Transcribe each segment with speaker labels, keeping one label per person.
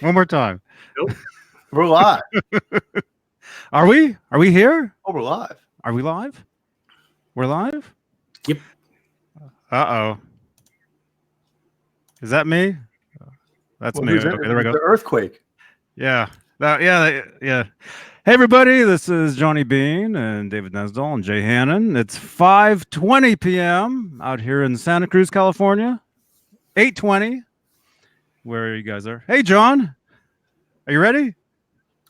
Speaker 1: One more time.
Speaker 2: Nope.
Speaker 3: We're live.
Speaker 1: Are we? Are we here?
Speaker 3: Oh, we're live.
Speaker 1: Are we live? We're live?
Speaker 2: Yep.
Speaker 1: Uh-oh. Is that me? That's me.
Speaker 3: Who's in
Speaker 1: Okay, there we go.
Speaker 3: The earthquake.
Speaker 1: Yeah. Yeah. Hey, everybody. This is Johnny Beane and David Nesdall and Jay Hannon. It's 5:20 p.m. out here in Santa Cruz, California. 8:20. Where you guys are. Hey, John. Are you ready?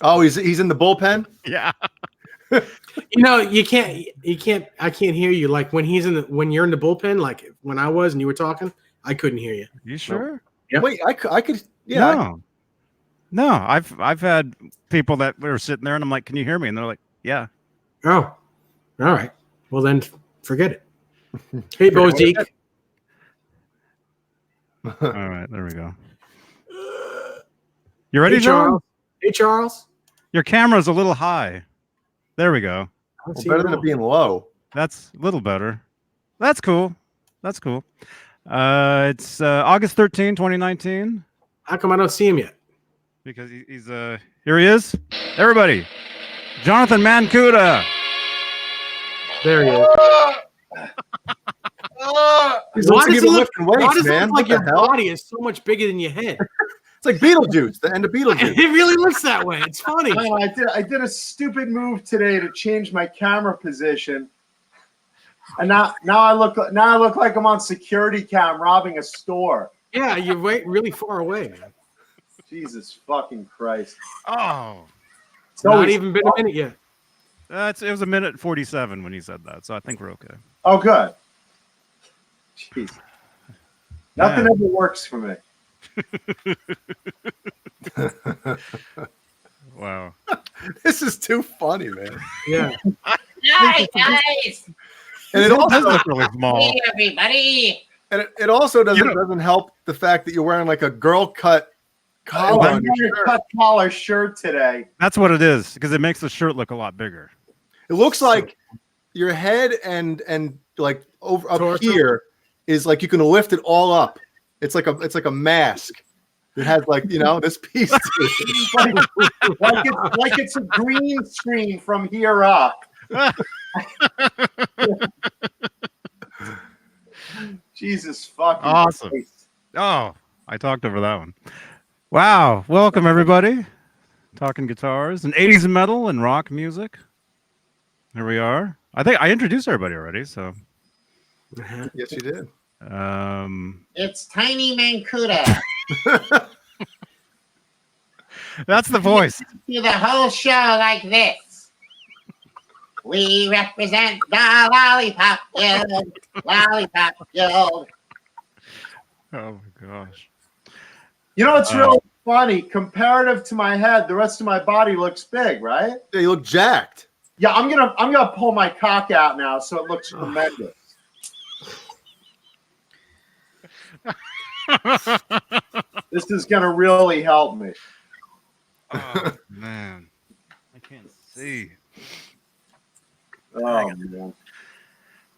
Speaker 3: Oh, he's in the bullpen?
Speaker 1: Yeah.
Speaker 2: You know, I can't hear you. Like when you're in the bullpen, like when I was and you were talking, I couldn't hear you.
Speaker 1: You sure?
Speaker 2: Yep.
Speaker 3: Wait, I could. Yeah.
Speaker 1: No. I've had people that were sitting there and I'm like, can you hear me? And they're like, yeah.
Speaker 2: Oh, all right. Well, then forget it. Hey, Bozique.
Speaker 1: All right, there we go. You ready,
Speaker 2: Hey,
Speaker 1: John?
Speaker 2: Charles. Hey, Charles.
Speaker 1: Your camera's a little high. There we go.
Speaker 3: Well, better than it being low.
Speaker 1: That's a little better. That's cool. It's August 13, 2019.
Speaker 2: How come I don't see him yet?
Speaker 1: Because he's here he is. Everybody. Jonathan Mancuda.
Speaker 2: There he is. Why does it look like your body is so much bigger than your head?
Speaker 3: It's like Beetlejuice, the end of Beetlejuice.
Speaker 2: It really looks that way. It's funny.
Speaker 4: Oh, I did a stupid move today to change my camera position, and now I look like I'm on security cam robbing a store.
Speaker 2: Yeah, you're really far away, man.
Speaker 4: Jesus fucking Christ!
Speaker 1: Oh.
Speaker 2: It's not even been a minute yet.
Speaker 1: It was a minute 47 when he said that, so I think we're okay.
Speaker 4: Oh, good. Jeez. Nothing ever works for me.
Speaker 1: Wow.
Speaker 3: This is too funny, man.
Speaker 2: Yeah.
Speaker 5: Hi, guys.
Speaker 3: And it
Speaker 1: does
Speaker 3: also
Speaker 1: look really small.
Speaker 5: Hey, everybody.
Speaker 3: And it also doesn't help the fact that you're wearing like a girl cut collar
Speaker 4: I'm
Speaker 3: on your
Speaker 4: wearing a
Speaker 3: shirt.
Speaker 4: cut collar shirt today.
Speaker 1: That's what it is, because it makes the shirt look a lot bigger.
Speaker 3: It looks like your head and like over up
Speaker 2: Torso.
Speaker 3: here is like you can lift it all up. It's like a mask. It has like this piece. To it.
Speaker 4: like it's a green screen from here up. Jesus fucking
Speaker 1: Awesome.
Speaker 4: Christ.
Speaker 1: Oh, I talked over that one. Wow. Welcome, everybody. Talking guitars and 80s metal and rock music. Here we are. I think I introduced everybody already, so.
Speaker 3: Yes, you did.
Speaker 5: It's Tiny Mancuda.
Speaker 1: That's the voice.
Speaker 5: Do the whole show like this. We represent the Lollipop Guild. Lollipop Guild.
Speaker 1: Oh my gosh.
Speaker 4: You know, it's really funny. Comparative to my head, the rest of my body looks big, right?
Speaker 3: Yeah, you look jacked.
Speaker 4: Yeah, I'm gonna pull my cock out now so it looks tremendous. This is gonna really help me.
Speaker 1: Oh man. I can't see.
Speaker 4: Oh man.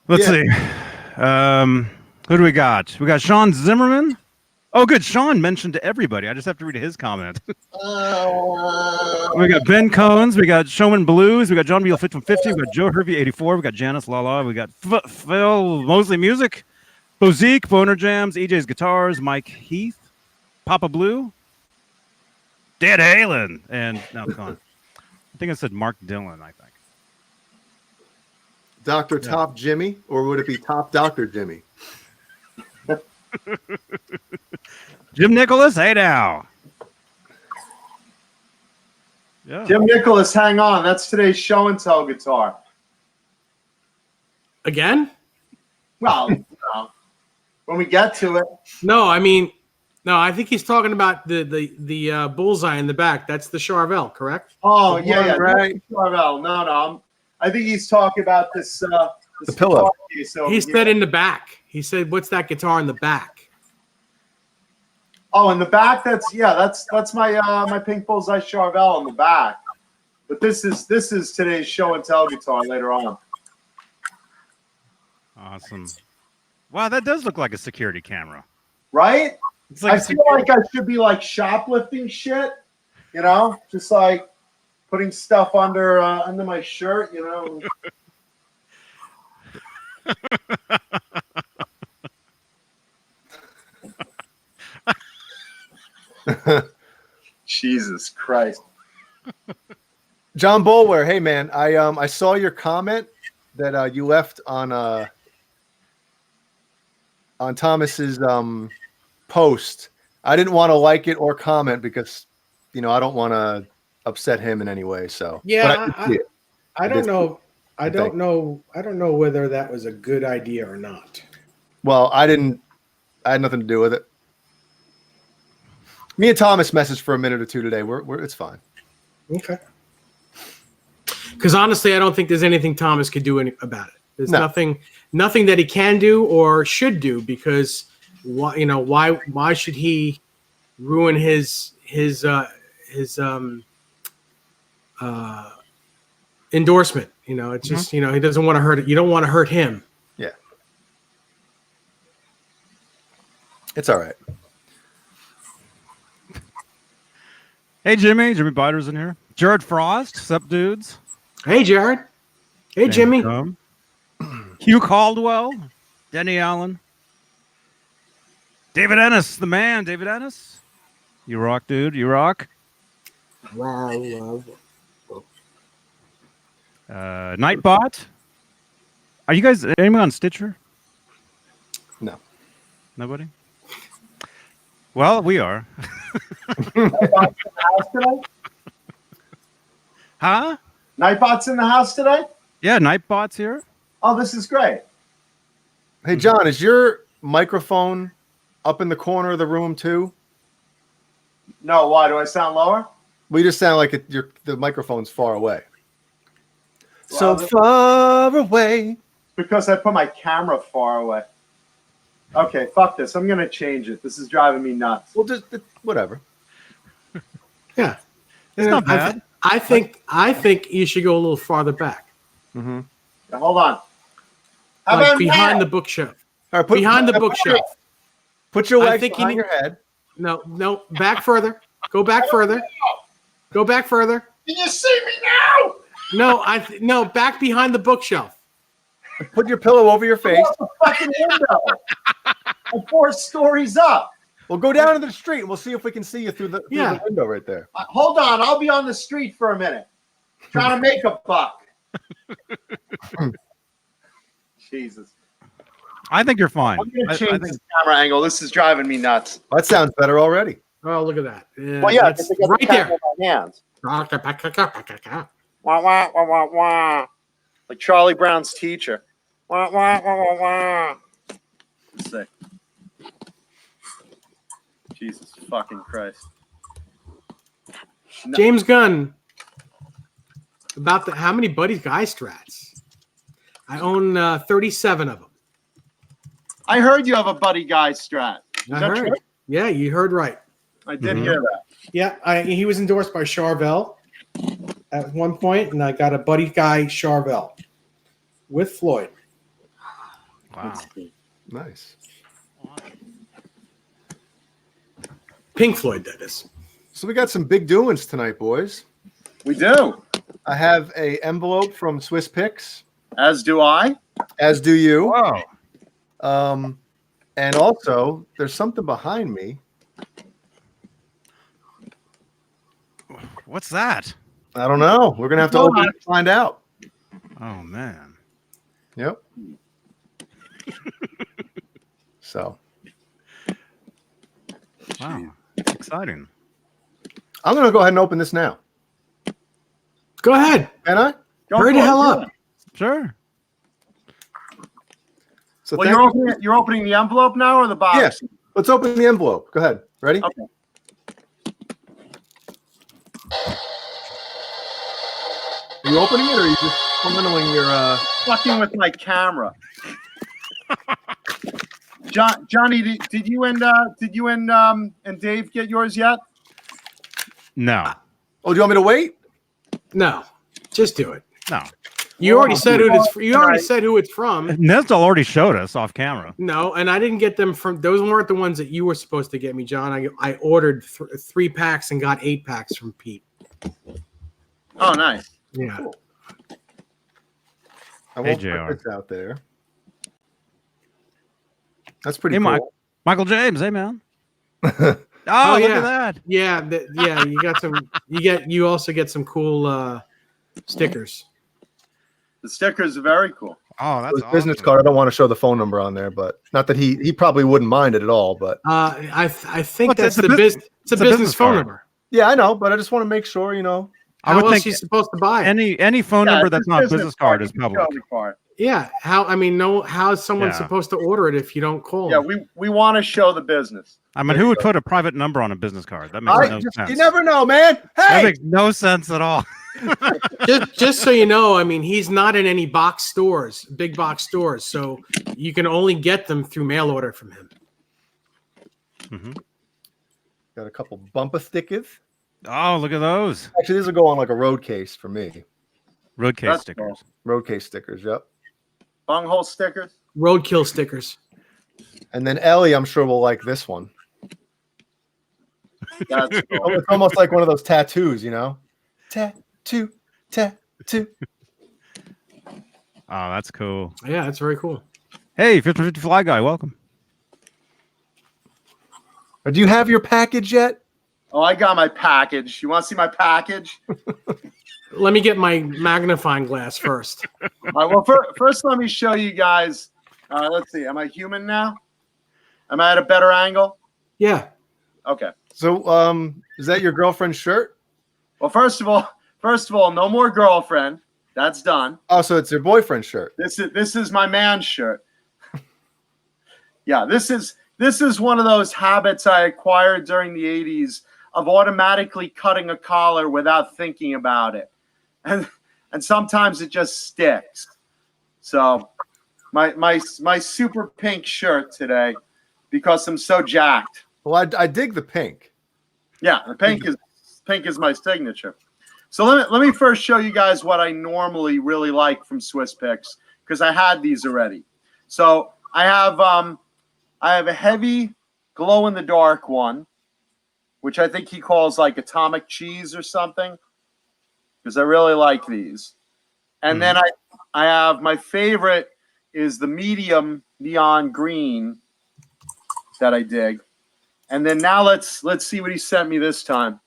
Speaker 1: Let's see. Who do we got? We got Sean Zimmerman. Oh, good. Sean mentioned to everybody. I just have to read his comment. We got Ben Cones. We got Showman Blues. We got John Beal 50. We got Joe Hervey 84. We got Janice Lala. We got Phil Mosley Music. Bozique, Boner Jams, EJ's Guitars, Mike Heath, Papa Blue, Dead Halen, and now it's gone. I think I said Mark Dillon, I think.
Speaker 3: Dr. Top Jimmy, or would it be Top Dr. Jimmy?
Speaker 1: Jim Nicholas, hey now. Yeah.
Speaker 4: Jim Nicholas, hang on. That's today's show and tell guitar.
Speaker 2: Again?
Speaker 4: Well, when we get to it.
Speaker 2: No, I think he's talking about the bullseye in the back. That's the Charvel, correct?
Speaker 4: Oh, yeah,
Speaker 3: right.
Speaker 4: No. I think he's talking about this.
Speaker 3: The pillow.
Speaker 2: He said in the back. He said, "What's that guitar in the back?"
Speaker 4: Oh, in the back. That's my my Pink Bullseye Charvel in the back. But this is today's show and tell guitar later on.
Speaker 1: Awesome. Wow, that does look like a security camera.
Speaker 4: Right?
Speaker 1: It's
Speaker 4: I feel like I should be like shoplifting shit, you know, just like putting stuff under my shirt, you know. Jesus Christ.
Speaker 3: John Bolware, hey man, I saw your comment that you left on Thomas's post. I didn't want to like it or comment because I don't want to upset him in any way. So
Speaker 2: Yeah,
Speaker 3: but
Speaker 2: I don't know. I don't know whether that was a good idea or not.
Speaker 3: Well, I had nothing to do with it. Me and Thomas messaged for a minute or two today. We're it's fine.
Speaker 2: Okay. Because honestly, I don't think there's anything Thomas could do about it. There's nothing that he can do or should do, because why should he ruin his endorsement? It's just he doesn't want to hurt it. You don't want to hurt him.
Speaker 3: Yeah. It's all right.
Speaker 1: Hey, Jimmy Bider's in here. Jared Frost, sup, dudes?
Speaker 2: Hey, Jared. Hey, Jimmy.
Speaker 1: Hugh Caldwell, Denny Allen, David Ennis, the man. David Ennis, you rock, dude. You rock. Nightbot. Are you guys anyone on Stitcher?
Speaker 3: No.
Speaker 1: Nobody. Well, we are.
Speaker 4: Nightbot's in the house today?
Speaker 1: Huh?
Speaker 4: Nightbot's in the house today?
Speaker 1: Yeah, Nightbot's here.
Speaker 4: Oh, this is great.
Speaker 3: Hey, John, is your microphone up in the corner of the room too?
Speaker 4: No, why? Do I sound lower?
Speaker 3: We just sound like the microphone's far away.
Speaker 4: Well,
Speaker 3: Far away.
Speaker 4: Because I put my camera far away. Okay, fuck this. I'm going to change it. This is driving me nuts.
Speaker 3: Well, just whatever.
Speaker 2: Yeah.
Speaker 1: It's not bad.
Speaker 2: I think you should go a little farther back.
Speaker 3: Mm-hmm.
Speaker 4: Now, hold on. How
Speaker 2: Like
Speaker 4: about
Speaker 2: behind
Speaker 4: now?
Speaker 2: the bookshelf.
Speaker 3: All right,
Speaker 2: Behind the bookshelf.
Speaker 3: Put your
Speaker 2: I
Speaker 3: legs
Speaker 2: think you
Speaker 3: behind
Speaker 2: need-
Speaker 3: your head.
Speaker 2: No, back further. Go back further. Go back further.
Speaker 4: Can you see me now?
Speaker 2: No, back behind the bookshelf.
Speaker 3: Put your pillow over your face.
Speaker 4: Out the fucking window. I'm 4 stories up.
Speaker 3: We'll go down to the street. We'll see if we can see you through the window right there.
Speaker 4: Hold on. I'll be on the street for a minute. Trying to make a buck. Jesus.
Speaker 1: I think you're fine.
Speaker 4: I'm going to change this camera angle. This is driving me nuts.
Speaker 3: That sounds better already.
Speaker 2: Oh, look at that.
Speaker 4: Well, yeah,
Speaker 2: that's right there.
Speaker 4: In my hands. Wah, wah, wah, wah, wah. Like Charlie Brown's teacher. Wah, wah, wah, wah, wah. Let's see. Jesus fucking Christ.
Speaker 2: James Gunn. How many Buddy Guy strats? I own 37 of them.
Speaker 4: I heard you have a Buddy Guy strat. Is
Speaker 2: I
Speaker 4: that
Speaker 2: heard.
Speaker 4: true?
Speaker 2: Yeah, you heard right.
Speaker 4: I did hear that.
Speaker 2: Yeah, he was endorsed by Charvel at one point, and I got a Buddy Guy Charvel with Floyd.
Speaker 1: Wow.
Speaker 3: Nice.
Speaker 2: Pink Floyd, that is.
Speaker 3: So we got some big doings tonight, boys.
Speaker 4: We do.
Speaker 3: I have a envelope from Swiss Picks,
Speaker 4: As do I.
Speaker 3: as do you.
Speaker 1: Wow.
Speaker 3: And also, there's something behind me.
Speaker 1: What's that?
Speaker 3: I don't know. We're gonna have to open it to find out.
Speaker 1: Oh man.
Speaker 3: Yep. So
Speaker 1: Wow. It's exciting.
Speaker 3: I'm gonna go ahead and open this now.
Speaker 2: Go ahead.
Speaker 3: Can I?
Speaker 4: Go
Speaker 2: Hurry
Speaker 4: for
Speaker 2: the
Speaker 4: it.
Speaker 2: hell up.
Speaker 1: Sure.
Speaker 3: So
Speaker 4: Well,
Speaker 3: thank
Speaker 4: you're opening the envelope now or the box?
Speaker 3: Yes. Let's open the envelope. Go ahead. Ready?
Speaker 4: Okay.
Speaker 3: Are you opening it, or are you just funneling your?
Speaker 4: Fucking with my camera. Johnny, did you and Dave get yours yet?
Speaker 1: No.
Speaker 3: Oh, do you want me to wait?
Speaker 2: No, just do it.
Speaker 1: No.
Speaker 2: You already said who it's. You already said who it's from.
Speaker 1: Nestle already showed us off camera.
Speaker 2: No, and I didn't get them from. Those weren't the ones that you were supposed to get me, John. I ordered 3 packs and got 8 packs from Pete.
Speaker 4: Oh, nice.
Speaker 2: Yeah.
Speaker 3: Cool. I
Speaker 1: Hey,
Speaker 3: won't
Speaker 1: JR.
Speaker 3: put this out there. That's pretty
Speaker 1: Hey,
Speaker 3: cool.
Speaker 1: Michael James. Hey, man.
Speaker 2: Oh,
Speaker 1: Look
Speaker 2: yeah.
Speaker 1: at that.
Speaker 2: Yeah, you got some. You also get some cool stickers.
Speaker 4: The stickers are very cool.
Speaker 1: Oh, that's
Speaker 3: His business
Speaker 1: awesome.
Speaker 3: card. I don't want to show the phone number on there, but not that he probably wouldn't mind it at all. But
Speaker 2: I think
Speaker 1: Well,
Speaker 2: that's
Speaker 1: it's a
Speaker 2: the
Speaker 1: bus-
Speaker 2: it's a business phone
Speaker 1: card.
Speaker 2: number.
Speaker 3: yeah, I know. But I just want to make sure, you know.
Speaker 1: I
Speaker 2: How
Speaker 1: would
Speaker 2: else
Speaker 1: think
Speaker 2: he's supposed to buy it?
Speaker 1: any phone number
Speaker 4: it's
Speaker 1: that's
Speaker 4: a
Speaker 1: not a business card is
Speaker 4: you can show
Speaker 1: public.
Speaker 4: the card.
Speaker 2: Yeah. How is someone
Speaker 1: Yeah.
Speaker 2: supposed to order it if you don't call?
Speaker 4: Yeah,
Speaker 2: them?
Speaker 4: we want to show the business.
Speaker 1: I mean, who would put a private number on a business card? That makes no sense.
Speaker 3: You never know, man.
Speaker 1: That
Speaker 3: Hey,
Speaker 1: makes no sense at all.
Speaker 2: just so you know, I mean, he's not in any box stores, big box stores, so you can only get them through mail order from him.
Speaker 3: got a couple bumper stickers.
Speaker 1: Oh, look at those
Speaker 3: Actually, these will go on like a road case for me.
Speaker 1: road case
Speaker 4: That's
Speaker 1: stickers.
Speaker 4: cool.
Speaker 3: Road case stickers. Yep.
Speaker 4: Bunghole stickers.
Speaker 2: Roadkill stickers.
Speaker 3: And then Ellie, I'm sure will like this one.
Speaker 4: That's cool.
Speaker 3: It's almost like one of those tattoos, you know. Tattoo.
Speaker 1: Oh, that's cool.
Speaker 2: Yeah, that's very cool.
Speaker 1: Hey, 50 Fly Guy, welcome.
Speaker 3: Do you have your package yet?
Speaker 4: Oh, I got my package. You want to see my package?
Speaker 2: Let me get my magnifying glass first.
Speaker 4: All right, well, first let me show you guys. Let's see. Am I human now? Am I at a better angle?
Speaker 2: Yeah.
Speaker 4: Okay.
Speaker 3: So, is that your girlfriend's shirt?
Speaker 4: Well, first of all, no more girlfriend. That's done.
Speaker 3: Oh, so it's your boyfriend's shirt.
Speaker 4: This is my man's shirt. Yeah, this is one of those habits I acquired during the 80s of automatically cutting a collar without thinking about it. And sometimes it just sticks. So my super pink shirt today, because I'm so jacked.
Speaker 3: Well, I dig the pink.
Speaker 4: Yeah, the pink is my signature. So let me first show you guys what I normally really like from Swiss Picks, because I had these already. So I have a heavy glow in the dark one, which I think he calls like atomic cheese or something, because I really like these. And then I have my favorite is the medium neon green that I dig. And then now let's see what he sent me this time.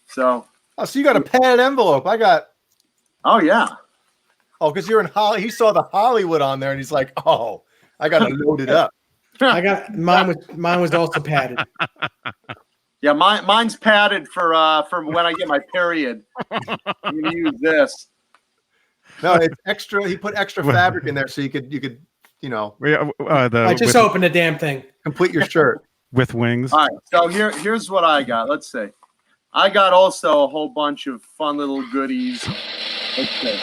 Speaker 4: So
Speaker 3: you got a padded envelope.
Speaker 4: oh yeah.
Speaker 3: Oh, because you're in Holly. He saw the Hollywood on there, and he's like, "Oh, I got to load it up."
Speaker 2: I got mine was also padded.
Speaker 4: Yeah, mine's padded for when I get my period. I'm gonna use this.
Speaker 3: No, it's extra. He put extra fabric in there so you could
Speaker 2: I just opened the damn thing.
Speaker 3: complete your shirt.
Speaker 1: with wings.
Speaker 4: All right, so here's what I got. Let's see. I got also a whole bunch of fun little goodies. Let's see.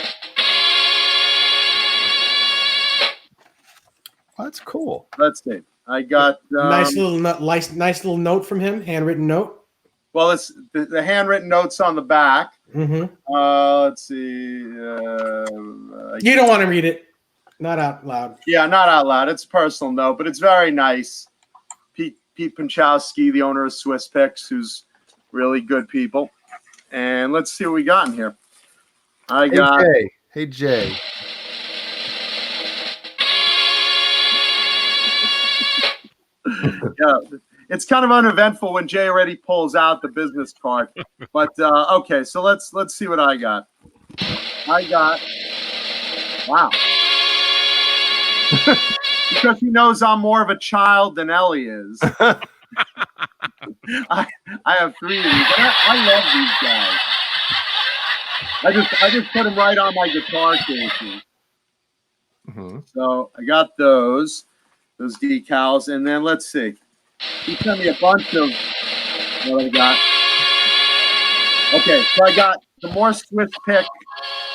Speaker 3: Oh, that's cool.
Speaker 4: Let's see. I got
Speaker 2: Nice little note from him, handwritten note.
Speaker 4: well, it's the handwritten notes on the back.
Speaker 2: Mm-hmm.
Speaker 4: Let's see.
Speaker 2: You don't want to read it. Not out loud.
Speaker 4: Yeah, not out loud. It's a personal note, but it's very nice. Pete Pinchowski, the owner of Swiss Picks, who's really good people. And let's see what we got in here. I got
Speaker 3: Hey Jay.
Speaker 4: yeah. It's kind of uneventful when Jay already pulls out the business card. But okay, so let's see what I got. Wow. Because he knows I'm more of a child than Ellie is. I have 3 of these. I love these guys. I just put them right on my guitar cases.
Speaker 3: Mm-hmm.
Speaker 4: So I got those decals, and then let's see. He sent me a bunch of what I got. Okay, so I got the more Swiss Pick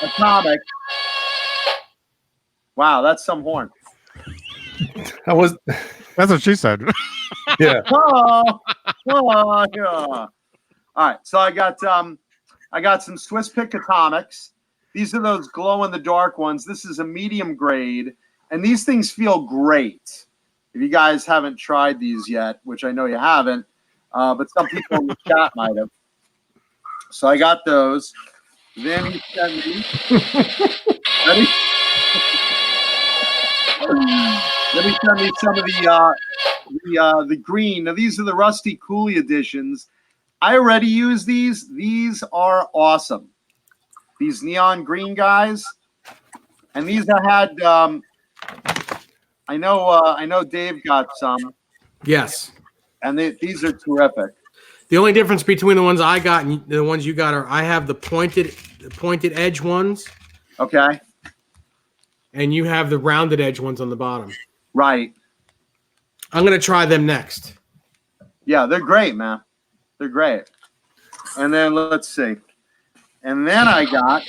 Speaker 4: Atomic. Wow, that's some horn.
Speaker 1: That's what she said.
Speaker 3: Yeah.
Speaker 4: Oh, yeah. All right, so I got I got some Swiss Pick Atomics. These are those glow-in-the-dark ones. This is a medium grade, and these things feel great. If you guys haven't tried these yet, which I know you haven't, but some people in the chat might have. So I got those. Then he sent me. Ready? Then he sent me some of the green. Now these are the Rusty Cooley editions. I already use these. These are awesome. These neon green guys, and these I had. I know Dave got some.
Speaker 2: Yes.
Speaker 4: And these are terrific.
Speaker 2: The only difference between the ones I got and the ones you got are I have the pointed edge ones.
Speaker 4: Okay.
Speaker 2: And you have the rounded edge ones on the bottom.
Speaker 4: Right.
Speaker 2: I'm going to try them next.
Speaker 4: Yeah, they're great, man. They're great. And then let's see. And then I got,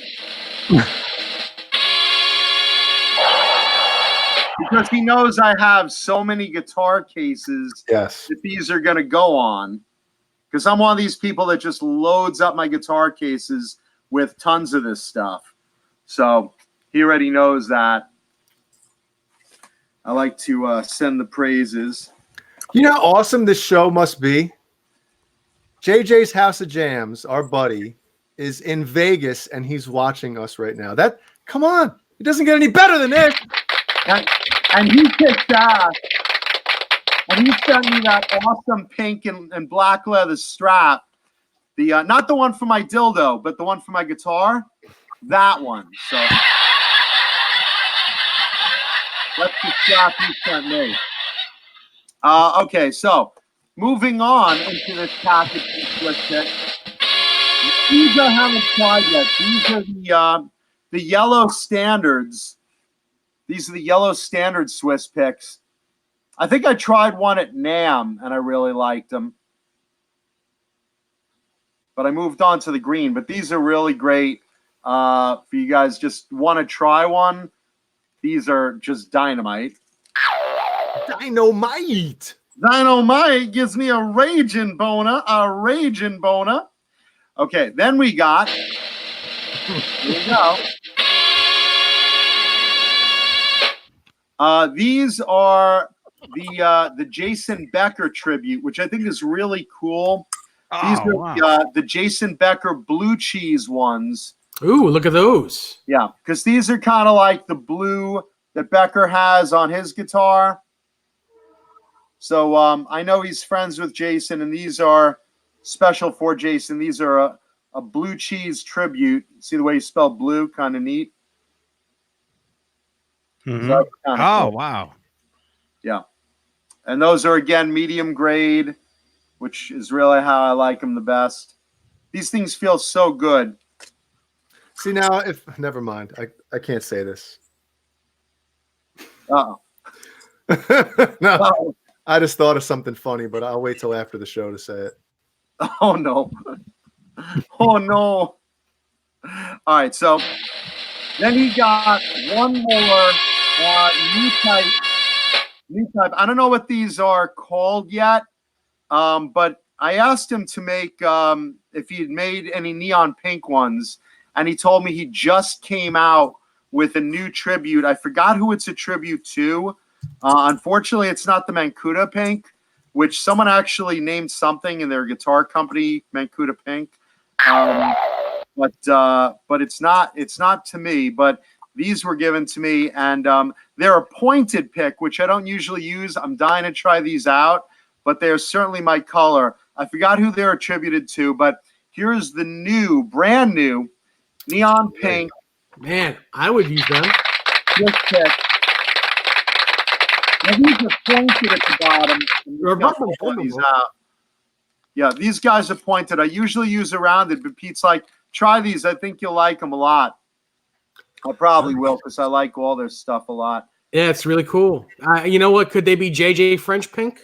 Speaker 4: because he knows I have so many guitar cases
Speaker 3: Yes.
Speaker 4: that these are going to go on. Because I'm one of these people that just loads up my guitar cases with tons of this stuff. So he already knows that. I like to send the praises.
Speaker 3: You know how awesome this show must be? JJ's House of Jams, our buddy, is in Vegas and he's watching us right now. Come on. It doesn't get any better than this.
Speaker 4: And he kicked ass. And he sent me that awesome pink and black leather strap. The not the one for my dildo, but the one for my guitar. That one. So that's the strap he sent me. Okay, so moving on into this package. These I haven't tried yet. These are the yellow standards. These are the yellow standard Swiss picks. I think I tried one at NAMM and I really liked them. But I moved on to the green. But these are really great for you guys just want to try one. These are just dynamite.
Speaker 3: Dynamite.
Speaker 4: Dynamite gives me a raging boner. A raging boner. Okay, then we got. Here we go. These are the Jason Becker tribute, which I think is really cool. These are the Jason Becker blue cheese ones.
Speaker 2: Ooh, look at those.
Speaker 4: Yeah, because these are kind of like the blue that Becker has on his guitar. So I know he's friends with Jason, and these are special for Jason. These are a blue cheese tribute. See the way you spell blue? Kind of neat.
Speaker 1: Mm-hmm.
Speaker 4: So cool.
Speaker 1: Wow.
Speaker 4: Yeah. And those are, again, medium grade, which is really how I like them the best. These things feel so good.
Speaker 3: See, now, never mind. I can't say this.
Speaker 4: Uh-oh.
Speaker 3: No,
Speaker 4: Uh-oh.
Speaker 3: I just thought of something funny, but I'll wait till after the show to say it.
Speaker 4: Oh, no. Oh, no. All right, so then he got one more new type. I don't know what these are called yet, but I asked him to make if he had made any neon pink ones, and he told me he just came out with a new tribute. I forgot who it's a tribute to. Unfortunately, it's not the Mancuda Pink, which someone actually named something in their guitar company, Mancuda Pink. But it's not to me. But these were given to me, and they're a pointed pick, which I don't usually use. I'm dying to try these out, but they're certainly my color. I forgot who they're attributed to, but here's the brand new neon pink.
Speaker 2: Man, I would use them.
Speaker 4: This pick. Now, these are pointed at the bottom. These out. Yeah, these guys are pointed. I usually use a rounded, but Pete's like, try these. I think you'll like them a lot. I probably will because I like all their stuff a lot.
Speaker 2: Yeah, it's really cool. You know what? Could they be JJ French Pink?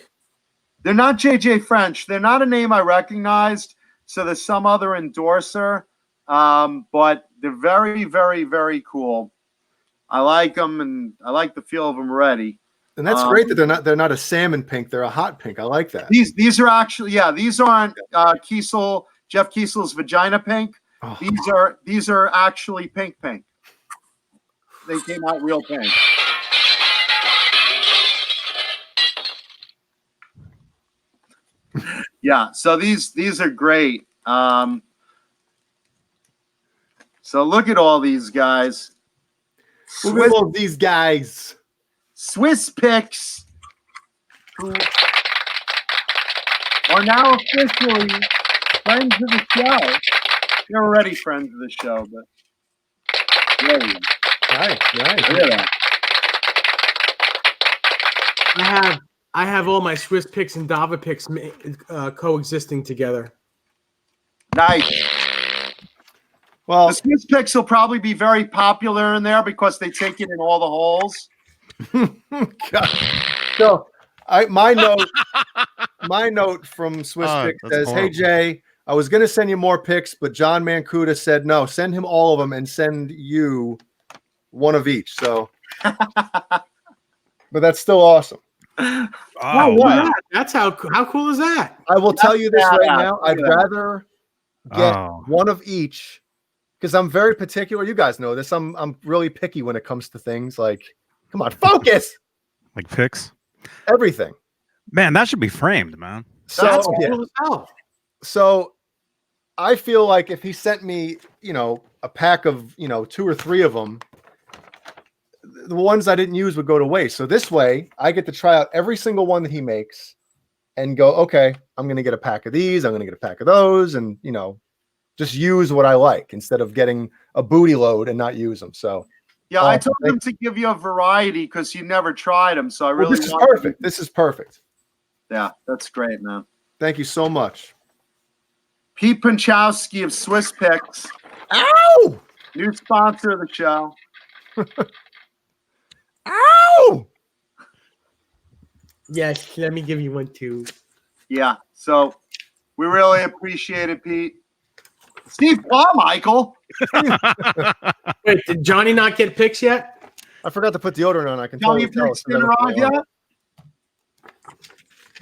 Speaker 4: They're not JJ French. They're not a name I recognized. So there's some other endorser. But they're very, very, very cool. I like them, and I like the feel of them already.
Speaker 3: And that's great that they're not a salmon pink. They're a hot pink. I like that.
Speaker 4: These are actually, these aren't Jeff Kiesel's vagina pink.
Speaker 1: Oh.
Speaker 4: These are actually pink. They came out real pink. Yeah, so these are great. So look at all these guys.
Speaker 3: Look at all these guys.
Speaker 4: Swiss Picks, who are now officially friends of the show. You're already friends of the show, but there you go.
Speaker 3: Nice.
Speaker 4: Look at that.
Speaker 2: I have all my Swiss picks and Dava picks coexisting together.
Speaker 4: Nice.
Speaker 3: Well,
Speaker 4: The Swiss Picks will probably be very popular in there because they take it in all the holes.
Speaker 3: God. So my note from Swiss Picks
Speaker 1: that's
Speaker 3: says, "Hey
Speaker 1: horrible.
Speaker 3: Jay, I was gonna send you more picks, but John Mancuda said no. Send him all of them and send you one of each." So, but that's still awesome.
Speaker 1: Oh,
Speaker 2: wow. That's how cool is that?
Speaker 3: I will tell you this right
Speaker 4: badass.
Speaker 3: now. I'd rather get
Speaker 1: Oh.
Speaker 3: one of each because I'm very particular. You guys know this. I'm really picky when it comes to things like, come on, focus
Speaker 1: Like picks.
Speaker 3: everything.
Speaker 1: Man, that should be framed, man.
Speaker 3: So
Speaker 2: That's
Speaker 3: yeah.
Speaker 2: cool as hell.
Speaker 3: So I feel like if he sent me, a pack of, 2 or 3 of them, the ones I didn't use would go to waste. So this way I get to try out every single one that he makes and go, okay, I'm going to get a pack of these. I'm going to get a pack of those and, just use what I like instead of getting a booty load and not use them. So
Speaker 4: Yeah, I told them to give you a variety because you never tried them. So I really
Speaker 3: this is
Speaker 4: want
Speaker 3: perfect. This is perfect.
Speaker 4: Yeah, that's great, man.
Speaker 3: Thank you so much.
Speaker 4: Pete Pinchowski of Swiss Picks,
Speaker 3: Ow!
Speaker 4: new sponsor of the show.
Speaker 3: Ow!
Speaker 2: Yes, let me give you one too.
Speaker 4: Yeah, so we really appreciate it, Pete. Steve Michael.
Speaker 2: Wait, did Johnny not get picks yet?
Speaker 3: I forgot to put deodorant on. I can
Speaker 4: Johnny,
Speaker 3: totally
Speaker 4: your
Speaker 3: tell.
Speaker 4: picks didn't arrive yet?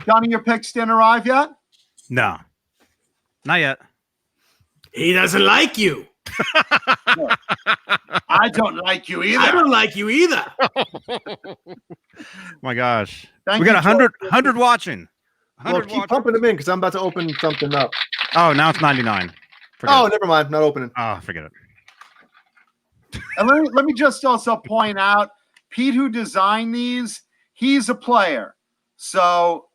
Speaker 4: Johnny, your picks didn't arrive yet?
Speaker 1: No, not yet.
Speaker 2: He doesn't like you.
Speaker 4: I don't like you either.
Speaker 2: I don't like you either.
Speaker 1: My gosh.
Speaker 4: Thank
Speaker 1: We got
Speaker 4: you,
Speaker 1: 100 watching.
Speaker 3: Well,
Speaker 1: 100
Speaker 3: keep
Speaker 1: watching.
Speaker 3: pumping them in because I'm about to open something up.
Speaker 1: Oh, now it's 99. Forget
Speaker 3: Oh,
Speaker 1: it.
Speaker 3: never mind. Not opening.
Speaker 1: Oh, forget it.
Speaker 4: And let me just also point out, Pete, who designed these, he's a player. So,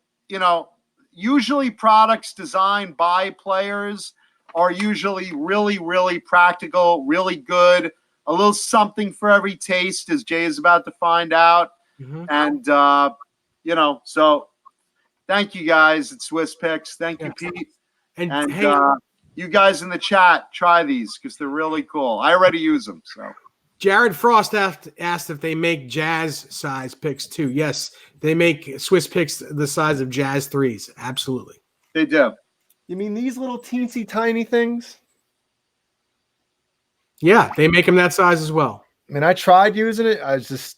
Speaker 4: usually products designed by players are usually really, really practical, really good, a little something for every taste, as Jay is about to find out.
Speaker 2: Mm-hmm.
Speaker 4: And, so thank you guys at Swiss Picks. Thank you, Pete. And
Speaker 2: hey,
Speaker 4: you guys in the chat, try these because they're really cool. I already use them. So
Speaker 2: Jared Frost asked if they make jazz size picks too. Yes, they make Swiss picks the size of jazz threes. Absolutely.
Speaker 4: they do.
Speaker 3: You mean these little teensy tiny things?
Speaker 2: Yeah, they make them that size as well.
Speaker 3: I mean, I tried using it. I was just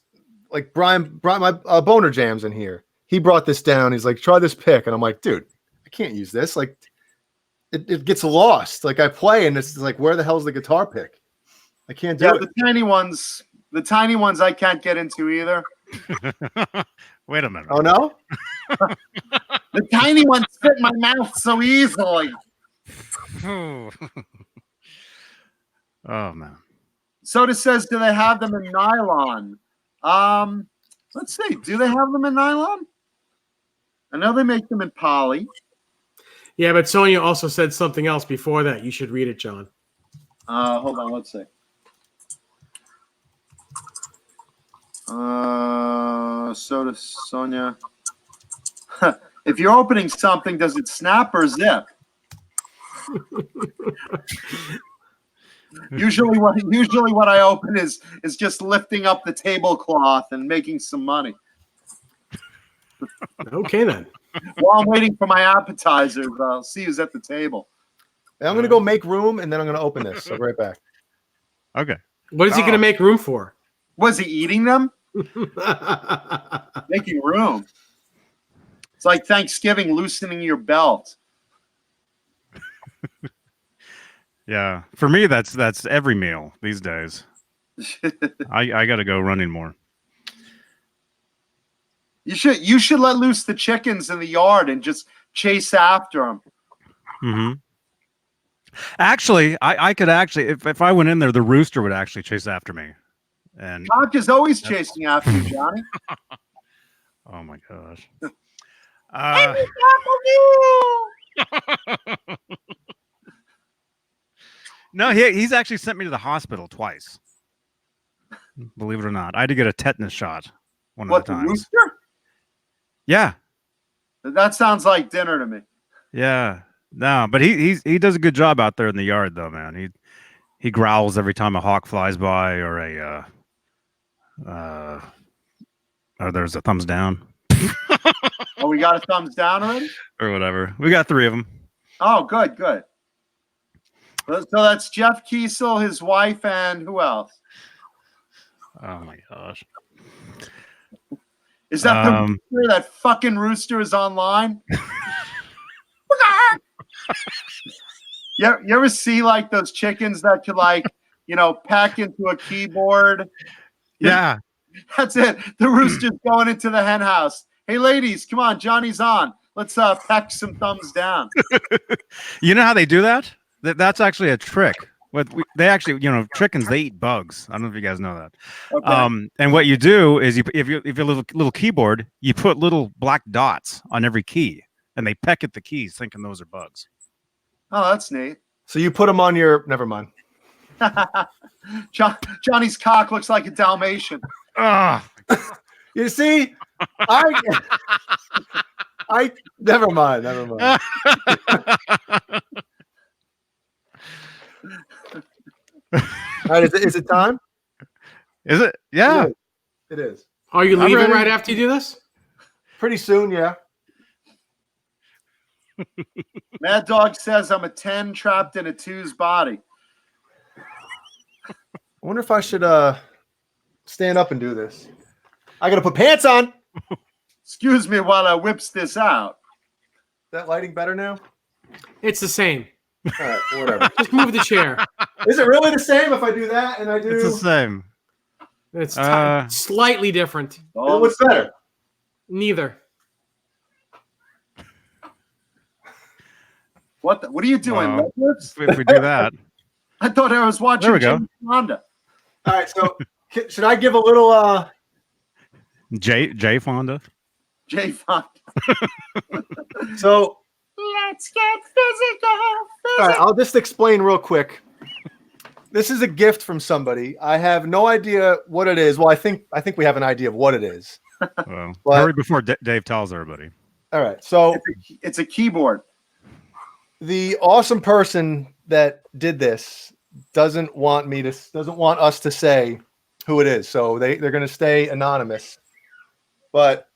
Speaker 3: like Brian brought my boner jams in here. He brought this down. He's like, try this pick. And I'm like, dude, I can't use this. Like it gets lost. Like I play and it's like, where the hell's the guitar pick? I can't do it.
Speaker 4: The tiny ones I can't get into either.
Speaker 1: Wait a minute.
Speaker 3: Oh no?
Speaker 4: The tiny ones fit in my mouth so easily.
Speaker 1: Oh, man.
Speaker 4: Soda says, do they have them in nylon? Let's see. Do they have them in nylon? I know they make them in poly.
Speaker 2: Yeah, but Sonia also said something else before that. You should read it, John.
Speaker 4: Hold on, let's see. Soda Sonia. If you're opening something, does it snap or zip? Usually what I open is just lifting up the tablecloth and making some money.
Speaker 2: Okay, then.
Speaker 4: While I'm waiting for my appetizers, I'll see who's at the table.
Speaker 3: I'm gonna go make room and then I'm gonna open this. So right back.
Speaker 1: Okay.
Speaker 2: What is he going to make room for?
Speaker 4: Was he eating them? Making room. It's like Thanksgiving, loosening your belt.
Speaker 1: Yeah, for me, that's every meal these days. I got to go running more.
Speaker 4: You should let loose the chickens in the yard and just chase after them.
Speaker 1: Hmm. Actually, I could actually, if I went in there, the rooster would actually chase after me. And
Speaker 4: Cock is always chasing after you, Johnny.
Speaker 1: oh my gosh. No, he's actually sent me to the hospital twice. Believe it or not, I had to get a tetanus shot one
Speaker 4: What,
Speaker 1: of the
Speaker 4: the
Speaker 1: times.
Speaker 4: rooster?
Speaker 1: Yeah,
Speaker 4: That sounds like dinner to me.
Speaker 1: yeah. No, but he does a good job out there in the yard, though, man. He growls every time a hawk flies by or or there's a thumbs down
Speaker 4: Oh, we got a thumbs down already?
Speaker 1: or whatever. We got 3 of them.
Speaker 4: Oh, good. So that's Jeff Kiesel, his wife, and who else?
Speaker 1: Oh my gosh.
Speaker 4: Is that the rooster? That fucking rooster is online? You ever see like those chickens that could peck into a keyboard?
Speaker 1: Yeah.
Speaker 4: That's it. The rooster's going into the hen house. Hey, ladies, come on. Johnny's on. Let's peck some thumbs down.
Speaker 1: You know how they do that? That's actually a trick. They actually, chickens, they eat bugs. I don't know if you guys know that.
Speaker 4: Okay.
Speaker 1: And what you do is if you have a little keyboard, you put little black dots on every key, and they peck at the keys, thinking those are bugs.
Speaker 4: Oh, that's neat.
Speaker 3: So you put them on your. Never mind.
Speaker 4: Johnny's cock looks like a Dalmatian.
Speaker 3: You see, I never mind. All right, is it time?
Speaker 1: Is it? Yeah.
Speaker 3: It is.
Speaker 2: Are you
Speaker 1: I'm
Speaker 2: leaving
Speaker 1: ready.
Speaker 2: right after you do this?
Speaker 3: Pretty soon, yeah.
Speaker 4: Mad Dog says I'm a 10 trapped in a 2's body.
Speaker 3: I wonder if I should stand up and do this. I gotta put pants on.
Speaker 4: Excuse me while I whips this out.
Speaker 3: Is that lighting better now?
Speaker 2: It's the same.
Speaker 3: All right, whatever.
Speaker 2: Just move the chair.
Speaker 3: Is it really the same if I do that and I do?
Speaker 1: It's the same.
Speaker 2: It's slightly different.
Speaker 4: Oh,
Speaker 3: What's better?
Speaker 2: Neither.
Speaker 4: What are you doing? Leg whips?
Speaker 1: If we do that.
Speaker 4: I thought I was watching
Speaker 1: There we go.
Speaker 4: Jimmy Fonda.
Speaker 3: All right, so should I give a little?
Speaker 1: Jay Fonda.
Speaker 4: Jay Fonda.
Speaker 3: So
Speaker 5: Let's get physical.
Speaker 3: all right, I'll just explain real quick. This is a gift from somebody. I have no idea what it is. Well, I think we have an idea of what it is.
Speaker 1: Well,
Speaker 3: But-
Speaker 1: hurry before Dave tells everybody.
Speaker 3: All right, so
Speaker 4: It's a keyboard.
Speaker 3: the awesome person that did this doesn't want us to say who it is. So they're going to stay anonymous. But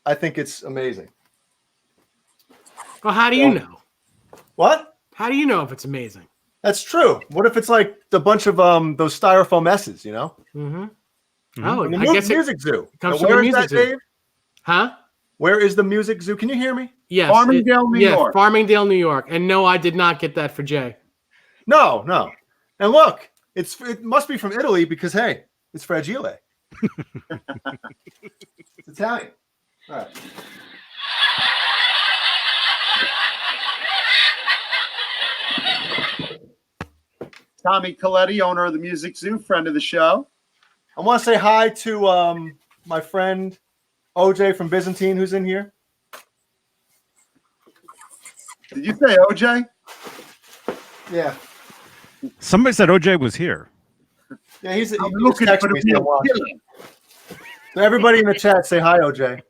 Speaker 3: I think it's amazing.
Speaker 2: Well, how do you know?
Speaker 3: What?
Speaker 2: How do you know if it's amazing?
Speaker 3: That's true. What if it's like a bunch of those styrofoam S's,
Speaker 2: Mm-hmm.
Speaker 1: Mhm.
Speaker 2: Oh,
Speaker 3: And the
Speaker 2: I guess it
Speaker 3: music zoo.
Speaker 2: comes
Speaker 3: Now,
Speaker 2: from the
Speaker 3: where is
Speaker 2: music
Speaker 3: that,
Speaker 2: zoo.
Speaker 3: Dave?
Speaker 2: Huh?
Speaker 3: Where is the music zoo? Can you hear me?
Speaker 2: Yes.
Speaker 4: Farmingdale, New York.
Speaker 2: Farmingdale, New York. And no, I did not get that for Jay.
Speaker 3: No. And look, it must be from Italy because hey, it's fragile. It's Italian. All right.
Speaker 4: Tommy Coletti, owner of the Music Zoo, friend of the show.
Speaker 3: I want to say hi to my friend OJ from Byzantine, who's in here.
Speaker 4: Did you say OJ?
Speaker 3: Yeah,
Speaker 1: Somebody said OJ was here.
Speaker 3: yeah, he's
Speaker 4: I'm
Speaker 3: he
Speaker 4: looking
Speaker 3: just
Speaker 4: for
Speaker 3: texted me
Speaker 4: the
Speaker 3: saying
Speaker 4: real
Speaker 3: watch.
Speaker 4: killing.
Speaker 3: So everybody in the chat, say hi, OJ.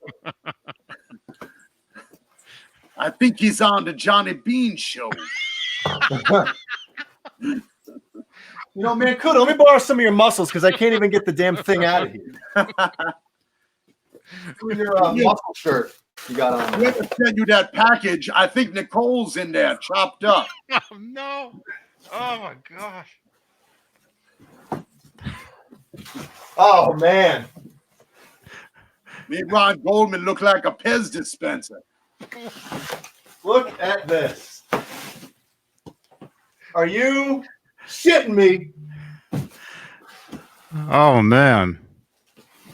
Speaker 4: I think he's on the Johnny Bean show.
Speaker 3: You know, man, let me borrow some of your muscles because I can't even get the damn thing out of here. With your muscle shirt you got on.
Speaker 4: Whoever sent you that package, I think Nicole's in there, chopped up.
Speaker 1: Oh no! Oh my gosh!
Speaker 3: Oh man,
Speaker 4: Me and Ron Goldman look like a Pez dispenser.
Speaker 3: look at this. Are you shitting me?
Speaker 1: Oh man.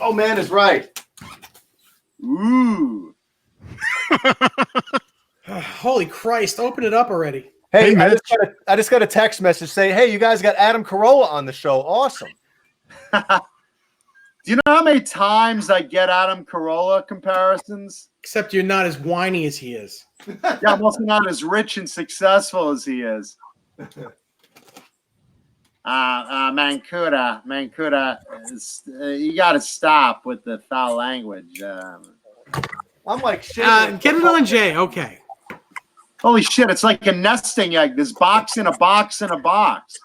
Speaker 3: Oh man is right.
Speaker 4: Ooh.
Speaker 2: Holy Christ! Open it up already.
Speaker 3: Hey,
Speaker 1: Hey,
Speaker 3: I just got a text message saying, "Hey, you guys got Adam Carolla on the show. Awesome."
Speaker 4: Do you know how many times I get Adam Carolla comparisons?
Speaker 2: Except you're not as whiny as he is.
Speaker 4: Yeah, I'm also not as rich and successful as he is. Mancuda, you got to stop with the foul language.
Speaker 3: I'm like, shit.
Speaker 2: Get it on Jay. Okay.
Speaker 4: Holy shit, it's like a nesting egg. This box in a box in a box.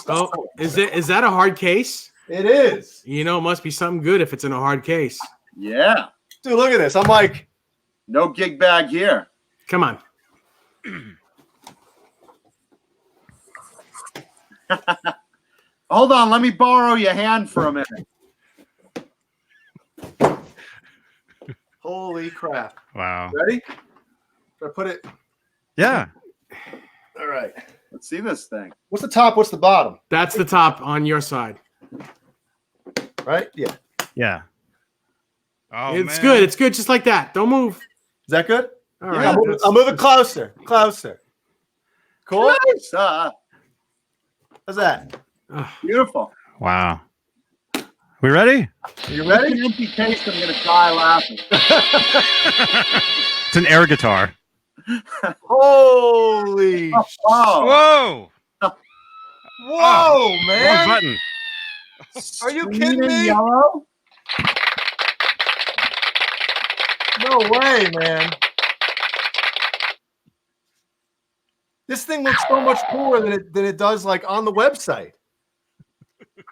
Speaker 2: Oh, is that a hard case?
Speaker 3: It is.
Speaker 2: You know, it must be something good if it's in a hard case.
Speaker 4: Yeah.
Speaker 3: Dude, look at this. I'm like,
Speaker 4: No gig bag here.
Speaker 2: Come on.
Speaker 4: Hold on, let me borrow your hand for a minute.
Speaker 3: holy crap.
Speaker 1: Wow.
Speaker 3: Ready? Should I put it?
Speaker 1: Yeah.
Speaker 3: All right.
Speaker 4: Let's see this thing.
Speaker 3: What's the top? What's the bottom?
Speaker 2: That's the top on your side.
Speaker 3: Right? Yeah.
Speaker 1: Yeah. Oh,
Speaker 2: It's
Speaker 1: man.
Speaker 2: good. It's good just like that. Don't move.
Speaker 3: Is that good?
Speaker 2: All
Speaker 4: Yeah,
Speaker 2: right.
Speaker 3: I'll move it closer. Closer. Cool?
Speaker 4: Nice.
Speaker 3: How's that?
Speaker 4: Beautiful.
Speaker 1: Wow. We ready?
Speaker 3: You
Speaker 4: It's
Speaker 3: ready?
Speaker 4: an empty case. I'm going to die laughing.
Speaker 1: It's an air guitar.
Speaker 3: Holy.
Speaker 4: Oh,
Speaker 1: Whoa.
Speaker 3: Whoa,
Speaker 1: Wrong
Speaker 3: man.
Speaker 1: button.
Speaker 3: Are you
Speaker 4: green
Speaker 3: kidding
Speaker 4: and
Speaker 3: me?
Speaker 4: Yellow?
Speaker 3: No way, man. This thing looks so much cooler than it does like on the website.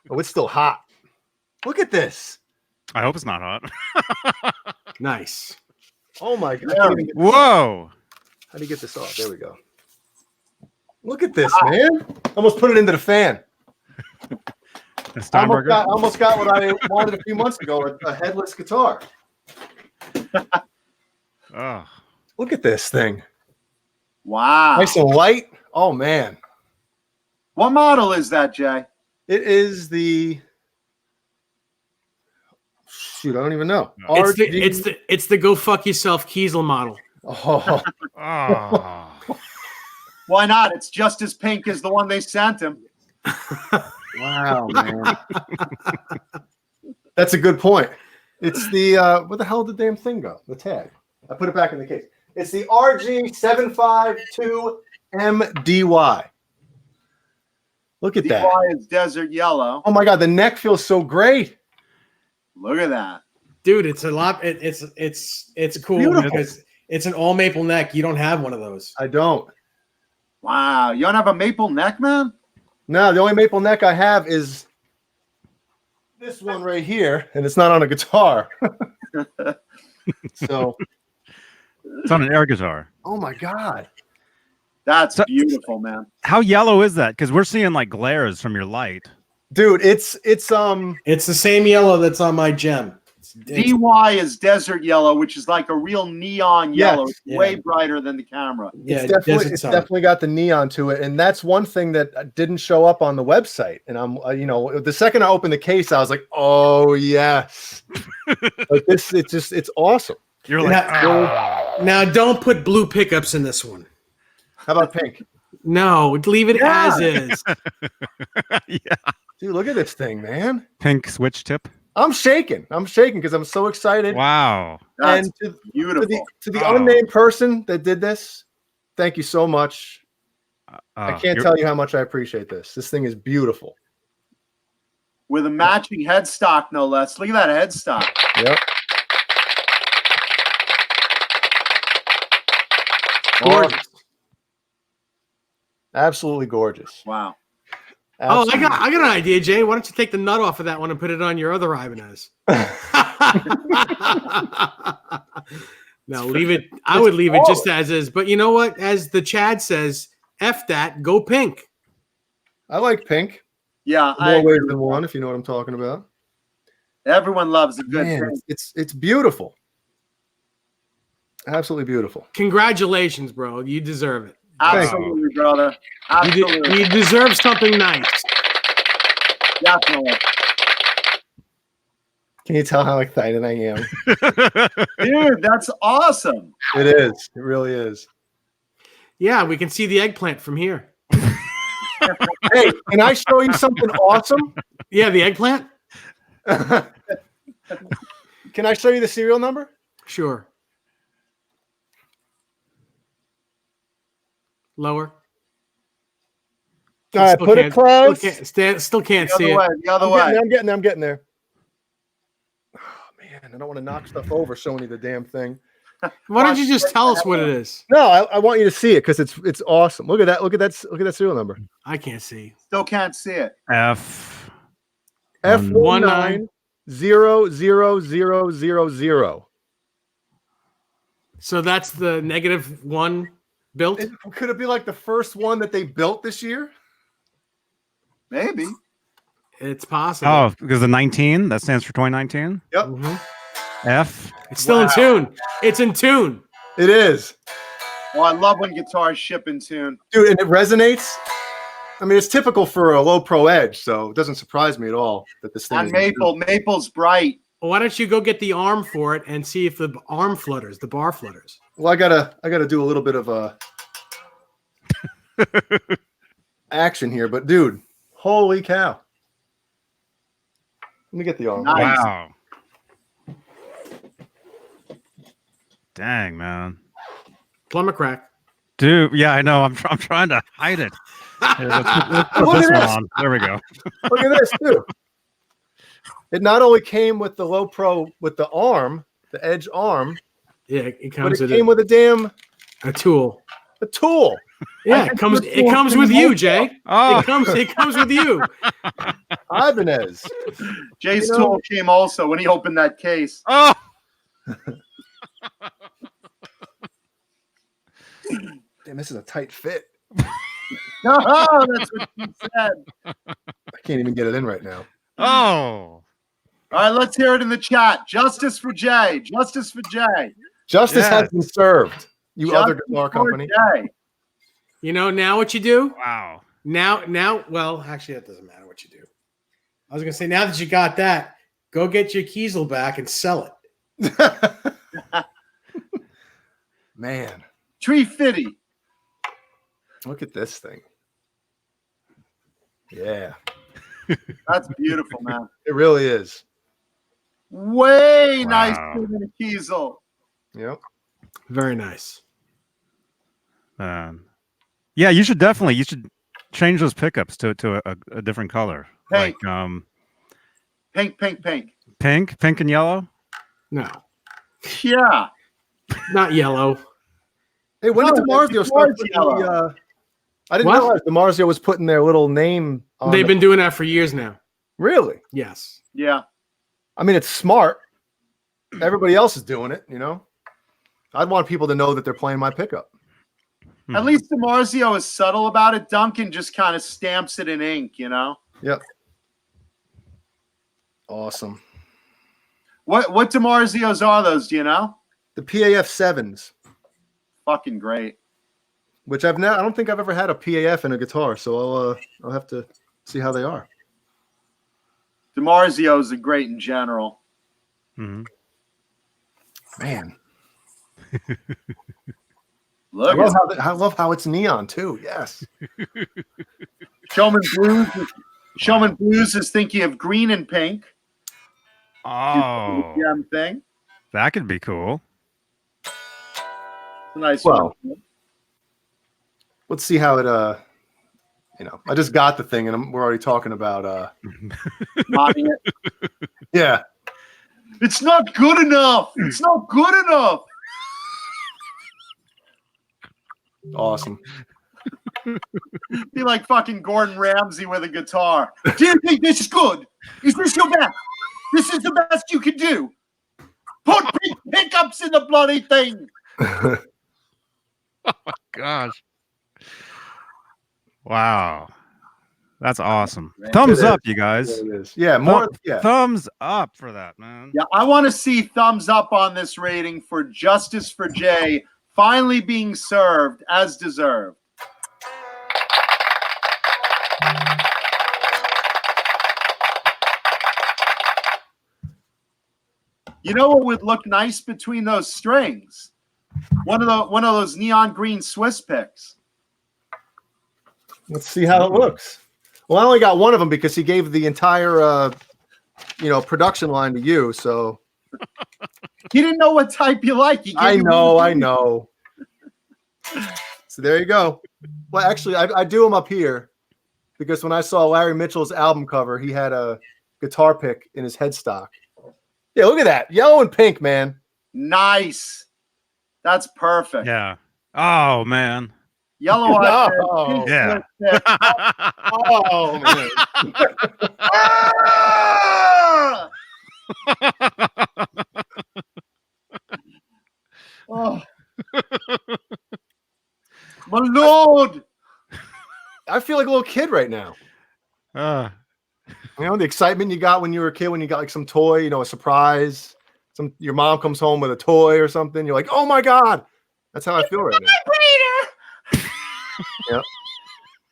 Speaker 3: Oh, it's still hot. Look at this.
Speaker 1: I hope it's not hot.
Speaker 2: Nice.
Speaker 3: Oh my god.
Speaker 4: Yeah.
Speaker 1: Whoa.
Speaker 3: How do you get this off? There we go. Look at this, man. Almost put it into the fan.
Speaker 1: A
Speaker 3: I
Speaker 1: Steinberger.
Speaker 3: almost got what I wanted a few months ago, a headless guitar.
Speaker 1: Oh.
Speaker 3: Look at this thing.
Speaker 4: Wow.
Speaker 3: Nice and light. Oh man.
Speaker 4: What model is that, Jay?
Speaker 3: It is the shoot, I don't even know.
Speaker 2: It's the go fuck yourself Kiesel model.
Speaker 3: Oh,
Speaker 1: Oh.
Speaker 4: Why not? It's just as pink as the one they sent him.
Speaker 3: wow, man. That's a good point. It's the where the hell did the damn thing go? The tag. I put it back in the case. It's the RG752MDY. Look at that.
Speaker 4: DY is desert yellow.
Speaker 3: Oh my god, the neck feels so great.
Speaker 4: Look at that.
Speaker 2: Dude, it's a lot. It's cool
Speaker 3: Beautiful.
Speaker 2: because it's an all maple neck. You don't have one of those.
Speaker 3: I don't.
Speaker 4: Wow. You don't have a maple neck, man?
Speaker 3: No, the only maple neck I have is this one right here, and it's not on a guitar. So,
Speaker 1: It's on an air guitar.
Speaker 3: oh my god.
Speaker 4: That's
Speaker 1: So-
Speaker 4: beautiful, man.
Speaker 1: How yellow is that? Because we're seeing like glares from your light.
Speaker 3: Dude, it's
Speaker 2: It's the same yellow that's on my gem. It's-
Speaker 4: DY is desert yellow, which is like a real neon
Speaker 3: Yes.
Speaker 4: yellow. It's
Speaker 2: Yeah.
Speaker 4: way brighter than the camera.
Speaker 2: yeah,
Speaker 3: it's definitely,
Speaker 2: desert
Speaker 3: it's
Speaker 2: sun.
Speaker 3: definitely got the neon to it, and that's one thing that didn't show up on the website. And I'm, the second I opened the case, I was like, "Oh yes!" Like this, it's awesome.
Speaker 1: You're like,
Speaker 2: Now-
Speaker 1: "Oh."
Speaker 2: Now, don't put blue pickups in this one.
Speaker 3: How about pink?
Speaker 2: No, leave it
Speaker 3: Yeah.
Speaker 2: as is.
Speaker 1: Yeah.
Speaker 3: Dude, look at this thing, man.
Speaker 1: Pink switch tip.
Speaker 3: I'm shaking because I'm so excited.
Speaker 1: Wow.
Speaker 4: That's
Speaker 3: And to
Speaker 4: beautiful.
Speaker 3: the
Speaker 1: Oh.
Speaker 3: unnamed person that did this, thank you so much. I can't
Speaker 1: You're-
Speaker 3: tell you how much I appreciate this. This thing is beautiful.
Speaker 4: With a matching headstock, no less. Look at that headstock.
Speaker 3: Yep.
Speaker 2: Gorgeous.
Speaker 3: Absolutely gorgeous.
Speaker 4: Wow.
Speaker 2: Oh,
Speaker 3: Absolutely.
Speaker 2: I got an idea, Jay. Why don't you take the nut off of that one and put it on your other Ibanez? No, leave it. I would leave it just as is. But you know what? As the Chad says, F that, go pink.
Speaker 3: I like pink.
Speaker 4: Yeah,
Speaker 3: More ways than one, if you know what I'm talking about.
Speaker 4: everyone loves a good
Speaker 3: Man,
Speaker 4: thing.
Speaker 3: it's beautiful. Absolutely beautiful.
Speaker 2: Congratulations, bro. You deserve it.
Speaker 4: Absolutely, brother. Absolutely.
Speaker 2: You deserve something nice.
Speaker 4: Definitely.
Speaker 3: Can you tell how excited I am?
Speaker 4: Dude, that's awesome.
Speaker 3: It is. It really is.
Speaker 2: Yeah, we can see the eggplant from here.
Speaker 3: Hey, can I show you something awesome?
Speaker 2: Yeah, the eggplant?
Speaker 3: Can I show you the serial number?
Speaker 2: Sure. Lower.
Speaker 3: All right, put it close.
Speaker 2: Still can't
Speaker 4: The
Speaker 2: see
Speaker 4: other way.
Speaker 2: it.
Speaker 4: The other way.
Speaker 3: I'm getting there. Oh, man, I don't want to knock stuff over showing you the damn thing.
Speaker 2: Why don't you just tell us what it is?
Speaker 3: No, I want you to see it because it's awesome. Look at that. Look at that serial number.
Speaker 2: I can't see.
Speaker 4: Still can't see it.
Speaker 3: F190000.
Speaker 2: So that's the -1 built?
Speaker 3: Could it be like the first one that they built this year?
Speaker 4: Maybe.
Speaker 2: It's possible.
Speaker 1: Oh, because the 19 that stands for 2019.
Speaker 3: Yep.
Speaker 2: Mhm.
Speaker 1: F.
Speaker 2: It's still in tune. It's in tune.
Speaker 3: It is.
Speaker 4: Oh, I love when guitars ship in tune.
Speaker 3: Dude, and it resonates. I mean, it's typical for a low pro edge, so it doesn't surprise me at all that this thing
Speaker 4: On
Speaker 3: is
Speaker 4: Maple's bright.
Speaker 2: Well, why don't you go get the arm for it and see if the arm flutters, the bar flutters?
Speaker 3: Well, I gotta do a little bit of a action here, but dude, holy cow! Let me get the arm.
Speaker 4: Nice.
Speaker 1: Wow. Dang, man.
Speaker 2: Plumber crack.
Speaker 1: Dude, yeah, I know. I'm trying to hide it. Here, let's put
Speaker 3: Look
Speaker 1: this
Speaker 3: at
Speaker 1: one
Speaker 3: this.
Speaker 1: on. There we go.
Speaker 3: Look at this too. It not only came with the low pro with the arm, the edge arm,
Speaker 2: Yeah, it
Speaker 3: but
Speaker 2: comes
Speaker 3: it
Speaker 2: with
Speaker 3: came with a damn
Speaker 2: a tool.
Speaker 3: a tool.
Speaker 2: Yeah, it comes with you, Jay.
Speaker 1: Oh,
Speaker 2: It comes with you.
Speaker 3: Ibanez.
Speaker 4: Jay's
Speaker 3: You know-
Speaker 4: tool came also when he opened that case.
Speaker 1: oh.
Speaker 3: Damn, this is a tight fit.
Speaker 4: Oh, that's what he said.
Speaker 3: I can't even get it in right now.
Speaker 1: Oh.
Speaker 4: All right, let's hear it in the chat. Justice for Jay. Justice for Jay.
Speaker 3: Justice has
Speaker 1: Yes.
Speaker 3: been served. You other
Speaker 4: Justice
Speaker 3: guitar
Speaker 4: for
Speaker 3: company.
Speaker 4: Jay.
Speaker 2: You know, now what you do?
Speaker 1: Wow.
Speaker 2: Now, well, actually, that doesn't matter what you do. I was going to say, now that you got that, go get your Kiesel back and sell it.
Speaker 3: Man,
Speaker 4: Tree Fitty.
Speaker 3: look at this thing. Yeah,
Speaker 4: That's beautiful, man.
Speaker 3: it really is.
Speaker 4: Way nice
Speaker 1: Wow.
Speaker 4: than a Kiesel.
Speaker 3: Yep.
Speaker 2: Very nice.
Speaker 1: Yeah, you should change those pickups to a different color.
Speaker 4: Pink.
Speaker 1: Like
Speaker 4: Pink.
Speaker 1: pink and yellow.
Speaker 2: No,
Speaker 4: Yeah.
Speaker 2: not yellow.
Speaker 3: Hey, when
Speaker 4: No,
Speaker 3: did DiMarzio start
Speaker 4: it's
Speaker 3: putting the, I didn't
Speaker 2: What?
Speaker 3: realize DiMarzio was putting their little name on
Speaker 2: They've
Speaker 3: the-
Speaker 2: been doing that for years now.
Speaker 3: Really?
Speaker 2: Yes.
Speaker 4: Yeah.
Speaker 3: I mean, it's smart. Everybody else is doing it, you know? I'd want people to know that they're playing my pickup.
Speaker 4: At least DiMarzio is subtle about it. Duncan just kind of stamps it in ink, you know?
Speaker 3: Yep. Awesome.
Speaker 4: What DiMarzios are those, do you know?
Speaker 3: The PAF 7s,
Speaker 4: Fucking great.
Speaker 3: which I don't think I've ever had a PAF in a guitar, so I'll have to see how they are.
Speaker 4: DiMarzios are great in general.
Speaker 1: Mhm.
Speaker 3: Man,
Speaker 4: Look at
Speaker 3: I love how it's neon too. Yes.
Speaker 4: Showman Blues. Showman Blues is thinking of green and pink.
Speaker 1: Oh,
Speaker 4: Gem thing.
Speaker 1: that could be cool.
Speaker 4: It's a nice
Speaker 3: Well,
Speaker 4: one.
Speaker 3: let's see how it I just got the thing and we're already talking about
Speaker 4: Modding it.
Speaker 3: yeah.
Speaker 4: It's not good enough. It's not good enough.
Speaker 3: Awesome.
Speaker 4: Be like fucking Gordon Ramsay with a guitar. Do you think this is good? Is this your best? This is the best you can do. Put pickups in the bloody thing.
Speaker 1: Gosh. Wow. That's awesome.
Speaker 4: It
Speaker 1: Thumbs
Speaker 3: is.
Speaker 1: up, you guys.
Speaker 3: It is. Yeah, more. Yeah.
Speaker 1: Thumbs up for that, man.
Speaker 4: Yeah, I want to see thumbs up on this rating for Justice for Jay finally being served as deserved. You know what would look nice between those strings? One of those neon green Swiss picks.
Speaker 3: Let's see how it looks. Well, I only got one of them because he gave the entire, production line to you. So
Speaker 4: He didn't know what type you like. He gave you
Speaker 3: I know. So there you go. Well, actually, I do them up here because when I saw Larry Mitchell's album cover, he had a guitar pick in his headstock. Yeah, look at that. Yellow and pink, man.
Speaker 4: Nice. That's perfect.
Speaker 1: Yeah. Oh man.
Speaker 4: Yellow eyes.
Speaker 3: Oh,
Speaker 1: Yeah.
Speaker 3: oh man.
Speaker 4: Ah! Oh. My lord.
Speaker 3: I feel like a little kid right now. You know, the excitement you got when you were a kid, when you got like some toy, a surprise. Your mom comes home with a toy or something. You're like, oh my God. That's how I feel right now. Yep.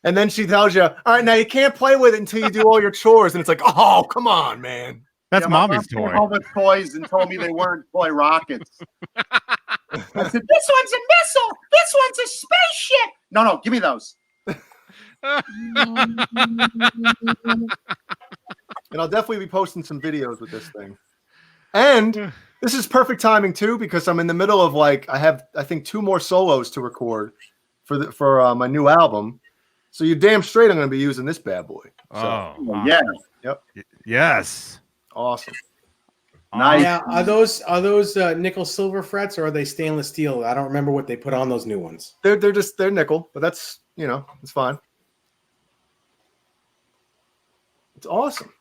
Speaker 3: And then she tells you, all right, now you can't play with it until you do all your chores. And it's like, oh, come on, man.
Speaker 1: That's
Speaker 4: my
Speaker 1: mommy's
Speaker 4: mom came
Speaker 1: toy.
Speaker 4: home with toys and told me they weren't toy rockets. I said, "This one's a missile. This one's a spaceship." No, give me those.
Speaker 3: And I'll definitely be posting some videos with this thing. And this is perfect timing too, because I'm in the middle of I think 2 more solos to record for my new album. So you're damn straight I'm going to be using this bad boy. So,
Speaker 1: Oh, wow.
Speaker 4: Yeah.
Speaker 3: Yep.
Speaker 1: Yes.
Speaker 3: Awesome.
Speaker 4: Nice.
Speaker 2: Now, are those nickel silver frets or are they stainless steel? I don't remember what they put on those new ones.
Speaker 3: They're nickel, but that's it's fine. It's awesome.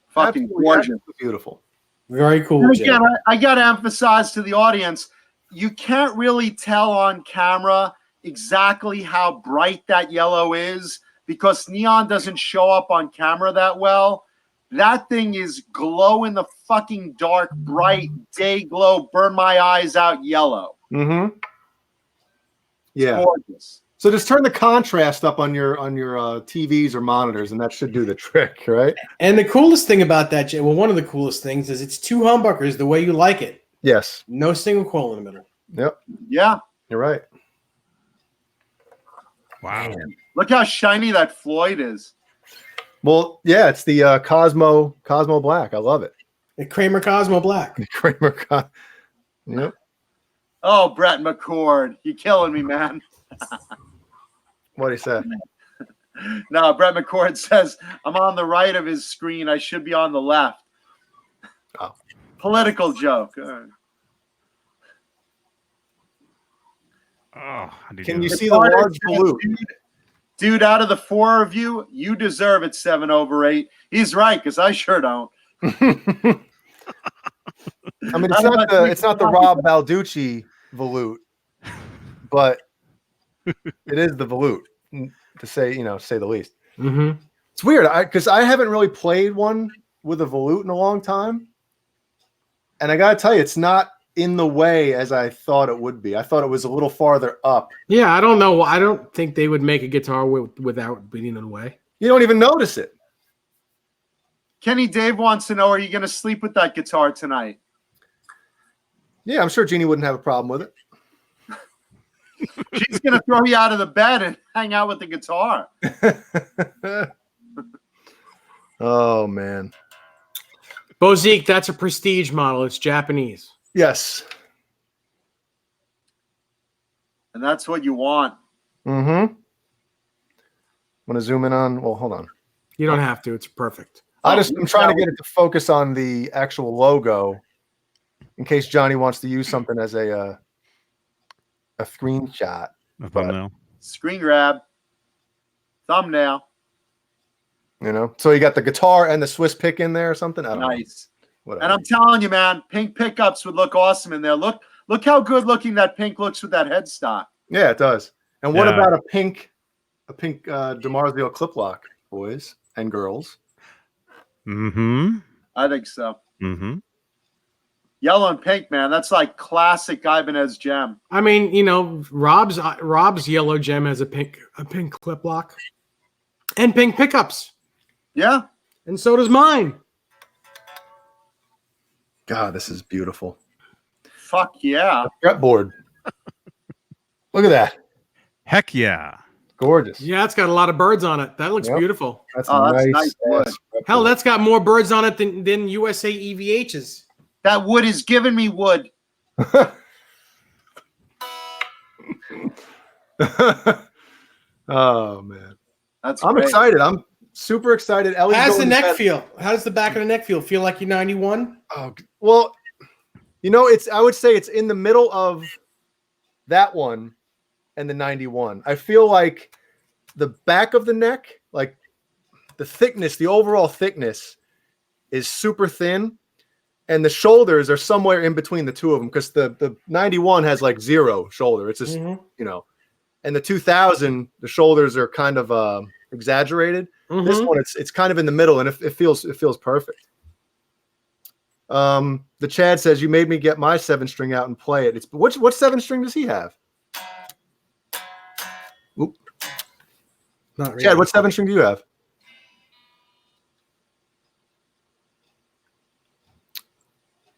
Speaker 4: Fucking
Speaker 3: Absolutely,
Speaker 4: gorgeous.
Speaker 3: absolutely beautiful.
Speaker 2: Very cool.
Speaker 4: And
Speaker 2: Jay.
Speaker 4: again, I got to emphasize to the audience, you can't really tell on camera exactly how bright that yellow is because neon doesn't show up on camera that well. That thing is glow in the fucking dark, bright, day glow, burn my eyes out yellow.
Speaker 3: Mm-hmm. Yeah.
Speaker 4: Gorgeous.
Speaker 3: So just turn the contrast up on your TVs or monitors, and that should do the trick, right?
Speaker 2: And the coolest thing about that, Jay, well, one of the coolest things is it's 2 humbuckers the way you like it.
Speaker 3: Yes.
Speaker 2: No single coil in the middle.
Speaker 3: Yep.
Speaker 4: Yeah.
Speaker 3: You're right.
Speaker 1: Wow.
Speaker 4: Look how shiny that Floyd is.
Speaker 3: Well, yeah, it's the Cosmo Black. I love it.
Speaker 2: The Kramer Cosmo Black.
Speaker 3: Kramer. Yep.
Speaker 4: Oh, Brett McCord. You killing me, man.
Speaker 3: What he said.
Speaker 4: No, Brett McCord says, I'm on the right of his screen. I should be on the left.
Speaker 3: Oh.
Speaker 4: Political joke.
Speaker 1: Oh,
Speaker 3: Can you see the large blue?
Speaker 4: Dude, out of the 4 of you, you deserve it 7/8. He's right, because I sure don't.
Speaker 3: I mean, it's not the Rob Balducci volute, but it is the volute, to say the least.
Speaker 2: Mm-hmm.
Speaker 3: It's weird because I haven't really played one with a volute in a long time, and I gotta tell you, it's not in the way as I thought it would be. I thought it was a little farther up.
Speaker 2: Yeah, I don't know. I don't think they would make a guitar without being in the way.
Speaker 3: You don't even notice it.
Speaker 4: Kenny Dave wants to know, are you going to sleep with that guitar tonight?
Speaker 3: Yeah, I'm sure Jeannie wouldn't have a problem with it.
Speaker 4: She's going to throw you out of the bed and hang out with the guitar.
Speaker 3: Oh, man.
Speaker 2: Bozique, that's a prestige model. It's Japanese.
Speaker 3: Yes.
Speaker 4: And that's what you want.
Speaker 3: Mm-hmm. Want to zoom in on? Well, hold on.
Speaker 2: You don't have to. It's perfect.
Speaker 3: I'm trying to get it to focus on the actual logo in case Johnny wants to use something as a screenshot.
Speaker 1: A thumbnail.
Speaker 4: Screen grab. Thumbnail.
Speaker 3: So you got the guitar and the Swiss pick in there or something? I don't know.
Speaker 4: Nice.
Speaker 3: Whatever.
Speaker 4: And I'm telling you, man, pink pickups would look awesome in there. Look how good looking that pink looks with that headstock.
Speaker 3: Yeah, it does. And what
Speaker 1: Yeah.
Speaker 3: about a pink DiMarzio clip lock? boys and girls.
Speaker 1: Mm-hmm.
Speaker 4: I think so.
Speaker 1: Mm-hmm.
Speaker 4: Yellow and pink, man. That's like classic Ibanez gem.
Speaker 2: I mean, you know, Rob's yellow gem has a pink clip lock and pink pickups,
Speaker 4: Yeah.
Speaker 2: and so does mine.
Speaker 3: God, this is beautiful.
Speaker 4: Fuck yeah.
Speaker 3: Fretboard. Look at that.
Speaker 1: Heck yeah.
Speaker 3: Gorgeous.
Speaker 2: Yeah, it's got a lot of birds on it. That looks
Speaker 3: Yep.
Speaker 2: beautiful.
Speaker 3: That's
Speaker 4: Oh, that's
Speaker 3: nice.
Speaker 4: nice wood.
Speaker 2: Hell, that's got more birds on it than USA EVH's.
Speaker 4: That wood is giving me wood.
Speaker 3: Oh man,
Speaker 4: That's
Speaker 3: I'm
Speaker 4: great.
Speaker 3: excited. I'm super excited. Ellie's
Speaker 2: How's the
Speaker 3: going to
Speaker 2: neck
Speaker 3: bed.
Speaker 2: feel? How does the back of the neck feel? Feel like you're 91?
Speaker 3: Oh, well, you know, I would say it's in the middle of that one and the 91. I feel like the back of the neck, like the thickness, the overall thickness is super thin, and the shoulders are somewhere in between the two of them, because the 91 has like 0 shoulder. It's just, you know, and the 2000, the shoulders are kind of exaggerated. This one, it's kind of in the middle, and it feels perfect. The Chad says, you made me get my 7-string out and play it. It's what 7-string does he have? Oop.
Speaker 2: Not really.
Speaker 3: Chad, what 7-string do you have?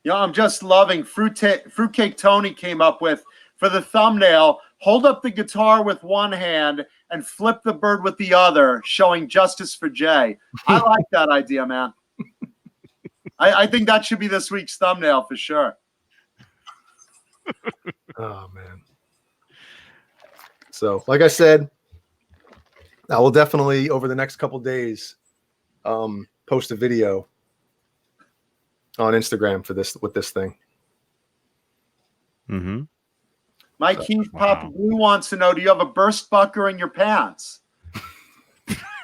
Speaker 4: You know, I'm just loving Fruitcake Tony came up with for the thumbnail. Hold up the guitar with one hand and flip the bird with the other, showing justice for Jay. I like that idea, man. I think that should be this week's thumbnail for sure.
Speaker 3: Oh man. So, like I said, I will definitely over the next couple days post a video on Instagram for this with this thing.
Speaker 1: Mm-hmm.
Speaker 4: Mike Heath Papa Blue wants to know, do you have a burst bucker in your pants?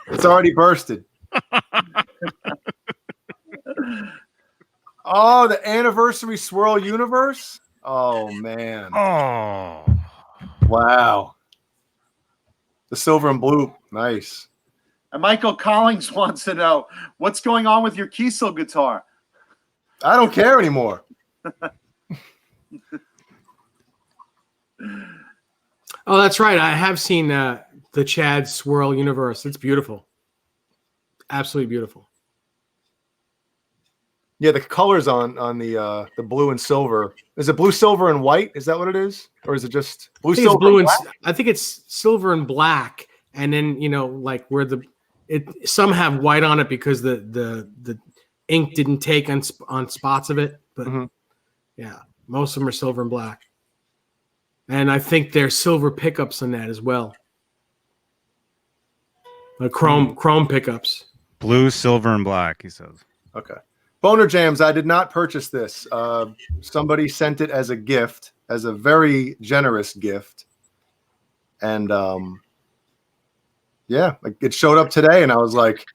Speaker 3: It's already bursted. Oh, the anniversary swirl universe. Oh man.
Speaker 1: Oh.
Speaker 3: Wow. The silver and blue. Nice.
Speaker 4: And Michael Collins wants to know, what's going on with your Kiesel guitar?
Speaker 3: I don't care anymore.
Speaker 2: Oh, that's right. I have seen the Chad Swirl Universe. It's beautiful. Absolutely beautiful.
Speaker 3: Yeah, the colors on the blue and silver. Is it blue, silver, and white? Is that what it is, or is it just blue,
Speaker 2: I think it's
Speaker 3: silver,
Speaker 2: blue
Speaker 3: and
Speaker 2: and
Speaker 3: black?
Speaker 2: I think it's silver and black, and then like where some have white on it because the ink didn't take on spots of it, but yeah, most of them are silver and black, and I think there's silver pickups on that as well. Chrome pickups.
Speaker 1: Blue, silver, and black, he says.
Speaker 3: Okay. Boner Jams, I did not purchase this. Somebody sent it as a gift, as a very generous gift. And yeah, it showed up today, and I was like,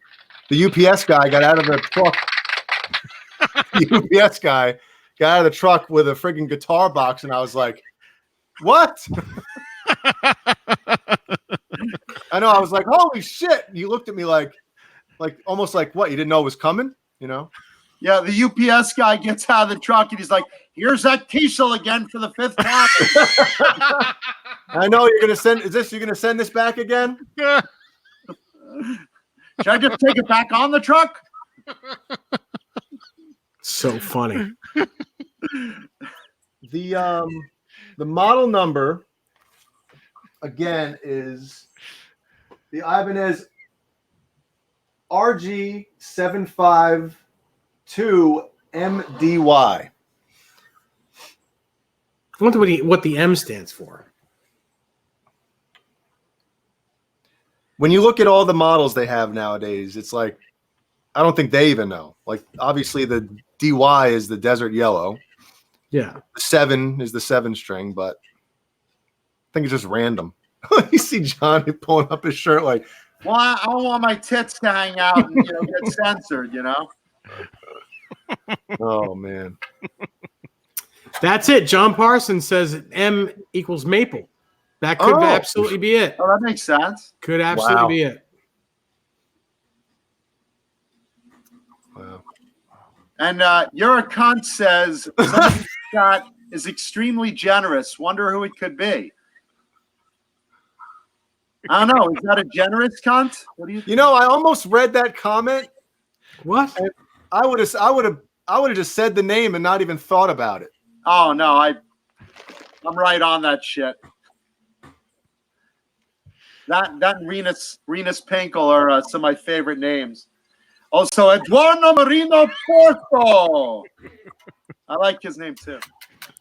Speaker 3: the UPS guy got out of the truck. The UPS guy got out of the truck with a friggin' guitar box, and I was like, what? I know, I was like, holy shit. You looked at me like almost like what? You didn't know it was coming, you know?
Speaker 4: Yeah, the UPS guy gets out of the truck and he's like, here's that Kiesel again for the 5th time.
Speaker 3: I know you're gonna send. You're gonna send this back again?
Speaker 4: Should I just take it back on the truck?
Speaker 2: So funny.
Speaker 3: The model number again is the Ibanez RG752 MDY.
Speaker 2: I wonder what the M stands for.
Speaker 3: When you look at all the models they have nowadays, it's like, I don't think they even know. Like, obviously the DY is the desert yellow.
Speaker 2: Yeah.
Speaker 3: The 7 is the 7-string, but I think it's just random. You see Johnny pulling up his shirt like,
Speaker 4: Well, I don't want my tits to hang out and get censored,
Speaker 3: oh man.
Speaker 2: That's it. John Parsons says M equals maple. That could
Speaker 4: Oh.
Speaker 2: absolutely be it.
Speaker 4: Oh, that makes sense.
Speaker 2: Could absolutely
Speaker 3: Wow.
Speaker 2: be it.
Speaker 4: And You're a Cunt says somebody in the chat is extremely generous. Wonder who it could be. I don't know. Is that a generous cunt? What do you?
Speaker 3: You know, I almost read that comment.
Speaker 2: What?
Speaker 3: I would have just said the name and not even thought about it.
Speaker 4: Oh no, I'm right on that shit. That and Renus Pinkel are some of my favorite names. Also, Eduardo Marino Porto. I like his name too.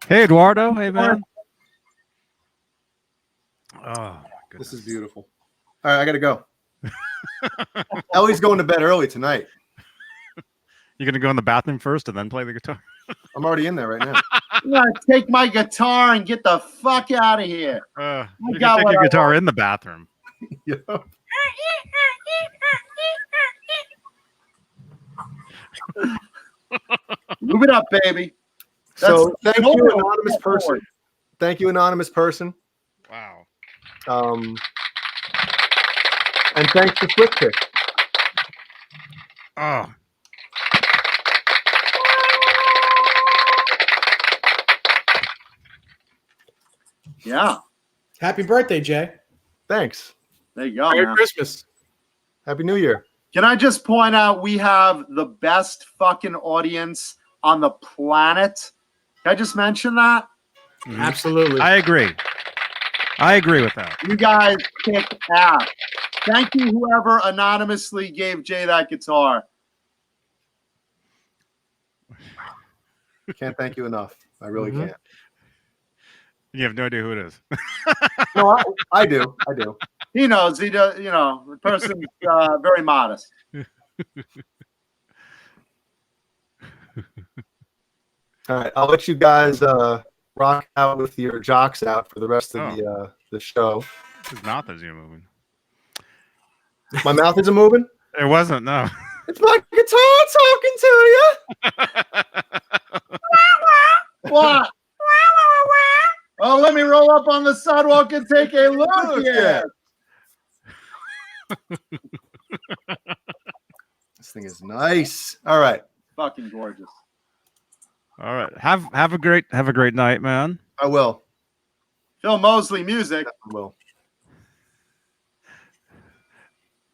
Speaker 1: Hey, Eduardo. Hey, man. Oh,
Speaker 3: This is beautiful. All right, I got to go. Ellie's going to bed early tonight.
Speaker 1: You're going to go in the bathroom first and then play the guitar?
Speaker 3: I'm already in there right now.
Speaker 4: I'm gonna take my guitar and get the fuck out of here.
Speaker 1: You can take your guitar in the bathroom.
Speaker 3: Yeah.
Speaker 4: Move it up, baby.
Speaker 3: So
Speaker 4: That's
Speaker 3: thank you,
Speaker 4: normal.
Speaker 3: anonymous person. Thank you, anonymous person.
Speaker 1: Wow.
Speaker 3: And thanks to SwiftPick.
Speaker 1: Oh.
Speaker 4: Yeah.
Speaker 2: Happy birthday, Jay.
Speaker 3: Thanks.
Speaker 4: There you go.
Speaker 2: Merry
Speaker 4: Man.
Speaker 2: Christmas.
Speaker 3: Happy New Year.
Speaker 4: Can I just point out we have the best fucking audience on the planet? Can I just mention that?
Speaker 2: Absolutely.
Speaker 1: I agree. I agree with that.
Speaker 4: You guys kick ass. Thank you, whoever anonymously gave Jay that guitar.
Speaker 3: Can't thank you enough. I really can't.
Speaker 1: You have no idea who it is.
Speaker 3: No, I do. I do.
Speaker 4: He knows. He does. You know, the person's very modest.
Speaker 3: All right, I'll let you guys rock out with your jocks out for the rest of the show.
Speaker 1: His mouth isn't moving.
Speaker 3: My mouth isn't moving?
Speaker 1: It wasn't, no.
Speaker 3: It's my guitar talking to you.
Speaker 4: What? Oh, let me roll up on the sidewalk and take a look here.
Speaker 3: This thing is nice. All right.
Speaker 4: Fucking gorgeous.
Speaker 1: All right. Have a great night, man.
Speaker 3: I will.
Speaker 4: Phil Mosley music.
Speaker 3: I will.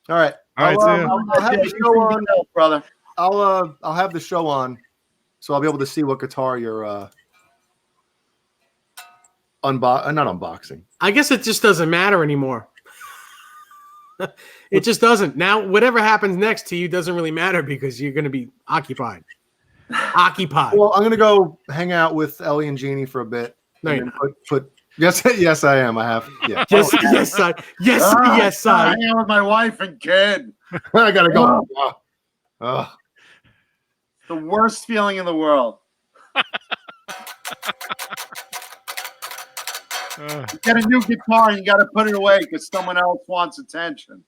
Speaker 3: All right.
Speaker 1: All right, see ya.
Speaker 3: I'll have the show on,
Speaker 4: brother.
Speaker 3: I'll have the show on, so I'll be able to see what guitar you're not unboxing.
Speaker 2: I guess it just doesn't matter anymore. It just doesn't. Now, whatever happens next to you doesn't really matter because you're going to be occupied.
Speaker 3: Well, I'm going to go hang out with Ellie and Jeannie for a bit.
Speaker 2: No,
Speaker 3: and
Speaker 2: you're
Speaker 3: then put yes, I am. I have. Yeah.
Speaker 2: Yes, yes, I.
Speaker 4: Hang out with my wife and kid.
Speaker 3: I got to go.
Speaker 4: The worst feeling in the world. You get a new guitar and you got to put it away because someone else wants attention.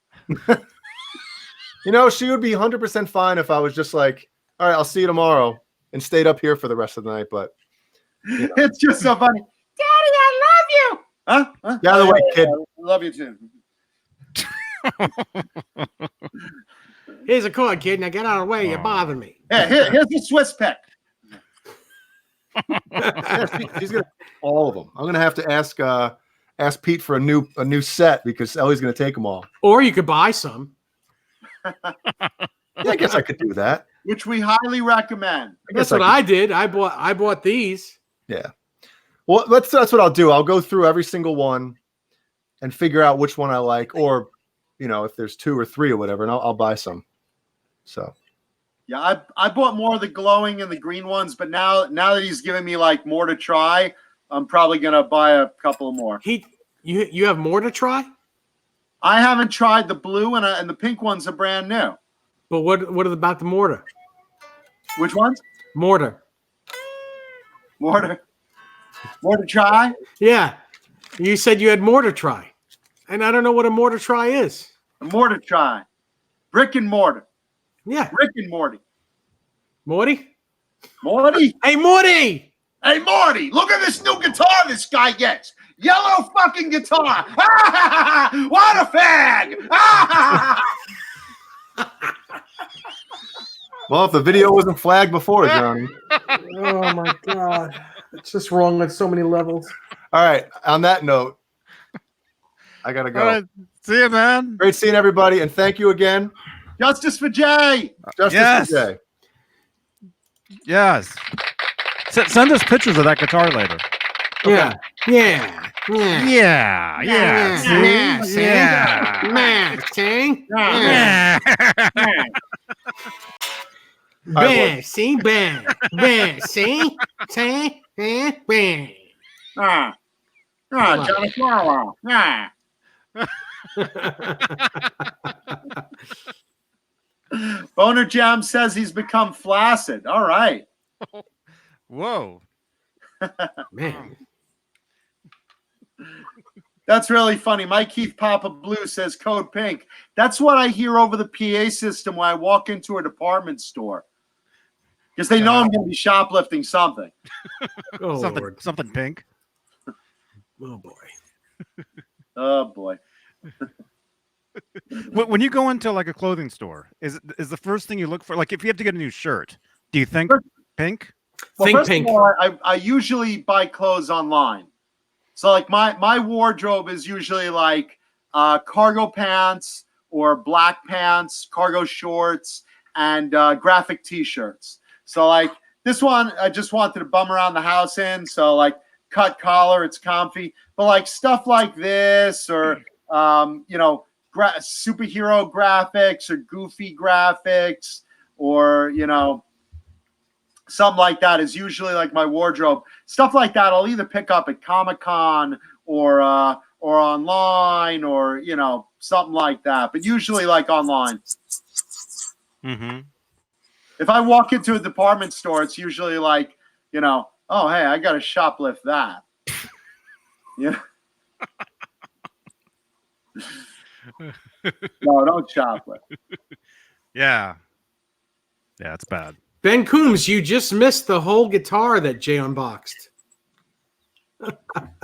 Speaker 3: You know, she would be 100% fine if I was just like, all right, I'll see you tomorrow, and stayed up here for the rest of the night. But you know.
Speaker 4: It's just so funny. Daddy, I love you. Huh?
Speaker 3: Get out of the way, kid.
Speaker 4: I love you too.
Speaker 2: Here's a cord, kid. Now get out of the way. You're bothering me.
Speaker 4: Yeah, here's the Swiss pick.
Speaker 3: She's gonna all of them. I'm gonna have to ask Pete for a new set because Ellie's gonna take them all.
Speaker 2: Or you could buy some.
Speaker 3: Yeah, I guess I could do that.
Speaker 4: Which we highly recommend.
Speaker 2: That's what I did. I bought these.
Speaker 3: Yeah. Well, that's what I'll do. I'll go through every single one and figure out which one I like, or if there's 2 or 3 or whatever, and I'll buy some. So.
Speaker 4: Yeah, I bought more of the glowing and the green ones, but now that he's giving me like more to try, I'm probably gonna buy a couple more.
Speaker 2: You have more to try?
Speaker 4: I haven't tried the blue and the pink ones are brand new.
Speaker 2: But what about the mortar?
Speaker 4: Which ones?
Speaker 2: Mortar.
Speaker 4: More to try?
Speaker 2: Yeah. You said you had more to try. And I don't know what a mortar try is.
Speaker 4: A mortar try. Brick and mortar.
Speaker 2: Yeah.
Speaker 4: Rick and Morty.
Speaker 2: Morty?
Speaker 4: Morty?
Speaker 2: Hey, Morty!
Speaker 4: Hey, Morty, look at this new guitar this guy gets. Yellow fucking guitar. What a fag.
Speaker 3: Well, if the video wasn't flagged before, Johnny.
Speaker 2: Oh my god, it's just wrong on so many levels.
Speaker 3: All right. On that note, I gotta go.
Speaker 1: All right. See you, man.
Speaker 3: Great seeing everybody, and thank you again.
Speaker 4: Justice for Jay.
Speaker 3: Justice
Speaker 1: Yes.
Speaker 3: for Jay.
Speaker 1: Yes. Send us pictures of that guitar later.
Speaker 2: Yeah. Yeah.
Speaker 1: Yeah. Yeah. See? Yeah.
Speaker 2: See?
Speaker 1: Yeah.
Speaker 2: Bang, see? Bang. Bang, see? See? Bang.
Speaker 4: Johnny Flower. Yeah. Boner Jam says he's become flaccid. All right.
Speaker 1: Whoa.
Speaker 2: Man.
Speaker 4: That's really funny. Mike Keith Papa Blue says code pink. That's what I hear over the PA system when I walk into a department store. Because they know I'm going to be shoplifting something.
Speaker 2: Oh,
Speaker 1: something,
Speaker 2: Lord.
Speaker 1: something pink.
Speaker 2: Oh, boy.
Speaker 4: Oh, boy.
Speaker 1: When you go into like a clothing store, is the first thing you look for, like if you have to get a new shirt, do you think pink?
Speaker 4: Well,
Speaker 2: Think
Speaker 4: first
Speaker 2: pink.
Speaker 4: of all, I usually buy clothes online. So like my wardrobe is usually like cargo pants or black pants, cargo shorts, and graphic t-shirts. So like this one, I just wanted to bum around the house in. So like cut collar, it's comfy. But like stuff like this or, superhero graphics or goofy graphics or, something like that is usually like my wardrobe. Stuff like that I'll either pick up at Comic-Con or online or, something like that. But usually like online.
Speaker 1: Mm-hmm.
Speaker 4: If I walk into a department store, it's usually like, oh, hey, I got to shoplift that. Yeah. No, don't shoplift.
Speaker 1: Yeah. Yeah, it's bad.
Speaker 2: Ben Coombs, you just missed the whole guitar that Jay unboxed.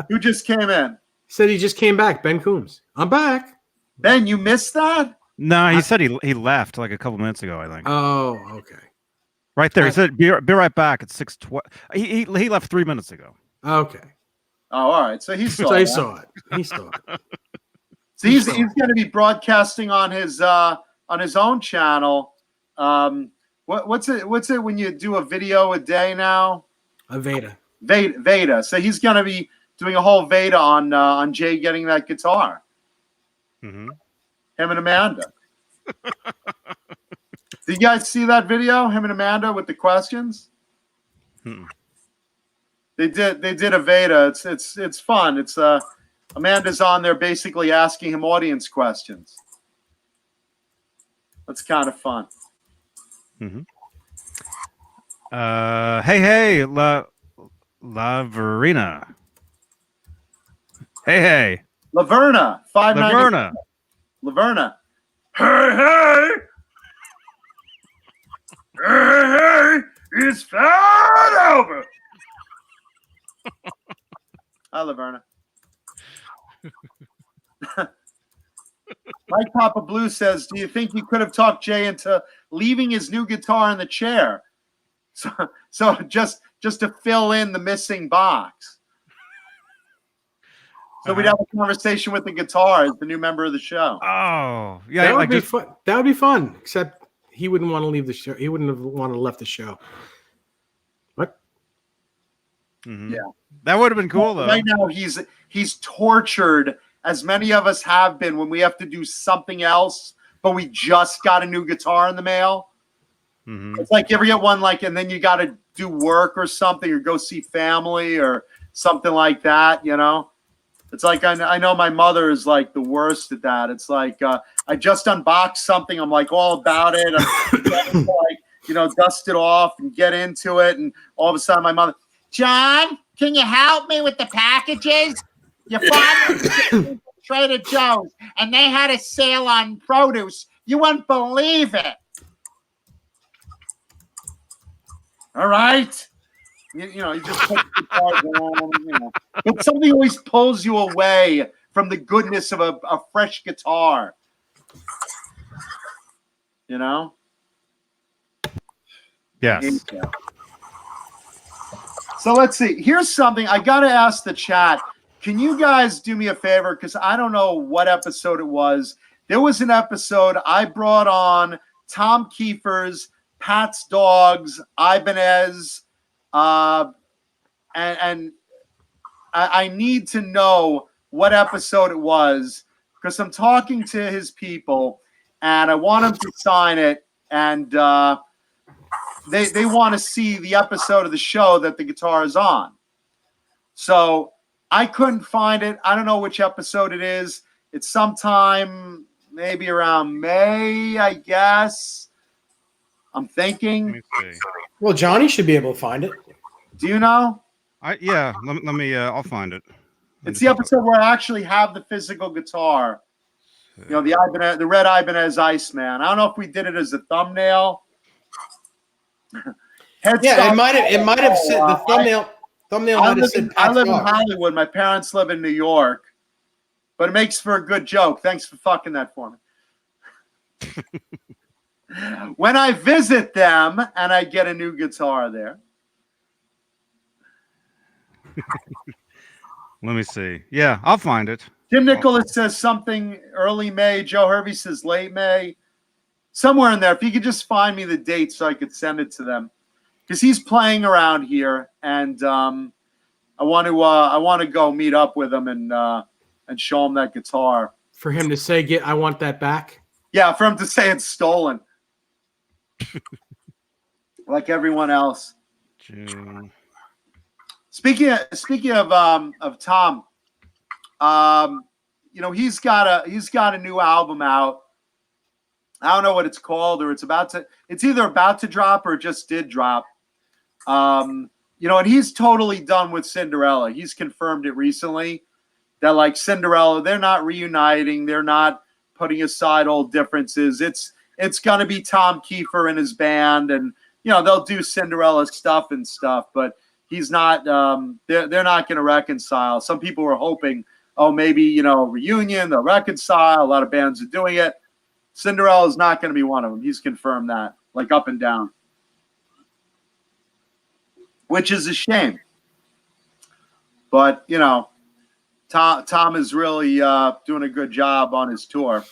Speaker 4: Who just came in?
Speaker 2: Said he just came back. Ben Coombs. I'm back.
Speaker 4: Ben, you missed that?
Speaker 1: No, he said he left like a couple minutes ago, I think.
Speaker 2: Oh, okay.
Speaker 1: Right there. He said be right back at 6:12. He left 3 minutes ago.
Speaker 2: Okay.
Speaker 4: Oh, all right. So he saw
Speaker 2: So he
Speaker 4: that.
Speaker 2: saw it. He saw it.
Speaker 4: So he's going to be broadcasting on his own channel. What's it when you do a video a day now?
Speaker 2: A Veda.
Speaker 4: Veda. So he's going to be doing a whole Veda on Jay getting that guitar.
Speaker 1: Mm-hmm.
Speaker 4: Him and Amanda. Did you guys see that video? Him and Amanda with the questions.
Speaker 1: Hmm.
Speaker 4: They did a Veda. It's fun. It's Amanda's on there basically asking him audience questions. That's kind of fun.
Speaker 1: Mm-hmm. Hey, Laverina. Hey,
Speaker 4: Laverna,
Speaker 1: Laverna.
Speaker 4: Laverna. Hey, it's fat over. Hi, Laverna. Mike Papa Blue says, do you think you could have talked Jay into leaving his new guitar in the chair? So just to fill in the missing box. So we'd have a conversation with the guitar as the new member of the show.
Speaker 1: Oh, yeah.
Speaker 2: That would be fun. That would be fun. Except he wouldn't want to leave the show. He wouldn't have wanted to left the show. What?
Speaker 1: Mm-hmm.
Speaker 4: Yeah,
Speaker 1: that would have been cool though.
Speaker 4: Right now he's tortured, as many of us have been when we have to do something else, but we just got a new guitar in the mail.
Speaker 1: Mm-hmm.
Speaker 4: It's like you ever get one and then you got to do work or something or go see family or something like that, It's like I know my mother is like the worst at that. It's like I just unboxed something. I'm like all about it. I'm dust it off and get into it. And all of a sudden my mother, John, can you help me with the packages? Your father Trader Joe's and they had a sale on produce. You wouldn't believe it. All right. You just put the guitars on, But something always pulls you away from the goodness of a fresh guitar.
Speaker 1: Yes.
Speaker 4: Here you go. So let's see. Here's something I got to ask the chat. Can you guys do me a favor? Because I don't know what episode it was. There was an episode I brought on Tom Kiefer's, Pat's Dogs, Ibanez, and I need to know what episode it was because I'm talking to his people and I want him to sign it, and they want to see the episode of the show that the guitar is on. So I couldn't find it. I don't know which episode it is. It's sometime maybe around May, I guess. I'm thinking.
Speaker 1: Let me see.
Speaker 2: Well, Johnny should be able to find it.
Speaker 4: Do you know?
Speaker 1: Yeah. Let me. I'll find it.
Speaker 4: It's the episode where I actually have the physical guitar. You know, the Ibanez, the red Ibanez Iceman. I don't know if we did it as a thumbnail.
Speaker 2: Yeah, it might have said the thumbnail. Thumbnail might have said
Speaker 4: I
Speaker 2: Pat's
Speaker 4: live in
Speaker 2: Dogs.
Speaker 4: Hollywood. My parents live in New York. But it makes for a good joke. Thanks for fucking that for me. When I visit them and I get a new guitar there.
Speaker 1: Let me see. Yeah, I'll find it.
Speaker 4: Tim Nicholas says something early May. Joe Hervey says late May. Somewhere in there. If you could just find me the date so I could send it to them. Because he's playing around here, and I want to go meet up with him and show him that guitar.
Speaker 2: For him to say, I want that back.
Speaker 4: Yeah, for him to say it's stolen. Like everyone else.
Speaker 1: June.
Speaker 4: Speaking of Tom, you know, he's got a new album out. I don't know what it's called, or it's either about to drop or it just did drop. You know, and he's totally done with Cinderella. He's confirmed it recently that like Cinderella, they're not reuniting, they're not putting aside old differences. It's gonna be Tom Kiefer and his band, and you know, they'll do Cinderella stuff, but he's not they're not gonna reconcile. Some people were hoping, oh, maybe, you know, reunion, they'll reconcile. A lot of bands are doing it. Cinderella is not going to be one of them. He's confirmed that, like up and down, which is a shame. But, you know, Tom is really doing a good job on his tour.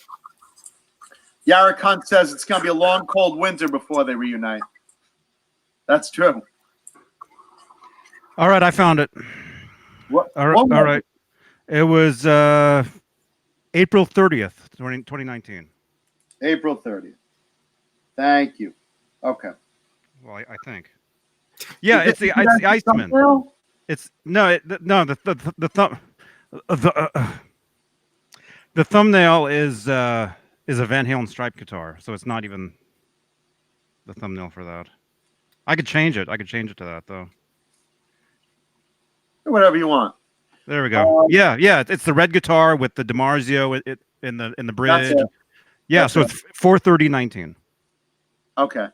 Speaker 4: Yarrick Hunt says it's going to be a long, cold winter before they reunite. That's true.
Speaker 1: All right, I found it.
Speaker 4: What?
Speaker 1: All right. It was April 30th, 2019.
Speaker 4: April 30th. Thank you. Okay.
Speaker 1: Well, I think. Yeah, it's the Iceman. It's the thumbnail is a Van Halen stripe guitar, so it's not even the thumbnail for that. I could change it. To that though.
Speaker 4: Whatever you want.
Speaker 1: There we go. Yeah, it's the red guitar with the DiMarzio in the bridge. Yeah, so it's 4/30/19.
Speaker 4: Okay.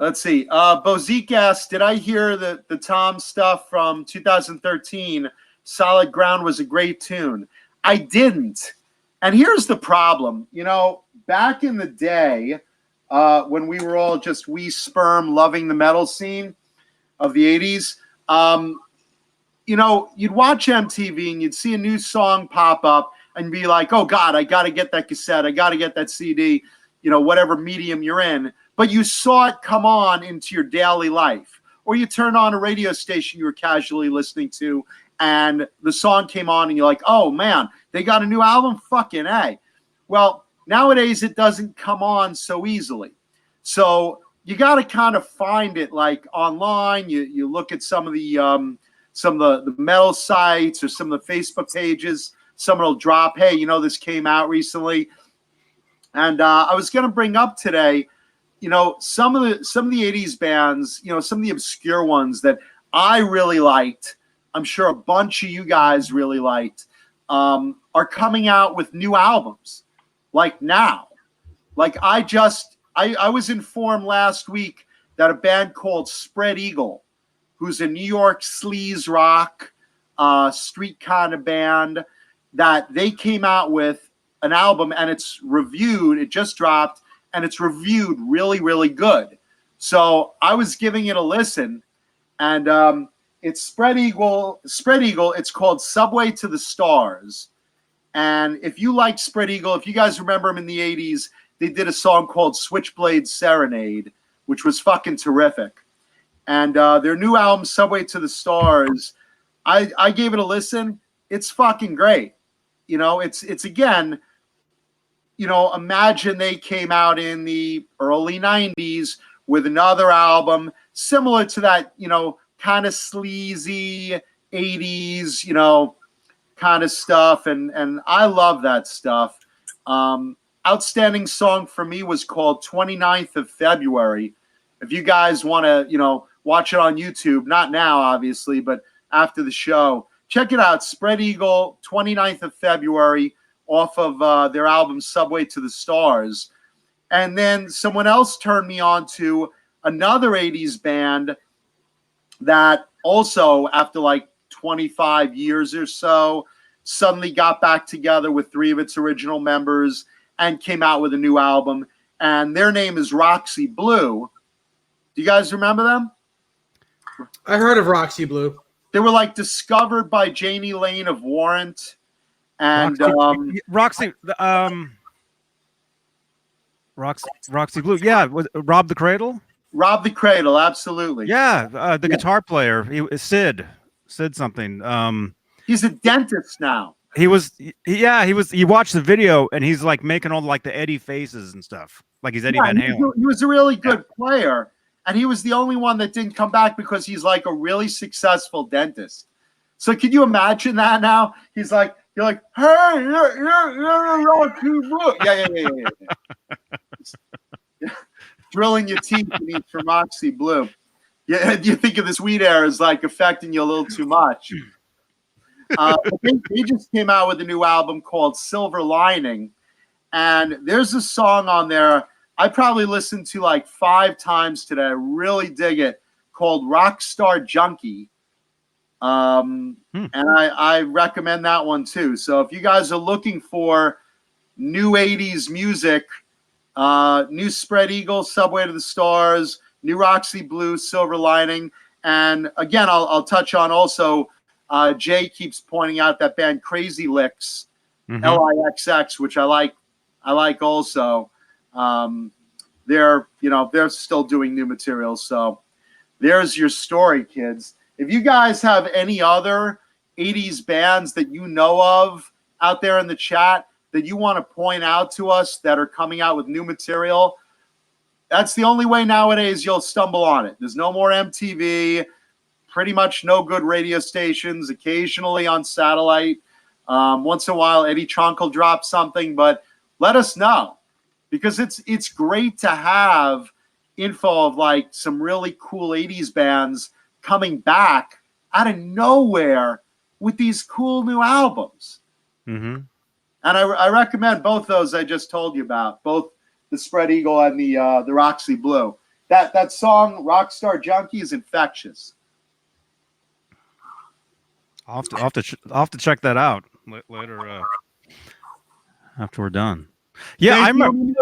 Speaker 4: Let's see. Bozique asked, did I hear the Tom stuff from 2013? Solid Ground was a great tune. I didn't. And here's the problem. You know, back in the day, when we were all just wee sperm loving the metal scene of the 80s, you know, you'd watch MTV and you'd see a new song pop up and be like, oh, God, I got to get that cassette. I got to get that CD, you know, whatever medium you're in. But you saw it come on into your daily life. Or you turn on a radio station you were casually listening to and the song came on and you're like, oh, man, they got a new album? Fucking A. Well, nowadays it doesn't come on so easily. So you got to kind of find it like online. You look at some of the metal sites or some of the Facebook pages. Someone will drop, hey, you know, this came out recently. And I was going to bring up today, you know, some of the 80s bands, you know, some of the obscure ones that I really liked, I'm sure a bunch of you guys really liked, are coming out with new albums, like now. Like I was informed last week that a band called Spread Eagle, who's a New York sleaze rock, street kind of band, that they came out with an album and it's reviewed. It just dropped and it's reviewed really, really good. So I was giving it a listen, and it's Spread Eagle. It's called Subway to the Stars. And if you like Spread Eagle, if you guys remember them in the 80s, they did a song called Switchblade Serenade, which was fucking terrific. And their new album, Subway to the Stars, I gave it a listen. It's fucking great. You know, it's again, you know, imagine they came out in the early 90s with another album similar to that, you know, kind of sleazy 80s, you know, kind of stuff. And I love that stuff. Outstanding song for me was called 29th of February. If you guys want to, you know, watch it on YouTube, not now, obviously, but after the show, check it out. Spread Eagle, 29th of February, off of their album Subway to the Stars. And then someone else turned me on to another 80s band that also, after like 25 years or so, suddenly got back together with 3 of its original members and came out with a new album. And their name is Roxy Blue. Do you guys remember them?
Speaker 2: I heard of Roxy Blue.
Speaker 4: They were like discovered by Janie Lane of Warrant. And
Speaker 1: Roxy Blue. Yeah, Rob the Cradle.
Speaker 4: Rob the Cradle, absolutely.
Speaker 1: Yeah, the guitar player. Sid something.
Speaker 4: He's a dentist now.
Speaker 1: He watched the video and he's like making all like the Eddie faces and stuff. Like he's Eddie Van Halen.
Speaker 4: He was a really good player, and he was the only one that didn't come back because he's like a really successful dentist. So can you imagine that now? He's like, you're like, hey, you're Roxy Blue. Yeah. Drilling your teeth and eat from Roxy Blue. Yeah, you think of this weed era as like affecting you a little too much. They just came out with a new album called Silver Lining, and there's a song on there I probably listened to like 5 times today. I really dig it, called Rockstar Junkie. And I recommend that one too. So if you guys are looking for new 80s music, new Spread Eagle, Subway to the Stars, new Roxy Blue, Silver Lining, and again, I'll touch on also, Jay keeps pointing out that band Crazy Licks, LIXX, which I like also. They're still doing new material. So there's your story, kids. If you guys have any other 80s bands that you know of out there in the chat that you want to point out to us that are coming out with new material, that's the only way nowadays you'll stumble on it. There's no more MTV, pretty much no good radio stations, occasionally on satellite. Once in a while, Eddie Trunk will drop something, but let us know, because it's great to have info of like some really cool 80s bands coming back out of nowhere with these cool new albums. And I recommend both those I just told you about, both the Spread Eagle and the Roxy Blue. That song Rockstar Junkie is infectious.
Speaker 1: I'll have to check that out later after we're done. Yeah, I remember.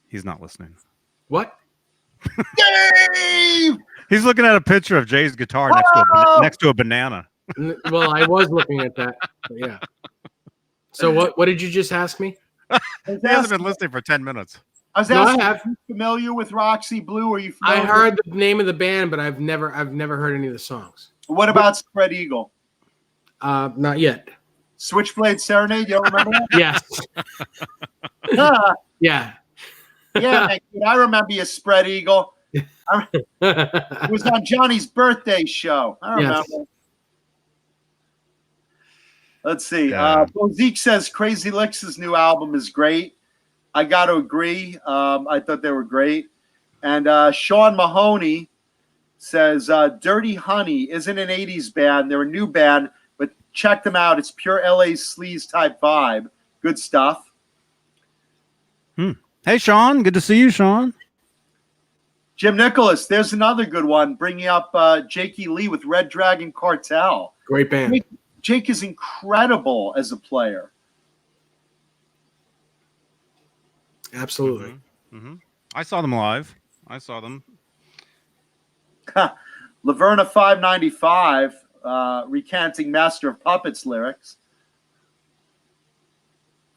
Speaker 1: He's not listening.
Speaker 2: What?
Speaker 4: Dave!
Speaker 1: He's looking at a picture of Jay's guitar next to a banana.
Speaker 2: Well, I was looking at that. Yeah. So what did you just ask me?
Speaker 1: He hasn't been listening for 10 minutes.
Speaker 4: I was asking, are you familiar with Roxy Blue? Are you familiar?
Speaker 2: I heard the name of the band, but I've never heard any of the songs.
Speaker 4: What about Spread Eagle?
Speaker 2: Not yet.
Speaker 4: Switchblade Serenade, you don't remember that?
Speaker 2: Yes. Yeah.
Speaker 4: Yeah, I remember you, Spread Eagle. It was on Johnny's birthday show. I remember. Yes. Let's see. Zeke says Crazy Licks' new album is great. I got to agree. I thought they were great. And Sean Mahoney says Dirty Honey isn't an 80s band. They're a new band, but check them out. It's pure LA sleaze type vibe. Good stuff.
Speaker 1: Hey, Sean. Good to see you, Sean.
Speaker 4: Jim Nicholas, there's another good one, bringing up Jakey Lee with Red Dragon Cartel.
Speaker 2: Great band.
Speaker 4: Jake is incredible as a player.
Speaker 2: Absolutely.
Speaker 1: I saw them live. I saw them.
Speaker 4: Laverna 595 recanting Master of Puppets lyrics.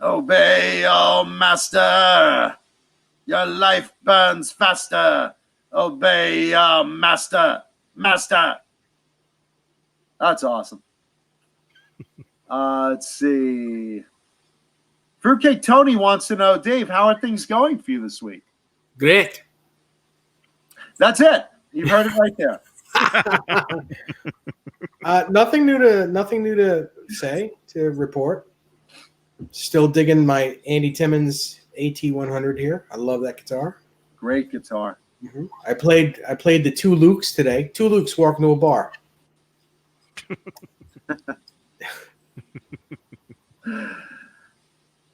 Speaker 4: Obey, oh master. Your life burns faster. Obey, master. Master. That's awesome. Let's see. Fruitcake Tony wants to know, Dave, how are things going for you this week?
Speaker 2: Great.
Speaker 4: That's it. You've heard it right there.
Speaker 2: Nothing new to say, to report. Still digging my Andy Timmons AT100 here. I love that guitar.
Speaker 4: Great guitar.
Speaker 2: Mm-hmm. I played the two Lukes today. Two Lukes walking to a bar.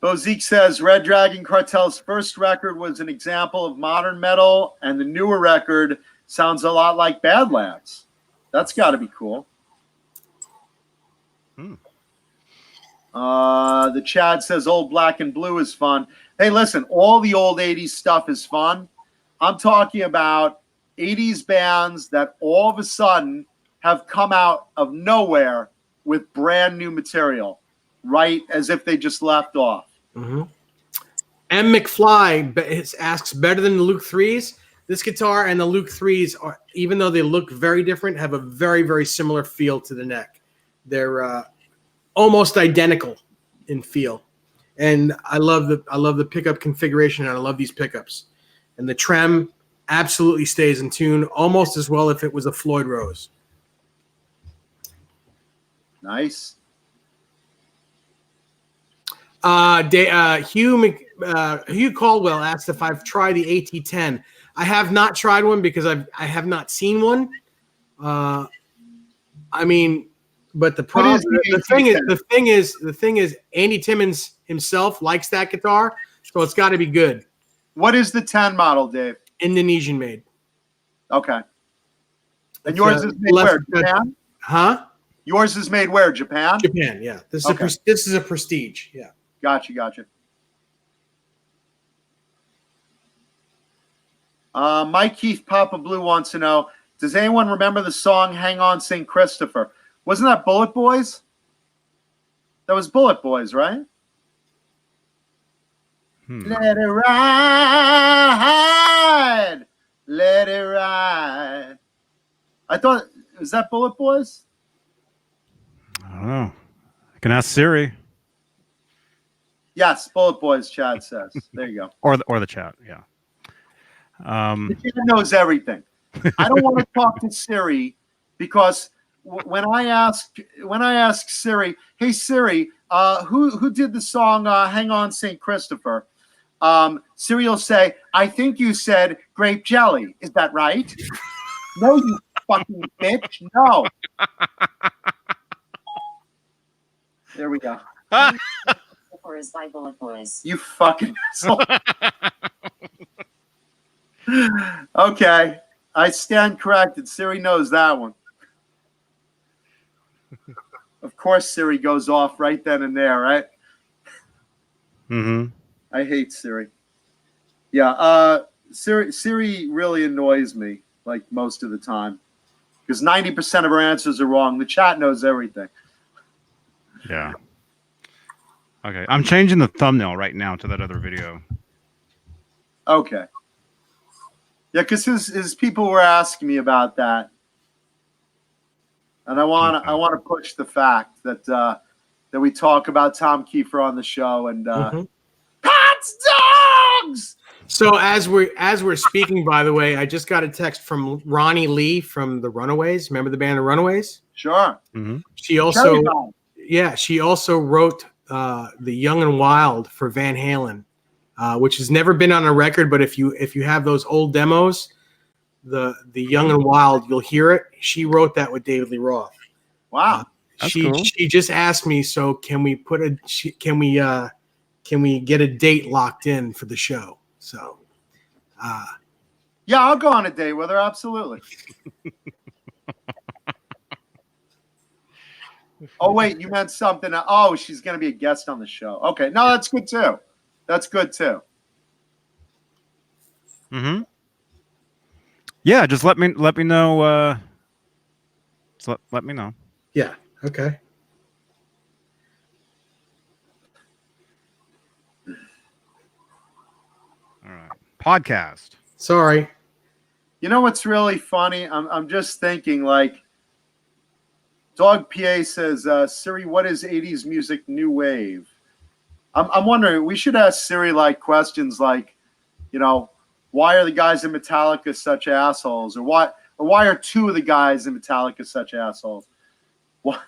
Speaker 4: Bozique says Red Dragon Cartel's first record was an example of modern metal, and the newer record sounds a lot like Badlands. That's got to be cool. The Chad says Old Black and Blue is fun. Hey, listen, all the old 80s stuff is fun. I'm talking about 80s bands that all of a sudden have come out of nowhere with brand new material, right as if they just left off.
Speaker 2: Mm-hmm. M. McFly asks, better than the Luke 3s? This guitar and the Luke 3s, are, even though they look very different, have a very, very similar feel to the neck. They're almost identical in feel. And I love the pickup configuration, and I love these pickups. And the trem absolutely stays in tune almost as well if it was a Floyd Rose.
Speaker 4: Nice.
Speaker 2: Hugh Caldwell asked if I've tried the AT10. I have not tried one because I have not seen one. I mean, but the problem, the thing is, Andy Timmons himself likes that guitar, so it's got to be good.
Speaker 4: What is the 10 model, Dave?
Speaker 2: Indonesian made.
Speaker 4: Okay. And yours is made where? Japan?
Speaker 2: Huh?
Speaker 4: Yours is made where? Japan?
Speaker 2: Japan, yeah. This is a Prestige, yeah.
Speaker 4: Gotcha. Mike Keith Papa Blue wants to know, does anyone remember the song Hang On St. Christopher? Wasn't that Bullet Boys? That was Bullet Boys, right? Let it ride. Let it ride. I thought, is that Bullet Boys?
Speaker 1: I don't know. I can ask Siri.
Speaker 4: Yes, Bullet Boys, Chad says. There you go.
Speaker 1: Or the chat, yeah.
Speaker 4: The kid knows everything. I don't want to talk to Siri because when I ask Siri, hey Siri, who did the song "Hang On, St. Christopher"? Siri will say, I think you said grape jelly. Is that right? No, you fucking bitch. No. There we go.
Speaker 5: By Bullet Boys.
Speaker 4: You fucking asshole. Okay. I stand corrected. Siri knows that one. Of course, Siri goes off right then and there, right?
Speaker 1: Mm-hmm.
Speaker 4: I hate Siri. Yeah, Siri really annoys me, like most of the time, because 90% of her answers are wrong. The chat knows everything.
Speaker 1: Yeah. Okay, I'm changing the thumbnail right now to that other video.
Speaker 4: Okay. Yeah, because his people were asking me about that, and I want to push the fact that that we talk about Tom Kiefer on the show and Pat's dogs.
Speaker 2: So as we're speaking, by the way, I just got a text from Ronnie Lee from the Runaways. Remember the band The Runaways?
Speaker 4: Sure.
Speaker 1: Mm-hmm.
Speaker 2: She also wrote The Young and Wild for Van Halen, which has never been on a record, but if you have those old demos, the Young and Wild, you'll hear it. She wrote that with David Lee Roth.
Speaker 4: Wow.
Speaker 2: She just asked me, so can we get a date locked in for the show? So
Speaker 4: yeah, I'll go on a date with her, absolutely. Oh, wait, you meant something. Oh, she's going to be a guest on the show. Okay. No, that's good too. That's good too.
Speaker 1: Mm-hmm. Yeah, just let me know. Let me know.
Speaker 2: Yeah. Okay.
Speaker 1: All right. Podcast.
Speaker 2: Sorry.
Speaker 4: You know what's really funny? I'm just thinking, like, Dog PA says, Siri, what is 80s music new wave? I'm wondering, we should ask Siri like questions like, you know, why are the guys in Metallica such assholes? Or why are two of the guys in Metallica such assholes? What?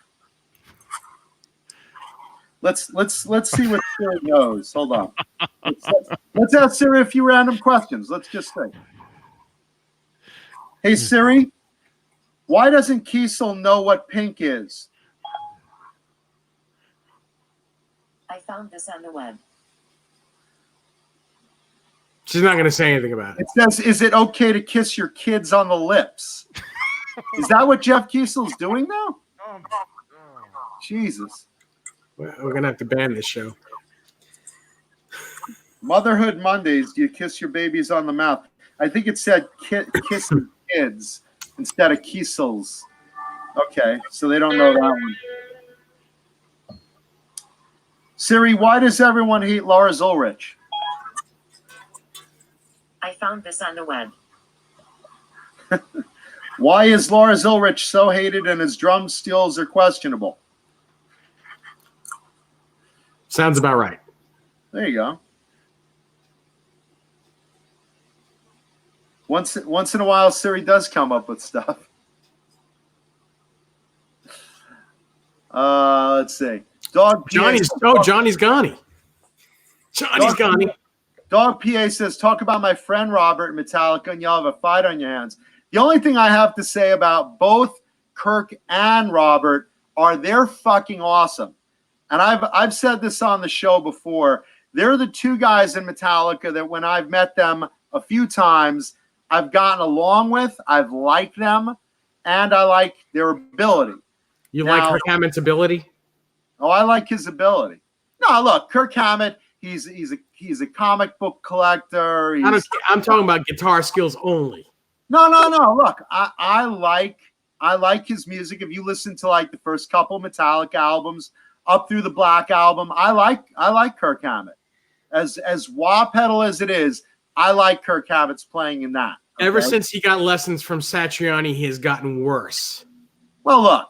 Speaker 4: Let's see what Siri knows. Hold on. Let's ask Siri a few random questions. Let's just think. Hey Siri, why doesn't Kiesel know what pink is?
Speaker 6: I found this on the web.
Speaker 2: She's not going to say anything about it.
Speaker 4: It says, is it okay to kiss your kids on the lips? Is that what Jeff Kiesel's doing now? Jesus.
Speaker 2: We're going to have to ban this show.
Speaker 4: Motherhood Mondays, do you kiss your babies on the mouth? I think it said kissing kids instead of Kiesel's. Okay, so they don't know that one. Siri, why does everyone hate Lars Ulrich?
Speaker 6: I found this on the web.
Speaker 4: Why is Lars Ulrich so hated and his drum skills are questionable?
Speaker 2: Sounds about right.
Speaker 4: There you go. Once in a while, Siri does come up with stuff. Let's see.
Speaker 2: Johnny's gone. Johnny's gone.
Speaker 4: Dog PA says, talk about my friend Robert in Metallica and you'll have a fight on your hands. The only thing I have to say about both Kirk and Robert are they're fucking awesome. And I've said this on the show before. They're the two guys in Metallica that when I've met them a few times, I've gotten along with, I've liked them, and I like their ability.
Speaker 2: You like Kirk Hammett's ability?
Speaker 4: Oh, I like his ability. No, look, Kirk Hammett, he's a comic book collector.
Speaker 2: I'm talking about guitar skills only.
Speaker 4: No. Look, I like his music. If you listen to like the first couple Metallica albums up through the Black Album, I like Kirk Hammett. As wah pedal as it is, I like Kirk Hammett's playing in that. Okay?
Speaker 2: Ever since he got lessons from Satriani, he has gotten worse.
Speaker 4: Well, look,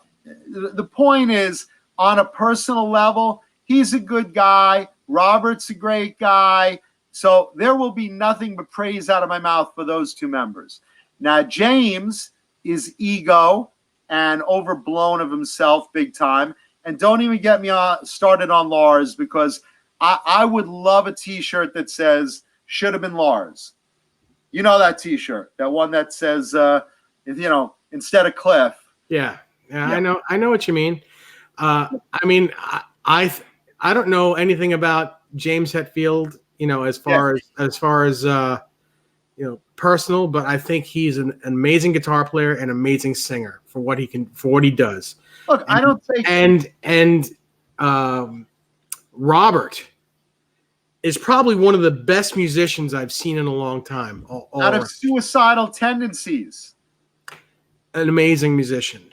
Speaker 4: the point is, on a personal level, he's a good guy. Robert's a great guy. So there will be nothing but praise out of my mouth for those two members. Now, James is ego and overblown of himself big time. And don't even get me started on Lars, because I would love a T-shirt that says, should have been Lars. You know that T-shirt, that one that says, instead of Cliff.
Speaker 2: Yeah. I know what you mean. I don't know anything about James Hetfield, as far as personal, but I think he's an amazing guitar player and amazing singer for what he does.
Speaker 4: Look, I don't think
Speaker 2: Robert is probably one of the best musicians I've seen in a long time.
Speaker 4: Out of Suicidal Tendencies.
Speaker 2: An amazing musician.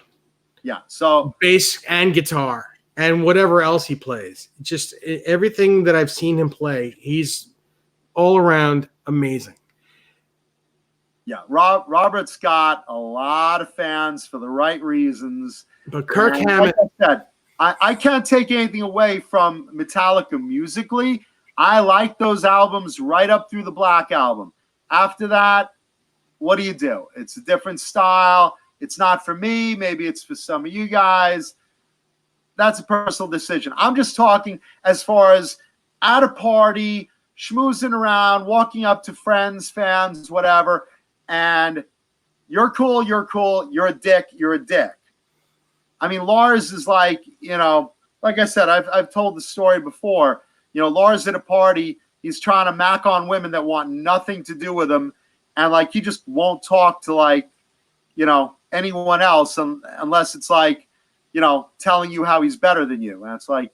Speaker 4: Yeah, so
Speaker 2: bass and guitar and whatever else he plays. Just everything that I've seen him play, he's all around amazing.
Speaker 4: Yeah, Robert's got a lot of fans for the right reasons.
Speaker 2: But Kirk Hammett,
Speaker 4: like I said, I can't take anything away from Metallica musically. I like those albums right up through the Black Album. After that, what do? It's a different style. It's not for me. Maybe it's for some of you guys. That's a personal decision. I'm just talking as far as at a party, schmoozing around, walking up to friends, fans, whatever, and you're cool, you're a dick. I mean, Lars is like, like I said, I've told the story before. Lars at a party, he's trying to mac on women that want nothing to do with him, and like he just won't talk to anyone else unless it's like, telling you how he's better than you. And it's like,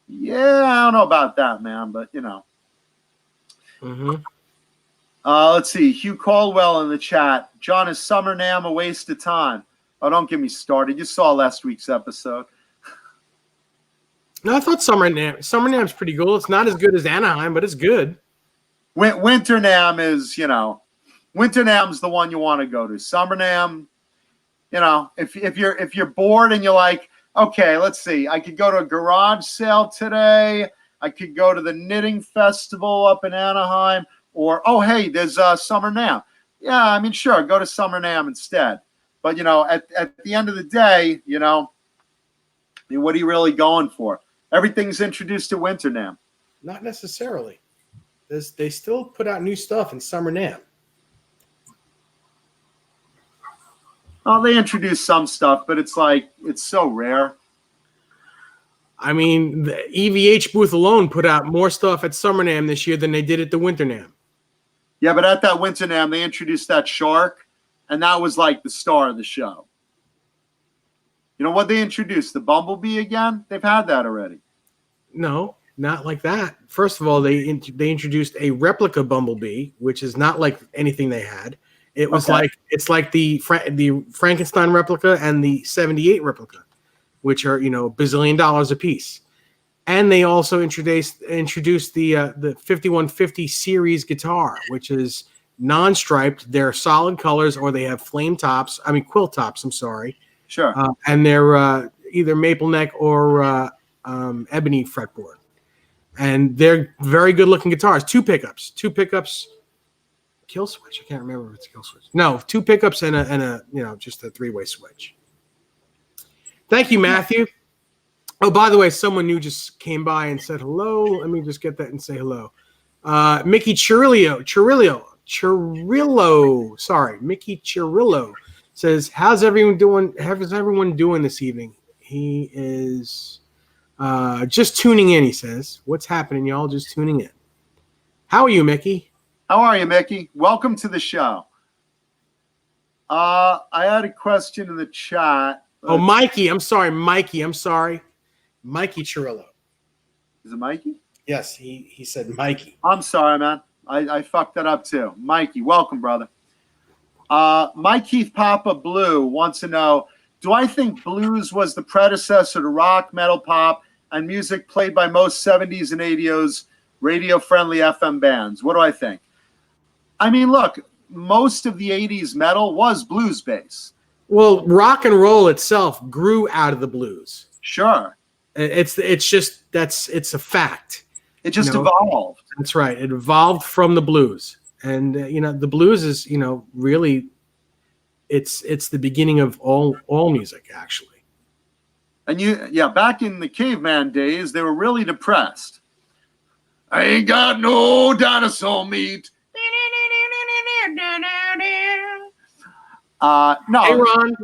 Speaker 4: yeah, I don't know about that, man, but
Speaker 2: Mm-hmm.
Speaker 4: Let's see. Hugh Caldwell in the chat. John, is Summer Nam a waste of time? Oh, don't get me started. You saw last week's episode.
Speaker 2: No, I thought Summer Nam's pretty cool. It's not as good as Anaheim, but it's good.
Speaker 4: Winter Nam is, Winter Nam's the one you want to go to. Summer Nam, if you're bored and you're like, okay, let's see, I could go to a garage sale today. I could go to the knitting festival up in Anaheim, or hey, there's Summer Nam. Yeah, I mean, sure, go to Summer Nam instead. But at the end of the day, what are you really going for? Everything's introduced to Winter Nam.
Speaker 2: Not necessarily. They still put out new stuff in Summer Nam.
Speaker 4: Oh, they introduced some stuff, but it's so rare.
Speaker 2: I mean, the EVH booth alone put out more stuff at Summer Nam this year than they did at the Winter Nam.
Speaker 4: Yeah, but at that Winter Nam, they introduced that shark, and that was like the star of the show. You know what they introduced? The Bumblebee again? They've had that already.
Speaker 2: No, not like that. First of all, they introduced a replica Bumblebee, which is not like anything they had. It was it's like the Frankenstein replica and the 78 replica, which are $1 bazillion a piece. And they also introduced the 5150 series guitar, which is non-striped. They're solid colors, or they have quill tops. I'm sorry.
Speaker 4: Sure.
Speaker 2: And they're either maple neck or ebony fretboard, and they're very good looking guitars. Two pickups, kill switch. I can't remember if it's kill switch. No, two pickups and a just a 3-way switch. Thank you, Matthew. Oh, by the way, someone new just came by and said hello. Let me just get that and say hello. Mickey Chirillo. Sorry, Mickey Chirillo says, "How's everyone doing? How's everyone doing this evening?" He is just tuning in. He says, "What's happening, y'all? Just tuning in." How are you, Mickey?
Speaker 4: How are you, Mickey? Welcome to the show. I had a question in the chat.
Speaker 2: Oh, Mikey. I'm sorry, Mikey. I'm sorry. Mikey Chirillo.
Speaker 4: Is it Mikey?
Speaker 2: Yes, he said Mikey.
Speaker 4: I'm sorry, man. I fucked that up too. Mikey, welcome, brother. Mike Keith Papa Blue wants to know, do I think blues was the predecessor to rock, metal, pop, and music played by most 70s and 80s radio-friendly FM bands? What do I think? I mean, look, most of the 80s metal was blues-based.
Speaker 2: Well, rock and roll itself grew out of the blues.
Speaker 4: Sure.
Speaker 2: It's a fact.
Speaker 4: It just evolved.
Speaker 2: That's right. It evolved from the blues. And the blues is really it's the beginning of all music, actually.
Speaker 4: And back in the caveman days, they were really depressed. I ain't got no dinosaur meat. No,
Speaker 2: hey, Ron.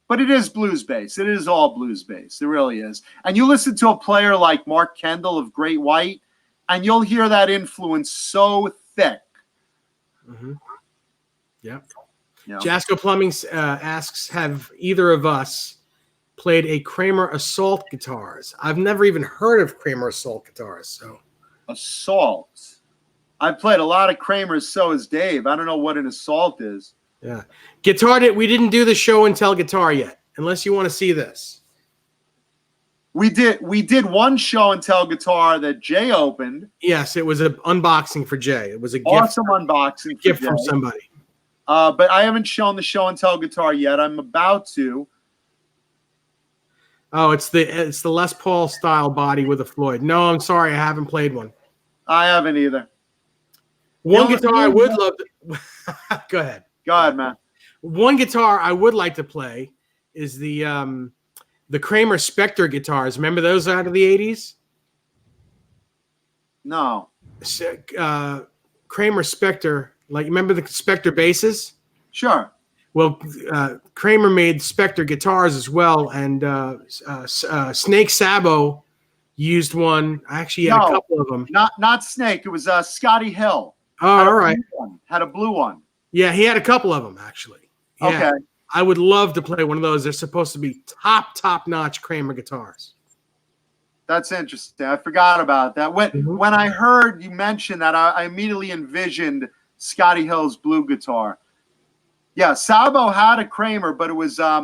Speaker 4: But it is blues based. It is all blues based. It really is. And you listen to a player like Mark Kendall of Great White, and you'll hear that influence so thick.
Speaker 2: Mm-hmm. Yeah.
Speaker 4: Yeah.
Speaker 2: Jasco Plumbing asks, have either of us played a Kramer Assault guitars? I've never even heard of Kramer Assault guitars. So
Speaker 4: Assault. I've played a lot of Kramers, so has Dave. I don't know what an Assault is.
Speaker 2: Yeah. We didn't do the show and tell guitar yet, unless you want to see this.
Speaker 4: We did one show and tell guitar that Jay opened.
Speaker 2: Yes, it was an unboxing for Jay. It was a
Speaker 4: awesome unboxing
Speaker 2: gift from somebody.
Speaker 4: But I haven't shown the show and tell guitar yet. I'm about to.
Speaker 2: Oh, it's the Les Paul style body with a Floyd. No, I'm sorry, I haven't played one.
Speaker 4: I haven't either.
Speaker 2: One guitar I would love to. Go ahead.
Speaker 4: Go ahead, man.
Speaker 2: One guitar I would like to play is the Kramer Spectre guitars. Remember those out of the 80s?
Speaker 4: No.
Speaker 2: Kramer Spectre, remember the Spectre basses?
Speaker 4: Sure.
Speaker 2: Well, Kramer made Spectre guitars as well, and Snake Sabo used one. I actually had a couple of them.
Speaker 4: Not Snake. It was Scotty Hill.
Speaker 2: Oh, all right.
Speaker 4: Had a blue one.
Speaker 2: Yeah, he had a couple of them, actually. Yeah.
Speaker 4: Okay.
Speaker 2: I would love to play one of those. They're supposed to be top-notch Kramer guitars.
Speaker 4: That's interesting. I forgot about that. When I heard you mention that, I immediately envisioned Scotty Hill's blue guitar. Yeah, Sabo had a Kramer, but it was either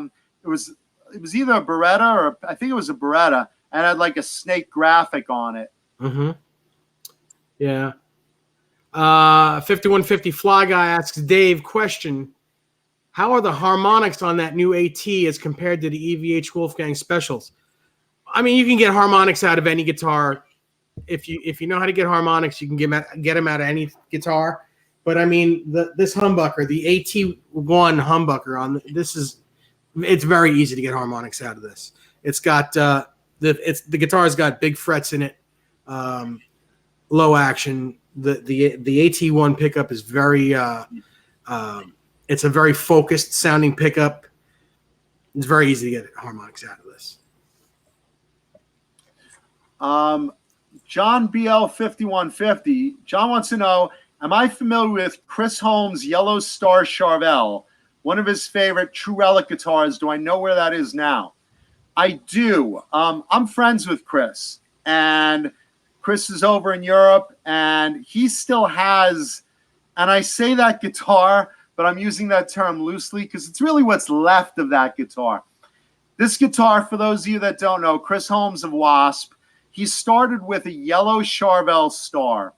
Speaker 4: a Beretta or I think it was a Beretta, and had like a snake graphic on it.
Speaker 2: Mm-hmm. Yeah. 5150 Fly Guy asks Dave, question: how are the harmonics on that new AT as compared to the EVH Wolfgang Specials? I mean, you can get harmonics out of any guitar. If you know how to get harmonics, you can get them out of any guitar. But I mean, this humbucker, the AT1 humbucker it's very easy to get harmonics out of this. It's got the guitar's got big frets in it, low action. The AT1 pickup is very it's a very focused sounding pickup. It's very easy to get harmonics out of this.
Speaker 4: John BL 5150. John wants to know, am I familiar with Chris Holmes' Yellow Star Charvel, one of his favorite True Relic guitars? Do I know where that is now? I do. I'm friends with Chris, and Chris is over in Europe, and he still has, and I say that guitar, but I'm using that term loosely because it's really what's left of that guitar. This guitar, for those of you that don't know, Chris Holmes of Wasp, he started with a yellow Charvel Star,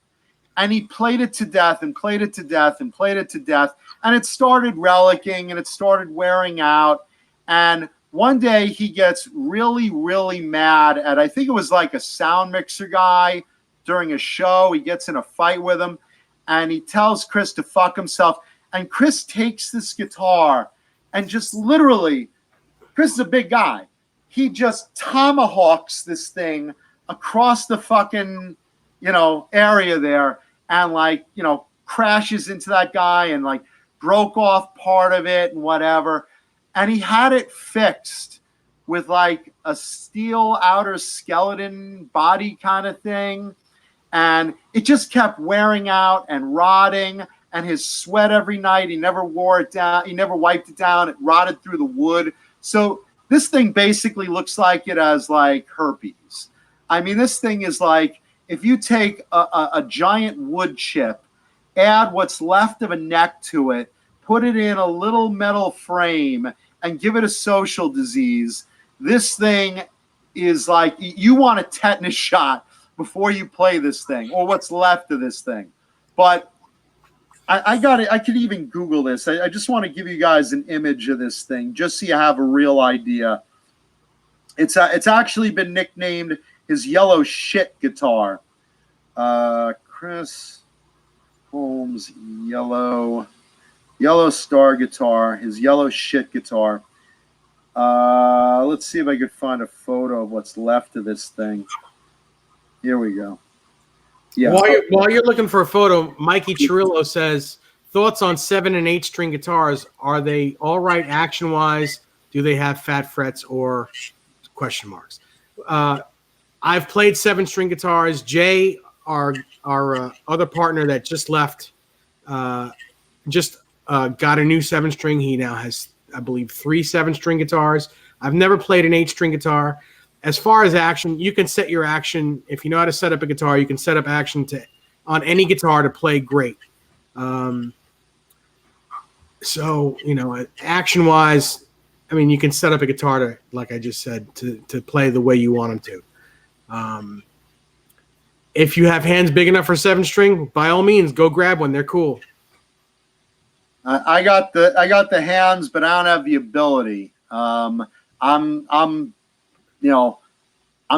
Speaker 4: and he played it to death and played it to death and played it to death, and it started relicking and it started wearing out. And one day he gets really, really mad at, I think it was like a sound mixer guy during a show. He gets in a fight with him, and he tells Chris to fuck himself. And Chris takes this guitar and just literally, Chris is a big guy. He just tomahawks this thing across the fucking, area there, and crashes into that guy and broke off part of it and whatever. And he had it fixed with a steel outer skeleton body kind of thing. And it just kept wearing out and rotting, and his sweat every night. He never wore it down. He never wiped it down. It rotted through the wood. So this thing basically looks like it has herpes. I mean, this thing is if you take a giant wood chip, add what's left of a neck to it, put it in a little metal frame, and give it a social disease, this thing is you want a tetanus shot before you play this thing, or what's left of this thing. But I got it. I could even Google this. I just want to give you guys an image of this thing, just so you have a real idea. It's actually been nicknamed his yellow shit guitar. Chris Holmes yellow star guitar, his yellow shit guitar. Let's see if I could find a photo of what's left of this thing. Here we go. Yeah.
Speaker 2: While you're looking for a photo, Mikey Chirillo says, thoughts on 7 and 8 string guitars. Are they all right action wise? Do they have fat frets or question marks? I've played 7 string guitars. Jay, our other partner that just left, got a new 7 string. He now has, I believe, 3 7 string guitars. I've never played an 8 string guitar. As far as action, you can set your action. If you know how to set up a guitar, you can set up action on any guitar to play great. So, action-wise, I mean, you can set up a guitar to, like I just said, to play the way you want them to. If you have hands big enough for 7 string, by all means, go grab one. They're cool.
Speaker 4: I got the hands, but I don't have the ability. I'm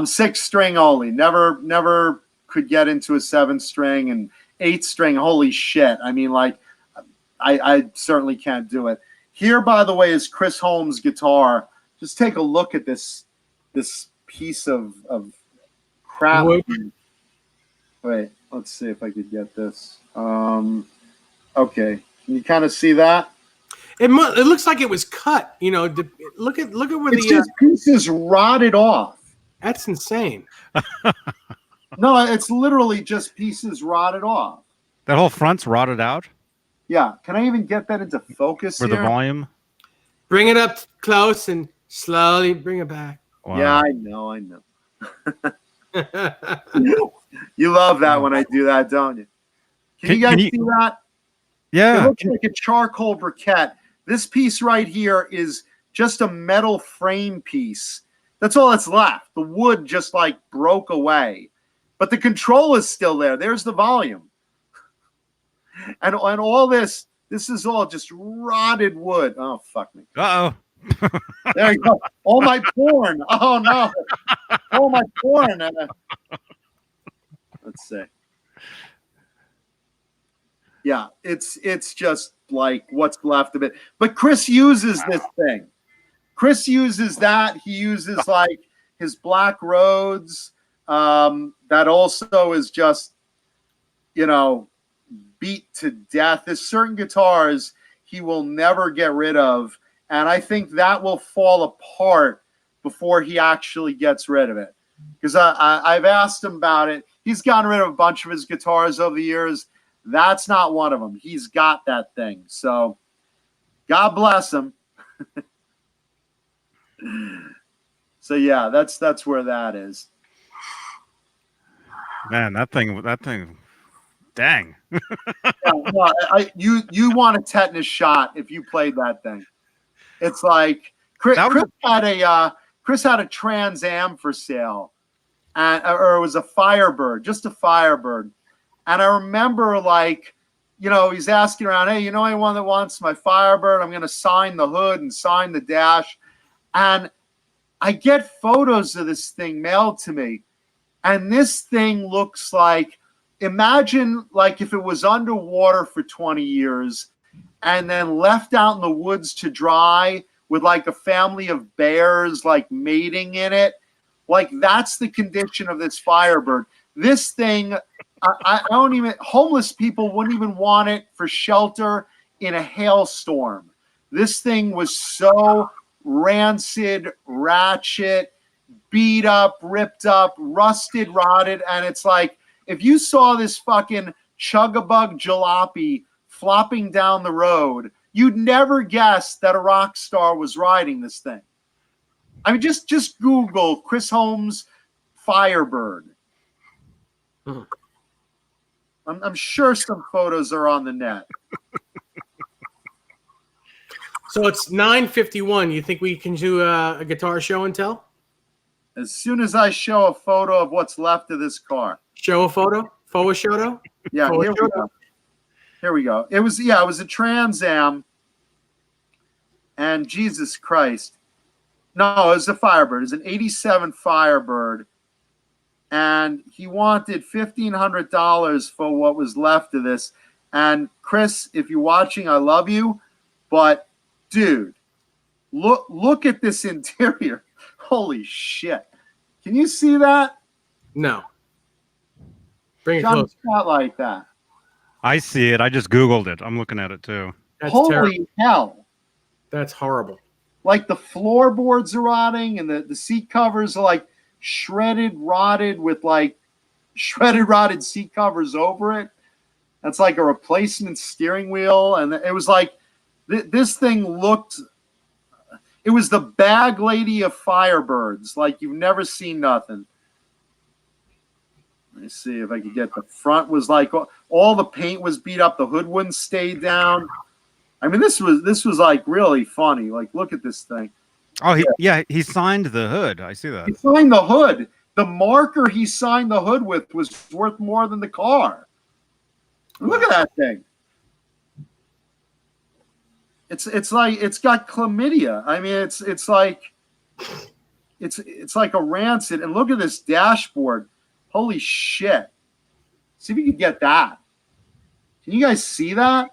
Speaker 4: 6 string only. Never could get into a 7 string, and 8 string. Holy shit! I mean, I certainly can't do it. Here, by the way, is Chris Holmes' guitar. Just take a look at this piece of crap. Wait, let's see if I could get this. Okay, can you kind of see that?
Speaker 2: It looks like it was cut. Look at where
Speaker 4: it's just pieces rotted off.
Speaker 2: That's insane.
Speaker 4: No, it's literally just pieces rotted off.
Speaker 1: That whole front's rotted out.
Speaker 4: Yeah, can I even get that into focus
Speaker 1: For
Speaker 4: here?
Speaker 1: the volume.
Speaker 2: Bring it up close and slowly bring it back.
Speaker 1: Wow.
Speaker 4: Yeah, I know. You love that when I do that, don't you? Can you guys see that?
Speaker 1: Yeah.
Speaker 4: It looks like a charcoal briquette. This piece right here is just a metal frame piece. That's all that's left. The wood just like broke away, but the control is still there. There's the volume, and all this is all just rotted wood. Oh fuck me!
Speaker 1: Uh oh.
Speaker 4: There you go. All my porn. Oh no! All my porn. Let's see. Yeah, it's just like what's left of it. But Chris uses this thing. Chris uses that. He uses like his Black Rhodes. That also is just, beat to death. There's certain guitars he will never get rid of. And I think that will fall apart before he actually gets rid of it. Because I've asked him about it. He's gotten rid of a bunch of his guitars over the years. That's not one of them. He's got that thing. So God bless him. So yeah, that's where that is.
Speaker 1: Man, that thing, dang.
Speaker 4: You want a tetanus shot if you played that thing. It's like Chris had a Trans Am for sale, or it was a Firebird, just a Firebird. And I remember he's asking around, hey, anyone that wants my Firebird? I'm going to sign the hood and sign the dash. And I get photos of this thing mailed to me. And this thing looks like, imagine like if it was underwater for 20 years and then left out in the woods to dry with like a family of bears like mating in it. Like that's the condition of this Firebird. This thing, I don't even, homeless people wouldn't even want it for shelter in a hailstorm. This thing was so rancid, ratchet, beat up, ripped up, rusted, rotted. And it's like, if you saw this fucking chug-a-bug jalopy flopping down the road, you'd never guess that a rock star was riding this thing. I mean, just Google Chris Holmes Firebird. I'm sure some photos are on the net.
Speaker 2: So it's 9:51. You think we can do a guitar show and tell?
Speaker 4: As soon as I show a photo of what's left of this car.
Speaker 2: Show a photo? Photo show?
Speaker 4: Yeah, here we go. Here we go. It was a Trans Am. And Jesus Christ. No, it was a Firebird. It was an 87 Firebird. And he wanted $1,500 for what was left of this. And Chris, if you're watching, I love you. But, dude, look at this interior. Holy shit. Can you see that?
Speaker 2: No. Bring it
Speaker 4: John,
Speaker 2: close.
Speaker 4: it's not like that.
Speaker 1: I see it. I just Googled it. I'm looking at it too.
Speaker 2: That's
Speaker 4: Holy
Speaker 2: terrible.
Speaker 4: hell.
Speaker 2: That's horrible.
Speaker 4: Like the floorboards are rotting and the seat covers are like shredded, rotted with like shredded, rotted seat covers over it. That's like a replacement steering wheel. And it was like, this thing looked, it was the bag lady of Firebirds. Like you've never seen nothing. Let me see if I could get the front was like all the paint was beat up. The hood wouldn't stay down. I mean, this was like really funny. Like, look at this thing.
Speaker 1: Oh, he signed the hood. I see that.
Speaker 4: He signed the hood. The marker he signed the hood with was worth more than the car. Look at that thing. It's like it's got chlamydia. I mean, it's like a rancid. And look at this dashboard. Holy shit. See if you can get that. Can you guys see that?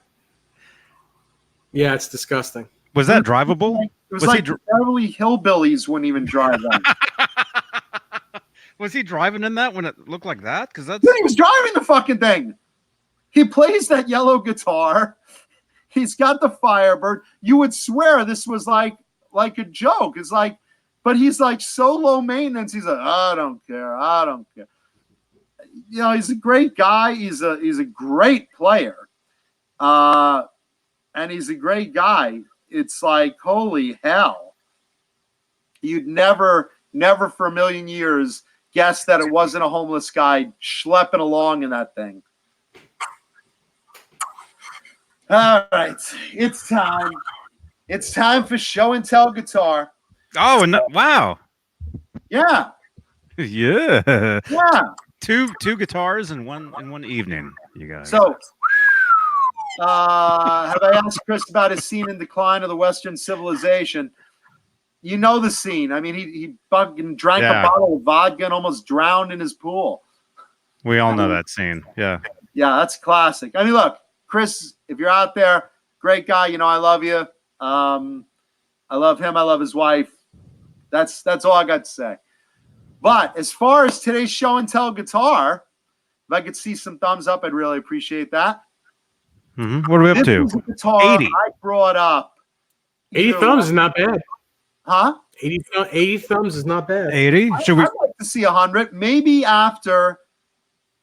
Speaker 2: Yeah, it's disgusting.
Speaker 1: Was that drivable?
Speaker 4: It was like the Beverly Hillbillies wouldn't even drive that.
Speaker 1: Was he driving in that when it looked like that? Because that's
Speaker 4: Dude, he was driving the fucking thing. He plays that yellow guitar. He's got the Firebird. You would swear this was like a joke. It's like, but he's like so low maintenance. He's like, I don't care. I don't care. You know, he's a great guy. He's a great player. And he's a great guy. It's like, holy hell. You'd never for a million years guess that it wasn't a homeless guy schlepping along in that thing. All right, it's time. It's time for show and tell guitar.
Speaker 1: Oh, and wow.
Speaker 4: Yeah,
Speaker 1: Yeah.
Speaker 4: yeah.
Speaker 1: Two guitars in one evening, you guys.
Speaker 4: So, have I asked Chris about his scene in Decline of the Western Civilization? You know the scene. I mean, he fucking drank a bottle of vodka and almost drowned in his pool.
Speaker 1: We all know that scene. Yeah.
Speaker 4: Yeah, that's classic. I mean, look, Chris, if you're out there, great guy. You know, I love you. I love him. I love his wife. That's all I got to say. But as far as today's show and tell guitar, if I could see some thumbs up, I'd really appreciate that.
Speaker 1: Mm-hmm. What are we up to?
Speaker 4: This is a guitar
Speaker 1: 80.
Speaker 4: I brought up.
Speaker 2: 80 thumbs is not bad.
Speaker 4: Huh?
Speaker 2: 80 thumbs is not bad.
Speaker 1: 80? Should we?
Speaker 4: I'd like to see 100. Maybe after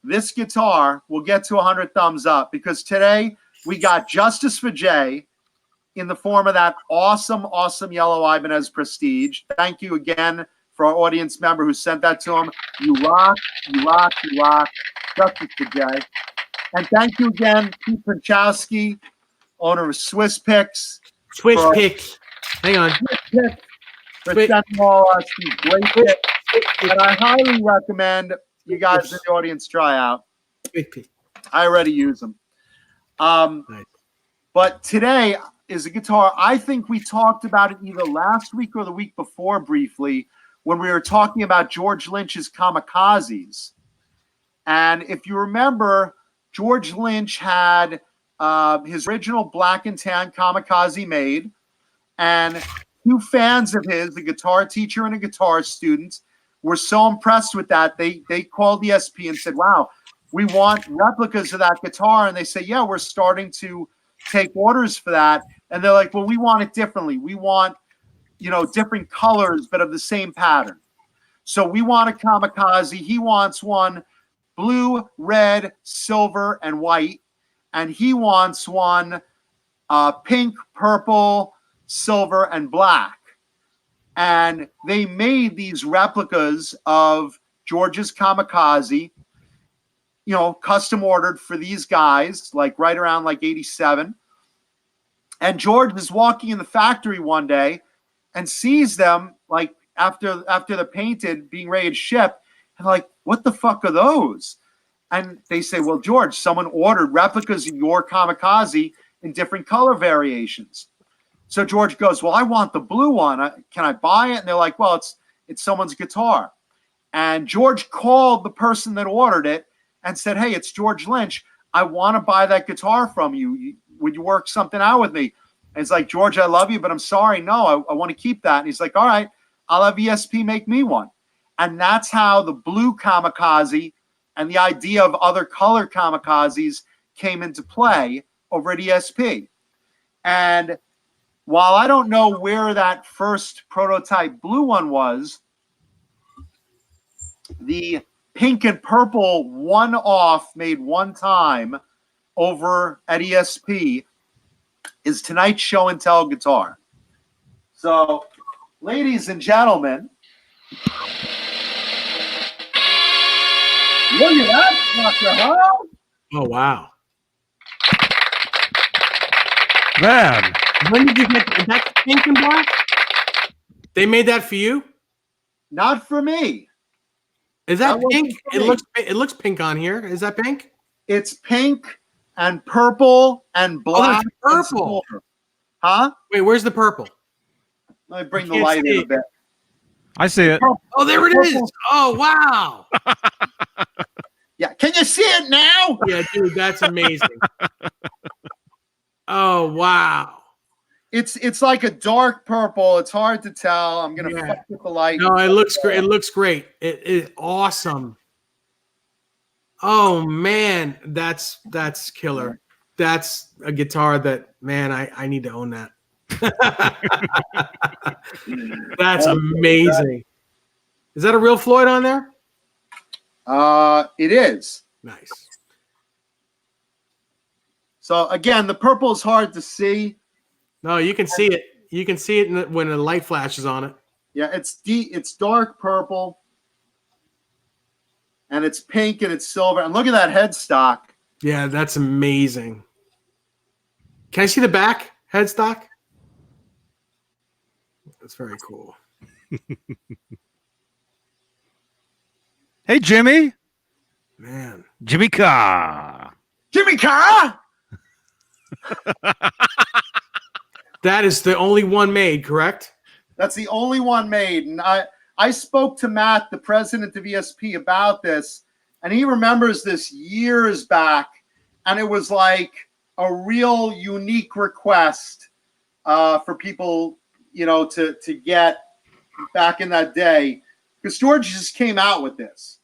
Speaker 4: this guitar, we'll get to 100 thumbs up, because today we got Justice for Jay in the form of that awesome yellow Ibanez Prestige. Thank you again for our audience member who sent that to him. You rock, you rock, you rock. Justice for Jay. And thank you again, Pete Pinchowski, owner of Swiss Picks.
Speaker 2: Swiss Picks. Hang on.
Speaker 4: For sending all us these great picks that I highly recommend you guys in the audience try out. I already use them.
Speaker 2: Nice.
Speaker 4: But today is a guitar. I think we talked about it either last week or the week before briefly when we were talking about George Lynch's Kamikazes. And if you remember, George Lynch had his original black and tan Kamikaze made, and two fans of his, the guitar teacher and a guitar student, were so impressed with that, they called the SP and said, wow, we want replicas of that guitar. And they say, yeah, we're starting to take orders for that. And they're like, well, we want it differently. We want, different colors, but of the same pattern. So we want a Kamikaze. He wants one blue, red, silver, and white. And he wants one pink, purple, silver, and black. And they made these replicas of George's Kamikaze, custom ordered for these guys, like right around like 87. And George was walking in the factory one day and sees them like after they're painted, being ready to ship, and like, what the fuck are those? And they say, well, George, someone ordered replicas of your Kamikaze in different color variations. So George goes, well, I want the blue one. Can I buy it? And they're like, well, it's someone's guitar. And George called the person that ordered it and said, hey, it's George Lynch. I want to buy that guitar from you. Would you work something out with me? And it's like, George, I love you, but I'm sorry. No, I want to keep that. And he's like, all right, I'll have ESP make me one. And that's how the blue Kamikaze and the idea of other color Kamikazes came into play over at ESP. And while I don't know where that first prototype blue one was, the pink and purple one-off made one time over at ESP is tonight's show and tell guitar. So, ladies and gentlemen, look at that sucker, huh?
Speaker 2: Oh, wow.
Speaker 1: Man.
Speaker 2: When did you get that pink and black? They made that for you?
Speaker 4: Not for me.
Speaker 2: Is that
Speaker 4: That
Speaker 2: pink?
Speaker 4: wasn't for me.
Speaker 2: It looks pink on here. Is that pink?
Speaker 4: It's pink and purple and black.
Speaker 2: Oh,
Speaker 4: and
Speaker 2: that's purple.
Speaker 4: silver. Huh?
Speaker 2: Wait, where's the purple?
Speaker 4: Let me bring
Speaker 2: I
Speaker 4: the
Speaker 2: can't
Speaker 4: light in
Speaker 2: see
Speaker 4: a
Speaker 2: it.
Speaker 4: bit.
Speaker 1: I see it.
Speaker 2: Oh, there it is. Oh, wow.
Speaker 4: Yeah, can you see it now?
Speaker 2: Yeah, dude, that's amazing. Oh, wow.
Speaker 4: It's like a dark purple. It's hard to tell. I'm gonna fuck with the light.
Speaker 2: No, it looks great. It looks great. It is awesome. Oh man, that's killer. That's a guitar that, man, I need to own that. That's amazing. Is that a real Floyd on there?
Speaker 4: It is.
Speaker 2: Nice.
Speaker 4: So again, the purple is hard to see.
Speaker 2: No, you can see it. You can see it when the light flashes on it.
Speaker 4: Yeah, it's dark purple, and it's pink and it's silver. And look at that headstock.
Speaker 2: Yeah, that's amazing. Can I see the back headstock? That's very cool.
Speaker 1: Hey, Jimmy.
Speaker 2: Man.
Speaker 1: Jimmy Carr.
Speaker 4: Jimmy Carr.
Speaker 2: That is the only one made, correct?
Speaker 4: That's the only one made. And I spoke to Matt, the president of ESP, about this, and he remembers this years back, and it was like a real unique request for people, to get back in that day, because George just came out with this.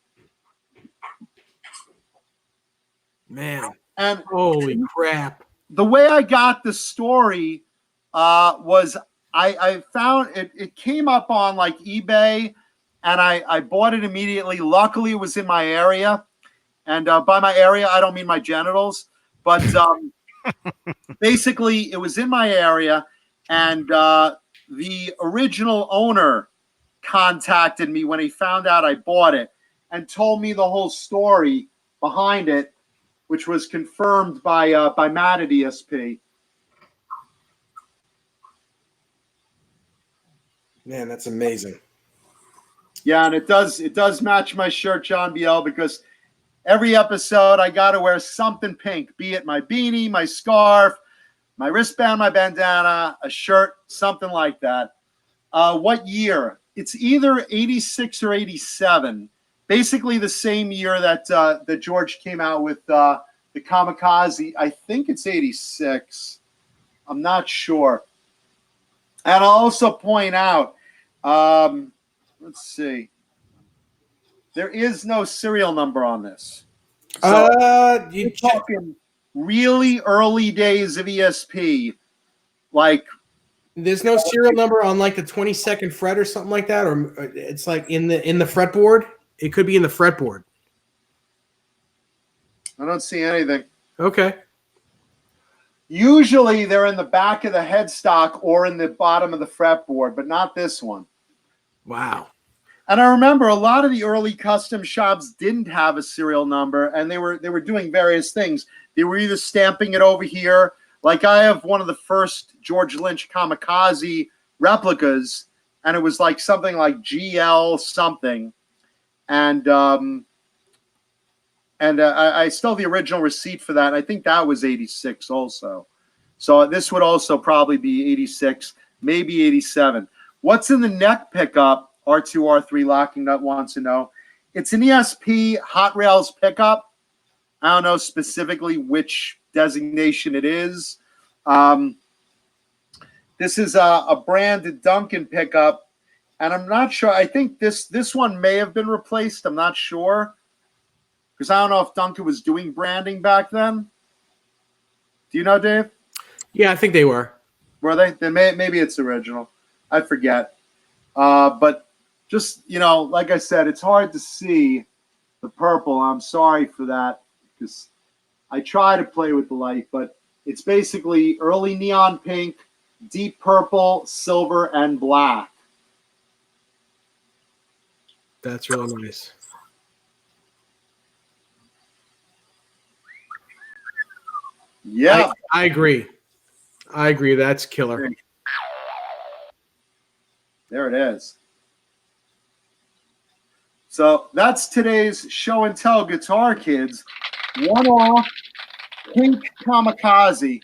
Speaker 2: Man.
Speaker 4: And
Speaker 2: holy crap.
Speaker 4: The way I got the story was I found it came up on like eBay, and I bought it immediately. Luckily, it was in my area. And by my area, I don't mean my genitals. But basically, it was in my area. And the original owner contacted me when he found out I bought it and told me the whole story behind it, which was confirmed by Matt at ESP.
Speaker 2: Man, that's amazing.
Speaker 4: Yeah, and it does match my shirt, John BL, because every episode I got to wear something pink, be it my beanie, my scarf, my wristband, my bandana, a shirt, something like that. What year? It's either 86 or 87. Basically the same year that George came out with the Kamikaze. I think it's 86. I'm not sure. And I'll also point out, let's see. There is no serial number on this. So
Speaker 2: you're
Speaker 4: talking really early days of ESP. Like,
Speaker 2: there's no serial number on like the 22nd fret or something like that, or it's like in the fretboard. It could be in the fretboard.
Speaker 4: I don't see anything.
Speaker 2: Okay.
Speaker 4: Usually they're in the back of the headstock or in the bottom of the fretboard, but not this one.
Speaker 2: Wow.
Speaker 4: And I remember a lot of the early custom shops didn't have a serial number, and they were doing various things. They were either stamping it over here. Like I have one of the first George Lynch Kamikaze replicas, and it was like something like GL something. And I still have the original receipt for that. And I think that was 86 also. So this would also probably be 86, maybe 87. What's in the neck pickup? R2, R3 locking nut wants to know. It's an ESP Hot Rails pickup. I don't know specifically which designation it is. This is a branded Duncan pickup, and I'm not sure. I think this one may have been replaced. I'm not sure, because I don't know if Duncan was doing branding back then. Do you know, Dave?
Speaker 2: Yeah, I think they were.
Speaker 4: Were they? Then maybe it's original. I forget. But just, like I said, it's hard to see the purple. I'm sorry for that, because I try to play with the light, but it's basically early neon pink, deep purple, silver, and black.
Speaker 2: That's really nice.
Speaker 4: Yeah.
Speaker 2: I agree. That's killer.
Speaker 4: There it is. So that's today's show and tell, Guitar Kids. One-off pink Kamikaze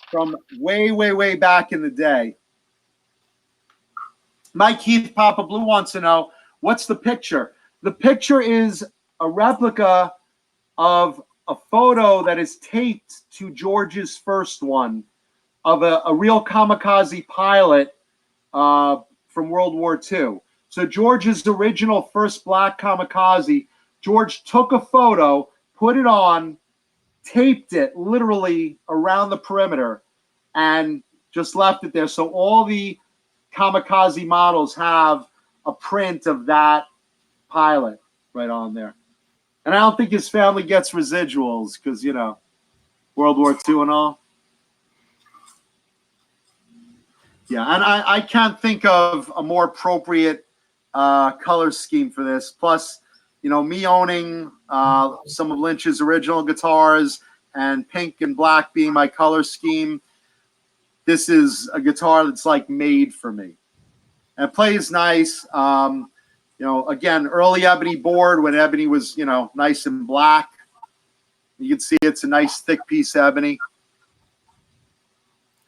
Speaker 4: from way, way, way back in the day. Mike Heath Papa Blue wants to know, what's the picture? The picture is a replica of a photo that is taped to George's first one of a real Kamikaze pilot from World War II. So George's original first black Kamikaze, George took a photo, put it on, taped it literally around the perimeter, and just left it there. So all the Kamikaze models have a print of that pilot right on there. And I don't think his family gets residuals because, World War II and all. Yeah, and I can't think of a more appropriate color scheme for this. Plus, me owning some of Lynch's original guitars and pink and black being my color scheme, this is a guitar that's like made for me. And it plays nice. Again, early ebony board when ebony was, nice and black. You can see it's a nice thick piece of ebony.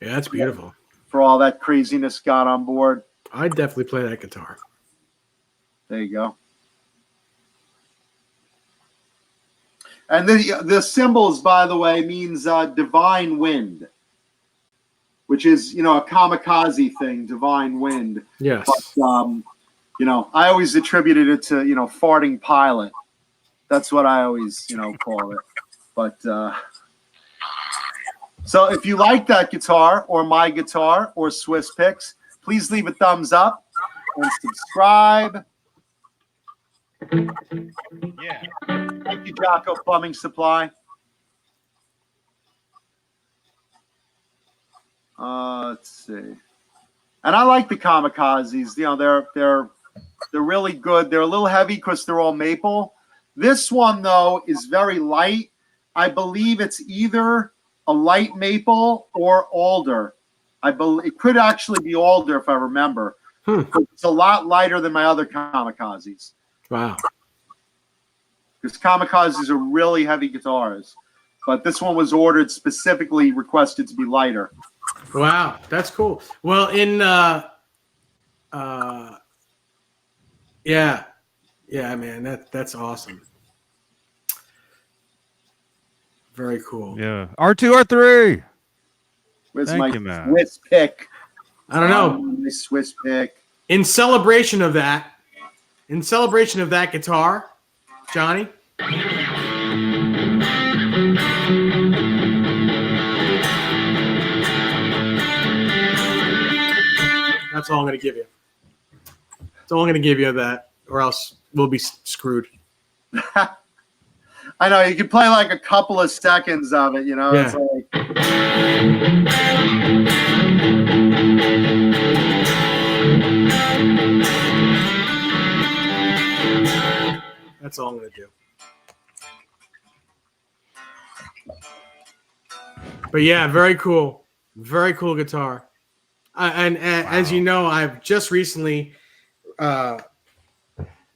Speaker 2: Yeah, that's beautiful.
Speaker 4: For all that craziness got on board.
Speaker 2: I'd definitely play that guitar.
Speaker 4: There you go. And the symbols, by the way, means divine wind, which is, a kamikaze thing, divine wind.
Speaker 2: Yes.
Speaker 4: But, I always attributed it to, farting pilot. That's what I always, call it. But so if you like that guitar or my guitar or Swiss Picks, please leave a thumbs up and subscribe. Yeah. Thank you, Jocko Plumbing Supply. Let's see. And I like the kamikazes. They're really good. They're a little heavy because they're all maple. This one, though, is very light. I believe it's either a light maple or alder. I believe it could actually be alder if I remember. It's a lot lighter than my other kamikazes.
Speaker 2: Wow.
Speaker 4: Because kamikazes are really heavy guitars. But this one was ordered specifically requested to be lighter.
Speaker 2: Wow, that's cool. Well, yeah, man, that's awesome. Very cool.
Speaker 1: Yeah. R2, R3.
Speaker 4: Where's
Speaker 1: Thank
Speaker 4: my
Speaker 1: you, man.
Speaker 4: Swiss pick?
Speaker 2: I don't know.
Speaker 4: My Swiss pick.
Speaker 2: In celebration of that guitar, Johnny. That's all I'm going to give you. That's all I'm going to give you of that, or else we'll be screwed.
Speaker 4: I know, you could play like a couple of seconds of it,
Speaker 2: Yeah.
Speaker 4: It's like...
Speaker 2: That's all I'm going to do. But yeah, very cool. Very cool guitar. And as you know, I've just recently fell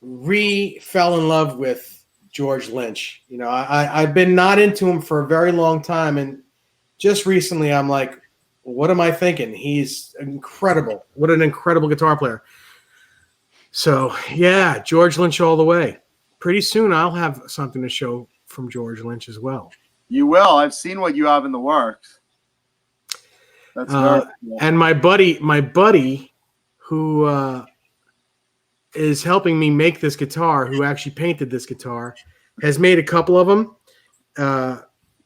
Speaker 2: in love with George Lynch. I've been not into him for a very long time, and just recently I'm like, what am I thinking? He's incredible. What an incredible guitar player. So yeah, George Lynch all the way. Pretty soon I'll have something to show from George Lynch as well.
Speaker 4: You will. I've seen what you have in the works. That's very cool.
Speaker 2: And my buddy who is helping me make this guitar, who actually painted this guitar, has made a couple of them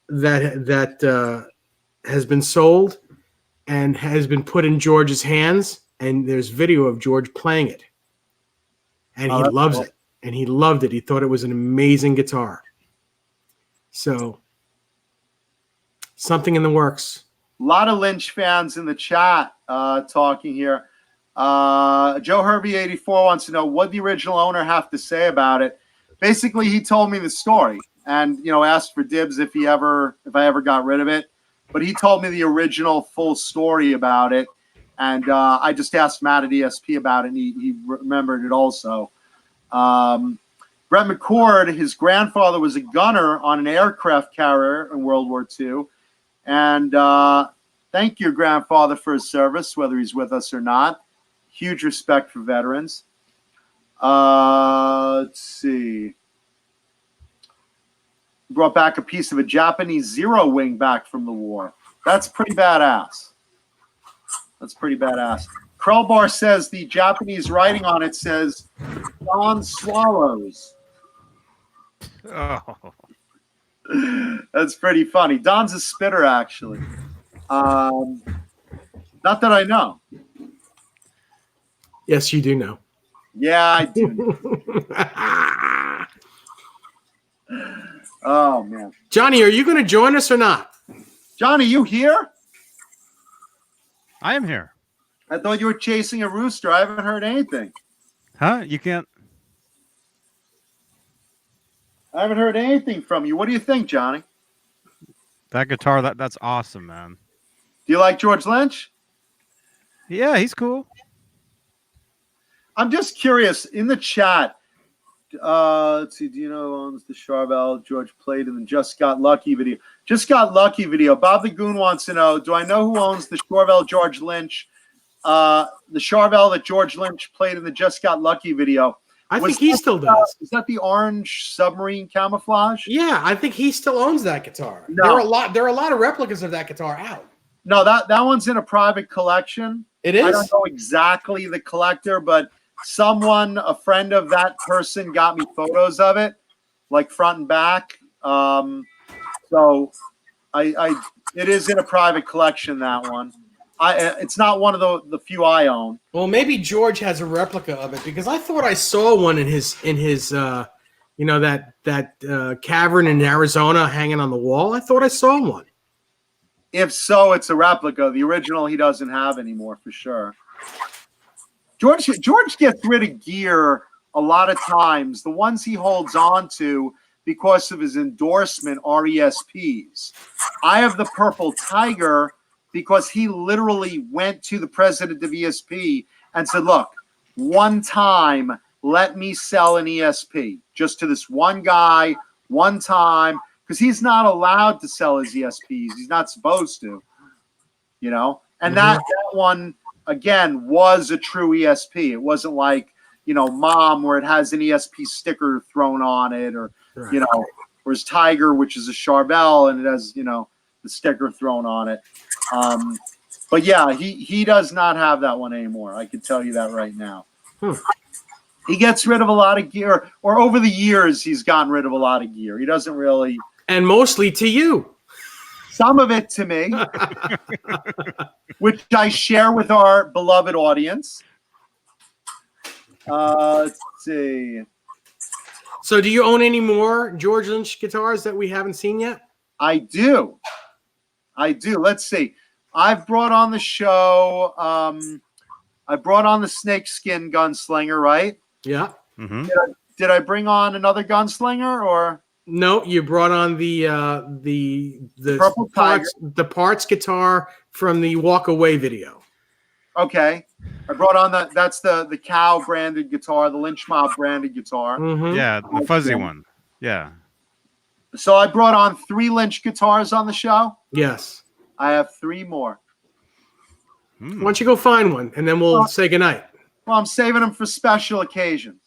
Speaker 2: that has been sold and has been put in George's hands. And there's video of George playing it, and he loves it. And he loved it. He thought it was an amazing guitar. So something in the works.
Speaker 4: A lot of Lynch fans in the chat talking here. Joe Herbie 84 wants to know, what the original owner have to say about it. Basically, he told me the story and asked for dibs if I ever got rid of it. But he told me the original full story about it, and I just asked Matt at ESP about it, and he remembered it also. Brett McCord, his grandfather was a gunner on an aircraft carrier in World War II. And thank your grandfather for his service, whether he's with us or not. Huge respect for veterans. Let's see. Brought back a piece of a Japanese Zero wing back from the war. That's pretty badass. Krellbar says the Japanese writing on it says Don Swallows.
Speaker 1: Oh.
Speaker 4: That's pretty funny. Don's a spitter, actually. Not that I know.
Speaker 2: Yes, you do know.
Speaker 4: Yeah, I do. Oh, man.
Speaker 2: Johnny, are you going to join us or not?
Speaker 4: Johnny, you here?
Speaker 1: I am here.
Speaker 4: I thought you were chasing a rooster. I haven't heard anything.
Speaker 1: Huh? You can't.
Speaker 4: I haven't heard anything from you. What do you think, Johnny?
Speaker 1: That guitar, that's awesome, man.
Speaker 4: Do you like George Lynch?
Speaker 1: Yeah, he's cool.
Speaker 4: I'm just curious in the chat. Let's see. Do you know who owns the Charvel George played in the Just Got Lucky video? Just Got Lucky video. Bob the Goon wants to know, do I know who owns the Charvel George Lynch? The Charvel that George Lynch played in the Just Got Lucky video.
Speaker 2: I think he still does.
Speaker 4: Is that the orange submarine camouflage?
Speaker 2: Yeah, I think he still owns that guitar.
Speaker 4: No.
Speaker 2: There are a lot of replicas of that guitar out.
Speaker 4: No, that one's in a private collection.
Speaker 2: It is?
Speaker 4: I don't know exactly the collector, but a friend of that person got me photos of it, like front and back. So it is in a private collection, that one. It's not one of the few I own.
Speaker 2: Well, maybe George has a replica of it because I thought I saw one in his that cavern in Arizona hanging on the wall. I thought I saw one.
Speaker 4: If so, it's a replica. The original he doesn't have anymore for sure. George gets rid of gear a lot of times. The ones he holds on to because of his endorsement are ESPs. I have the Purple Tiger because he literally went to the president of ESP and said, look, one time, let me sell an ESP just to this one guy, one time, because he's not allowed to sell his ESPs. He's not supposed to, you know? And that one, again, was a true ESP. It wasn't like, Mom, where it has an ESP sticker thrown on it, or, or his Tiger, which is a Charvel, and it has, the sticker thrown on it. But yeah, he does not have that one anymore. I can tell you that right now. He gets rid of a lot of gear, or over the years, he's gotten rid of a lot of gear. He doesn't really.
Speaker 2: And mostly to you.
Speaker 4: Some of it to me, which I share with our beloved audience. Let's see.
Speaker 2: So do you own any more George Lynch guitars that we haven't seen yet?
Speaker 4: I do. Let's see. I've brought on the show. I brought on the Snakeskin Gunslinger, right?
Speaker 2: Yeah.
Speaker 1: Mm-hmm.
Speaker 4: Did I bring on another gunslinger or?
Speaker 2: No, you brought on the
Speaker 4: Purple Tiger.
Speaker 2: the parts guitar from the Walk Away video.
Speaker 4: Okay. I brought on that's the Cow branded guitar, the Lynch Mob branded guitar.
Speaker 2: Mm-hmm.
Speaker 1: Yeah, the fuzzy one. Yeah.
Speaker 4: So I brought on 3 Lynch guitars on the show.
Speaker 2: Yes.
Speaker 4: I have 3 more.
Speaker 2: Why don't you go find one, and then we'll say goodnight.
Speaker 4: Well, I'm saving them for special occasions.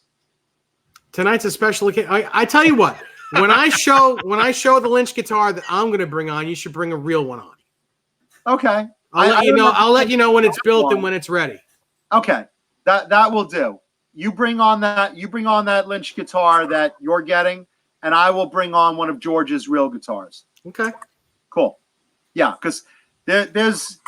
Speaker 2: Tonight's a special occasion. I tell you what, when I show the Lynch guitar that I'm going to bring on, you should bring a real one on.
Speaker 4: Okay.
Speaker 2: I'll let you know when it's built and when it's ready.
Speaker 4: Okay. That will do. You bring on that Lynch guitar that you're getting, and I will bring on one of George's real guitars.
Speaker 2: Okay.
Speaker 4: Cool. Yeah, because there's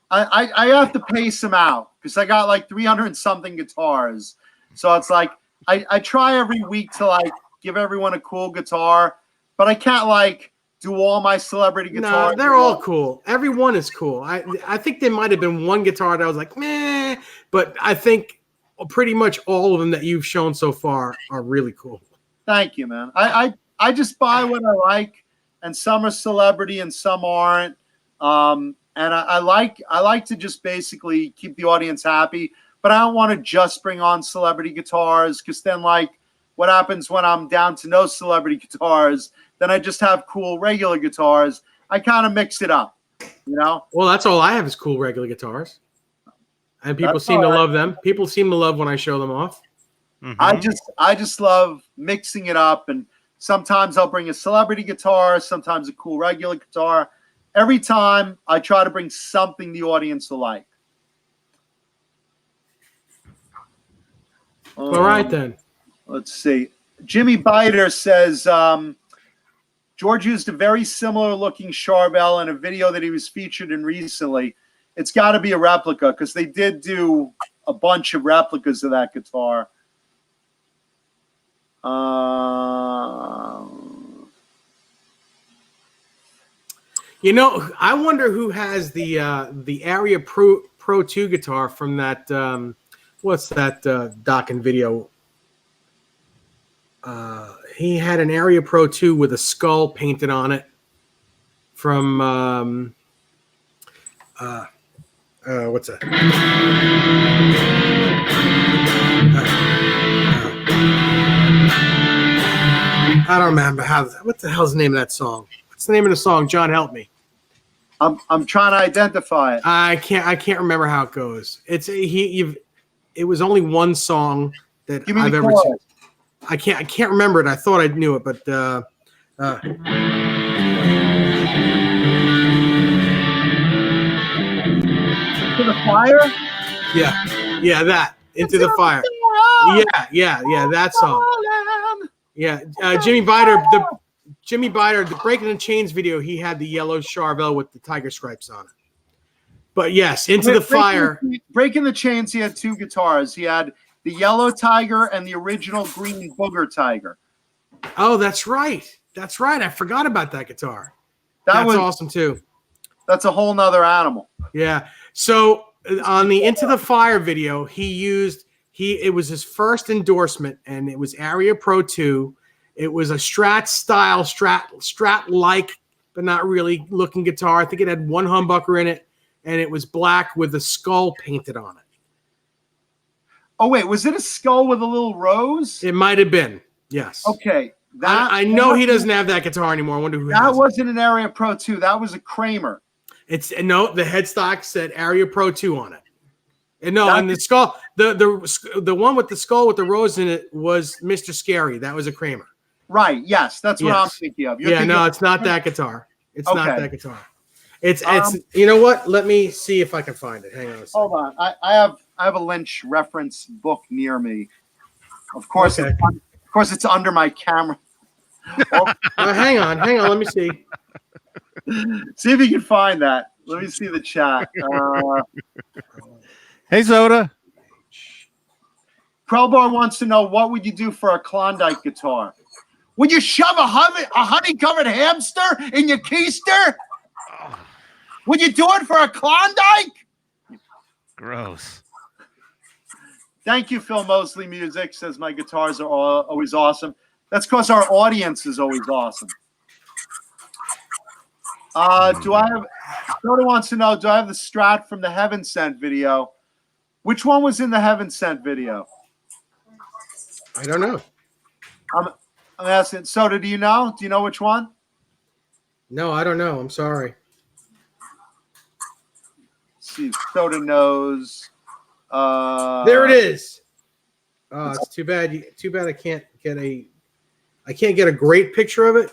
Speaker 4: I have to pace them out because I got like 300 and something guitars. So it's like I try every week to like give everyone a cool guitar, but I can't like do all my celebrity guitars.
Speaker 2: No, they're all cool. Every one is cool. I think there might have been one guitar that I was like, meh, but I think pretty much all of them that you've shown so far are really cool.
Speaker 4: Thank you, man. I just buy what I like, and some are celebrity and some aren't. And I like to just basically keep the audience happy, but I don't want to just bring on celebrity guitars because then like what happens when I'm down to no celebrity guitars, then I just have cool regular guitars. I kind of mix it up, Well,
Speaker 2: that's all I have is cool regular guitars. And people seem to love them. People seem to love when I show them off.
Speaker 1: Mm-hmm.
Speaker 4: I just love mixing it up, and sometimes I'll bring a celebrity guitar, sometimes a cool regular guitar. Every time I try to bring something the audience will like.
Speaker 2: All right, then.
Speaker 4: Let's see. Jimmy Biter says, George used a very similar looking Charvel in a video that he was featured in recently. It's got to be a replica because they did do a bunch of replicas of that guitar.
Speaker 2: I wonder who has the Area Pro 2 guitar from that. What's that Dokken video? He had an Area Pro 2 with a skull painted on it from what's that? I don't remember what the hell's the name of that song? What's the name of the song? John, help me.
Speaker 4: I'm trying to identify it.
Speaker 2: I can't remember how it goes. It was only one song that
Speaker 4: Give me
Speaker 2: I've
Speaker 4: the
Speaker 2: ever
Speaker 4: chorus.
Speaker 2: seen. I can't remember it. I thought I knew it, but
Speaker 4: Into the fire.
Speaker 2: yeah, that Into the Fire. Yeah, that song. Yeah, Jimmy Biter, the Breaking the Chains video, he had the yellow Charvel with the tiger stripes on it. But yes, Into the Fire.
Speaker 4: Breaking the Chains, he had two guitars. He had the yellow tiger and the original green booger tiger.
Speaker 2: Oh, that's right. That's right. I forgot about that guitar.
Speaker 4: That was
Speaker 2: awesome too.
Speaker 4: That's a whole nother animal.
Speaker 2: Yeah. So on the Into the Fire video, it was his first endorsement, and it was Area Pro 2. It was a Strat like, but not really looking guitar. I think it had one humbucker in it, and it was black with a skull painted on it.
Speaker 4: Oh wait, was it a skull with a little rose?
Speaker 2: It might have been. Yes.
Speaker 4: Okay.
Speaker 2: I know he doesn't have that guitar anymore. I wonder who
Speaker 4: that
Speaker 2: has
Speaker 4: wasn't an Area Pro 2. That was a Kramer.
Speaker 2: the headstock said Area Pro 2 on it. And no, and the skull, the one with the skull with the rose in it was Mr. Scary. That was a Kramer.
Speaker 4: Right. Yes, that's what I'm thinking of.
Speaker 2: It's not that guitar. It's not
Speaker 4: Okay.
Speaker 2: that guitar. It's you know what? Let me see if I can find it. Hang on a second.
Speaker 4: Hold on. I have a Lynch reference book near me. Of course,
Speaker 2: Okay.
Speaker 4: it's under my camera.
Speaker 2: Hang on. Let me see.
Speaker 4: See if you can find that. Let me see the chat.
Speaker 1: Hey, Soda.
Speaker 4: Crowbar wants to know, what would you do for a Klondike guitar? Would you shove a honey-covered hamster in your keister? Would you do it for a Klondike?
Speaker 1: Gross.
Speaker 4: Thank you, Phil Mosley Music. Says my guitars are always awesome. That's because our audience is always awesome. Soda wants to know, do I have the Strat from the Heaven Sent video? Which one was in the Heaven Sent video?
Speaker 2: I don't know.
Speaker 4: I'm asking. Soda, do you know? Do you know which one?
Speaker 2: No, I don't know. I'm sorry.
Speaker 4: Let's see if Soda knows.
Speaker 2: There it is. Oh, it's too bad. Too bad I can't get a great picture of it.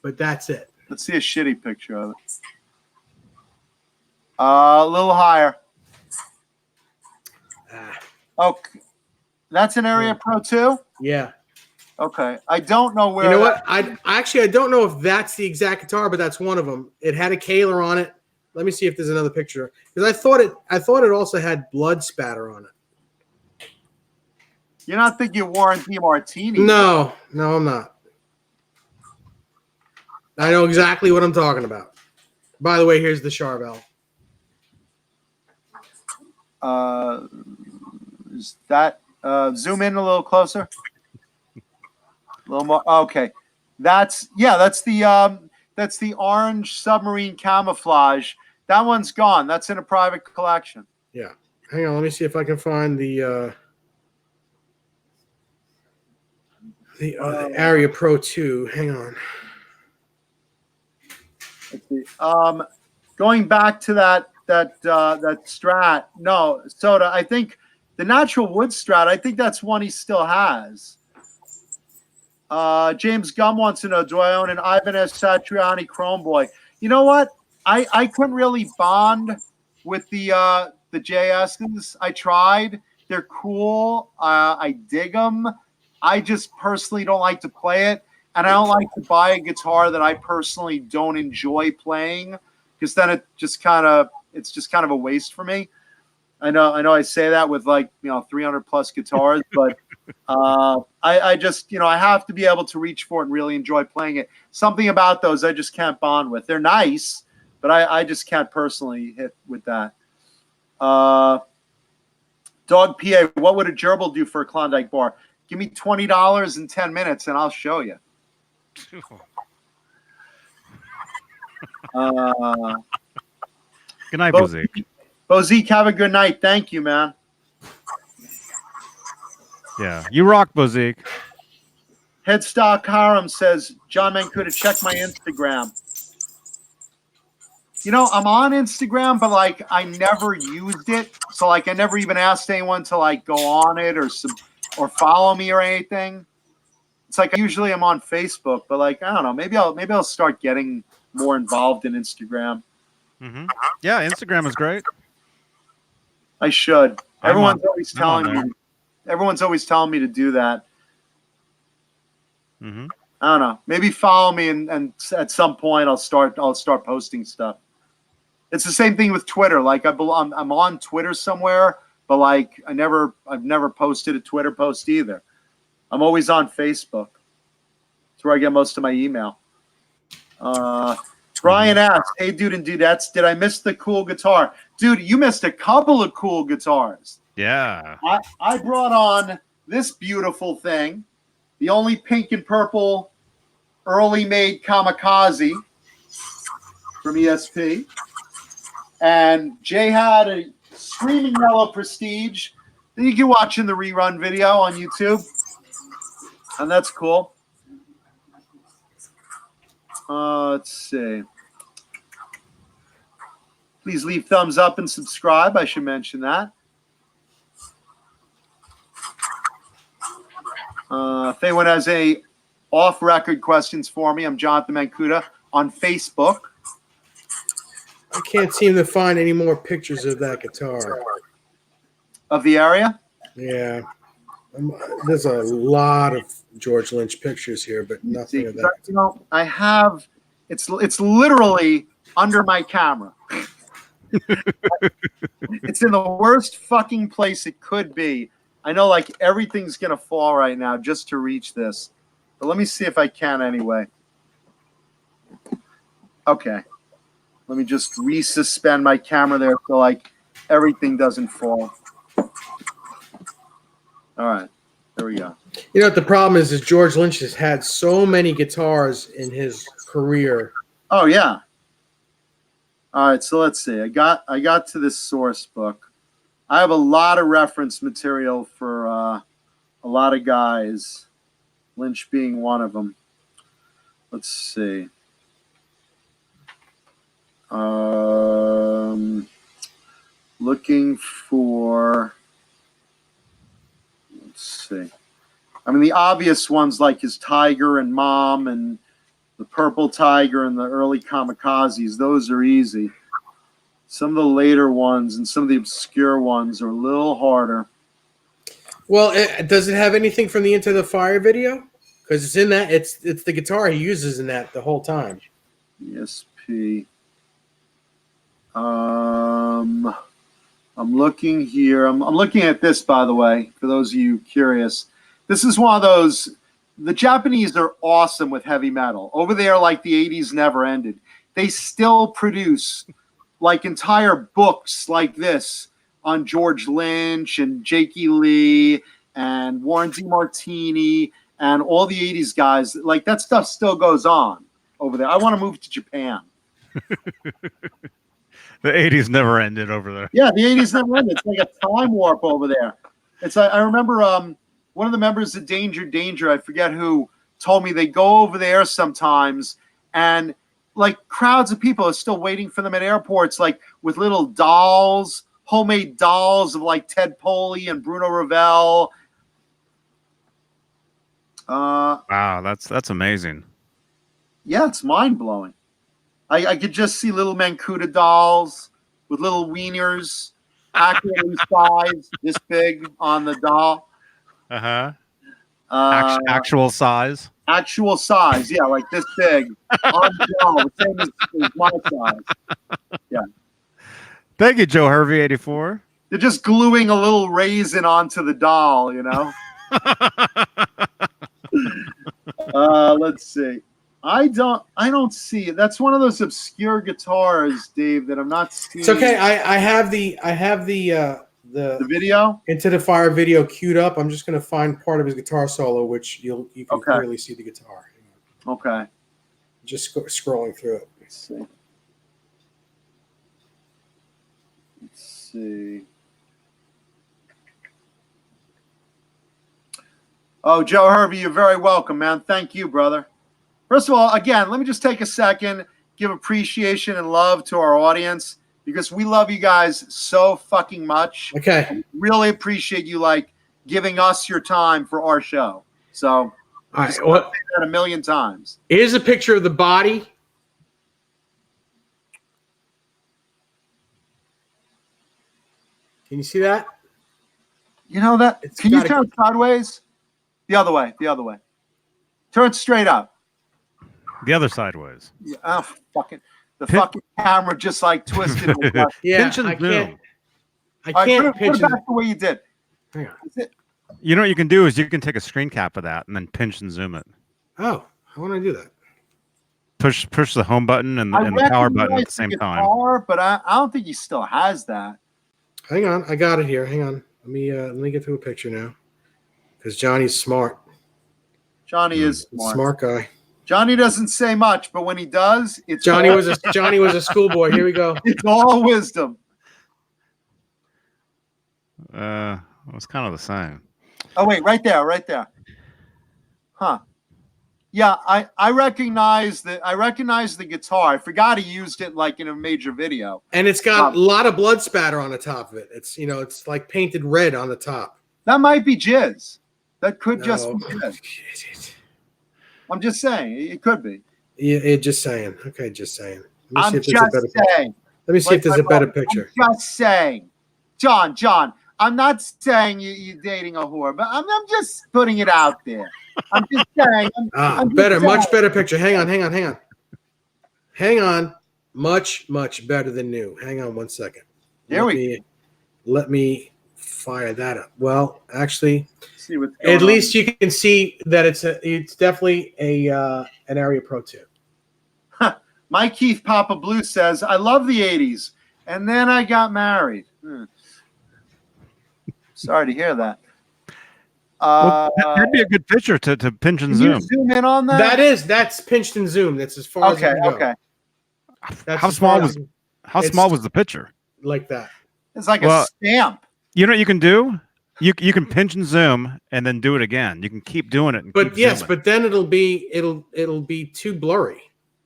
Speaker 2: But that's it.
Speaker 4: Let's see a shitty picture of it. A little higher. Okay. That's an Area Pro 2?
Speaker 2: Yeah.
Speaker 4: Okay. I don't know where.
Speaker 2: You know what? I don't know if that's the exact guitar, but that's one of them. It had a Kaler on it. Let me see if there's another picture. Because I thought it also had blood spatter on it.
Speaker 4: You're not thinking of Warren D. Martini?
Speaker 2: No, I'm not. I know exactly what I'm talking about. By the way, here's the Charvel.
Speaker 4: Is that zoom in a little closer? A little more. Okay, that's the orange submarine camouflage. That one's gone. That's in a private collection.
Speaker 2: Yeah. Hang on. Let me see if I can find the Area Pro 2. Hang on.
Speaker 4: Let's see. Going back to that Strat. No, Soda. I think the Natural Wood Strat. I think that's one he still has. James Gum wants to know, do I own an Ibanez Satriani Chrome Boy? You know what? I couldn't really bond with the JSs. I tried. They're cool. I dig them. I just personally don't like to play it. And I don't like to buy a guitar that I personally don't enjoy playing, because then it's just kind of a waste for me. I know I say that with 300 plus guitars, but I just, I have to be able to reach for it and really enjoy playing it. Something about those I just can't bond with. They're nice, but I just can't personally hit with that. Dog PA, what would a gerbil do for a Klondike bar? Give me $20 in 10 minutes and I'll show you.
Speaker 1: Good night, Bozique.
Speaker 4: Bozique, have a good night. Thank you, man.
Speaker 1: Yeah, you rock, Bozique.
Speaker 4: Headstock Harum says, John Mancuda, check my Instagram. You know, I'm on Instagram, but like I never used it. So like I never even asked anyone to like go on it or follow me or anything. It's like usually I'm on Facebook, but like I don't know, maybe I'll start getting more involved in Instagram.
Speaker 1: Mm-hmm. Yeah, Instagram is great.
Speaker 4: I should. Everyone's always telling
Speaker 1: there.
Speaker 4: me. Everyone's always telling me to do that.
Speaker 1: Mm-hmm.
Speaker 4: I don't know. Maybe follow me, and at some point I'll start posting stuff. It's the same thing with Twitter. Like I'm on Twitter somewhere, but like I've never posted a Twitter post either. I'm always on Facebook. That's where I get most of my email. Brian asks, "Hey, dude and dudettes, did I miss the cool guitar? Dude, you missed a couple of cool guitars.
Speaker 1: Yeah.
Speaker 4: I brought on this beautiful thing, the only pink and purple early made Kamikaze from ESP. And Jay had a Screaming Yellow Prestige that you can watch in the rerun video on YouTube. And that's cool. Let's see. Please leave thumbs up and subscribe. I should mention that. If anyone has any off-record questions for me, I'm Jonathan Mancuda on Facebook.
Speaker 2: I can't seem to find any more pictures of that guitar.
Speaker 4: Of the area?
Speaker 2: Yeah. There's a lot of George Lynch pictures here, but nothing of that.
Speaker 4: You know, I have it's literally under my camera. It's in the worst fucking place it could be. I know like everything's gonna fall right now just to reach this. But let me see if I can anyway. Okay. Let me just resuspend my camera there so like everything doesn't fall. All right, there we go.
Speaker 2: You know what the problem is George Lynch has had so many guitars in his career.
Speaker 4: Oh yeah. All right, so let's see. I got to this source book. I have a lot of reference material for a lot of guys, Lynch being one of them. Let's see. Looking for, let's see. I mean, the obvious ones like his Tiger and Mom and the Purple Tiger and the early Kamikazes, those are easy. Some of the later ones and some of the obscure ones are a little harder.
Speaker 2: Well, does it have anything from the Into the Fire video? Because it's in that. It's the guitar he uses in that the whole time.
Speaker 4: ESP. I'm looking here. I'm looking at this, by the way, for those of you curious. This is one of those. The Japanese are awesome with heavy metal. Over there, like the 80s never ended. They still produce like entire books like this on George Lynch and Jakey Lee and Warren D. Martini and all the 80s guys. Like that stuff still goes on over there. I want to move to Japan.
Speaker 1: The 80s never ended over there.
Speaker 4: Yeah, the 80s never ended. It's like a time warp over there. It's I remember one of the members of Danger, I forget who, told me they go over there sometimes and like crowds of people are still waiting for them at airports, like with little dolls, homemade dolls of like Ted Poley and Bruno Ravel.
Speaker 1: Wow, that's amazing.
Speaker 4: Yeah, it's mind blowing. I could just see little Mancuda dolls with little wieners, accurately sized, this big on the doll.
Speaker 1: Uh-huh. Actual size.
Speaker 4: Actual size, yeah, like this big on the doll, the same as my size. Yeah.
Speaker 1: Thank you, Joe Hervey 84.
Speaker 4: They're just gluing a little raisin onto the doll, you know. Let's see. I don't see it. That's one of those obscure guitars, Dave, that I'm not seeing.
Speaker 2: It's okay. I have the
Speaker 4: The video?
Speaker 2: Into the Fire video queued up. I'm just going to find part of his guitar solo, which you can
Speaker 4: Okay.
Speaker 2: clearly see the guitar.
Speaker 4: Okay.
Speaker 2: Just scrolling through it.
Speaker 4: Let's see. see. Oh, Joe Hervey, you're very welcome, man. Thank you, brother. First of all, again, let me just take a second, give appreciation and love to our audience because we love you guys so fucking much.
Speaker 2: Okay.
Speaker 4: And really appreciate you like giving us your time for our show. So,
Speaker 2: All right.
Speaker 4: just
Speaker 2: Well,
Speaker 4: say that a million times.
Speaker 2: here's a picture of the body. Can you see that?
Speaker 4: You know that?
Speaker 2: It's
Speaker 4: Can you
Speaker 2: gotta-
Speaker 4: turn sideways? The other way. The other way. Turn straight up.
Speaker 1: The other sideways.
Speaker 4: Yeah, oh, fucking the fucking camera just like twisted.
Speaker 2: Yeah,
Speaker 1: Pinch and
Speaker 2: I
Speaker 1: zoom.
Speaker 2: can't. I
Speaker 4: All right,
Speaker 2: can't
Speaker 4: put it
Speaker 2: pinch.
Speaker 4: back the way you did.
Speaker 2: Hang on.
Speaker 4: That's it.
Speaker 1: You know what you can do is you can take a screen cap of that and then pinch and zoom it.
Speaker 2: Oh, how want to do that?
Speaker 1: Push the home button and
Speaker 4: I
Speaker 1: the power button at
Speaker 4: recognize
Speaker 1: the same
Speaker 4: guitar,
Speaker 1: time.
Speaker 4: but I don't think he still has that.
Speaker 2: Hang on, I got it here. Hang on. Let me get to a picture now, because Johnny's smart.
Speaker 4: Johnny is
Speaker 2: Smart.
Speaker 4: smart.
Speaker 2: Guy.
Speaker 4: Johnny doesn't say much, but when he does, it's
Speaker 2: Johnny
Speaker 4: all,
Speaker 2: was a schoolboy. Here we go.
Speaker 4: it's all wisdom.
Speaker 1: It was kind of the same.
Speaker 4: Oh wait, right there. Huh. Yeah, I recognize the guitar. I forgot he used it like in a major video.
Speaker 2: And it's got a lot of blood spatter on the top of it. It's it's like painted red on the top.
Speaker 4: That might be jizz. That could just
Speaker 2: No.
Speaker 4: be jizz. I'm just saying, it could be.
Speaker 2: Yeah, just saying. Okay, just saying.
Speaker 4: I'm
Speaker 2: Let me see
Speaker 4: just
Speaker 2: if there's a better picture.
Speaker 4: saying.
Speaker 2: Let me see if there's a better picture.
Speaker 4: I'm just saying. John, I'm not saying you're dating a whore, but I'm just putting it out there. I'm just saying. I'm just
Speaker 2: Better,
Speaker 4: saying.
Speaker 2: much better picture. Hang on. Much better than new. Hang on 1 second. Let me fire that up. Well, actually,
Speaker 4: See what's going
Speaker 2: at
Speaker 4: on.
Speaker 2: least you can see that it's definitely an Area Pro 2.
Speaker 4: Mike Keith Papa Blue says, I love the 80s, and then I got married. Sorry to hear that.
Speaker 1: Well, that'd be a good picture to pinch and
Speaker 4: Can you
Speaker 1: zoom.
Speaker 4: zoom in on that?
Speaker 2: That's pinched and zoomed. That's as far as I can go.
Speaker 4: Okay.
Speaker 2: That's
Speaker 1: How
Speaker 2: as far
Speaker 1: small
Speaker 2: as
Speaker 1: was
Speaker 2: I
Speaker 1: how
Speaker 2: it's-
Speaker 1: small was the picture?
Speaker 2: like that?
Speaker 4: It's like
Speaker 1: Well,
Speaker 4: a stamp.
Speaker 1: You know what you can do? You can pinch and zoom and then do it again. You can keep doing it. And
Speaker 2: But
Speaker 1: keep
Speaker 2: yes,
Speaker 1: zooming.
Speaker 2: but then it'll be too blurry.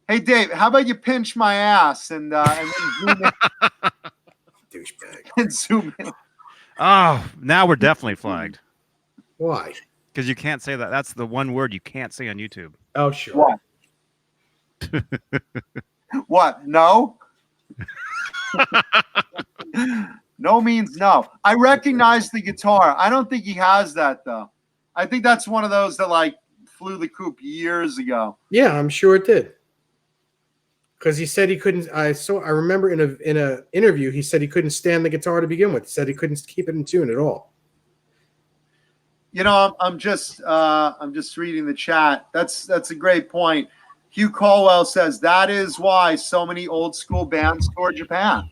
Speaker 4: Hey, Dave, how about you pinch my ass and then zoom in
Speaker 2: Douchebag.
Speaker 4: and zoom in?
Speaker 1: Oh, now we're definitely flagged
Speaker 2: Why?
Speaker 1: because you can't say that. That's the one word you can't say on YouTube.
Speaker 2: Oh, sure.
Speaker 4: What? What? No? No means no. I recognize the guitar. I don't think he has that, though. I think that's one of those that, like, flew the coop years ago.
Speaker 2: Yeah, I'm sure it did. Because he said he couldn't. I remember in a interview he said he couldn't stand the guitar to begin with. He said he couldn't keep it in tune at all.
Speaker 4: You know, I'm just reading the chat. That's a great point. Hugh Caldwell says that is why so many old school bands tour Japan.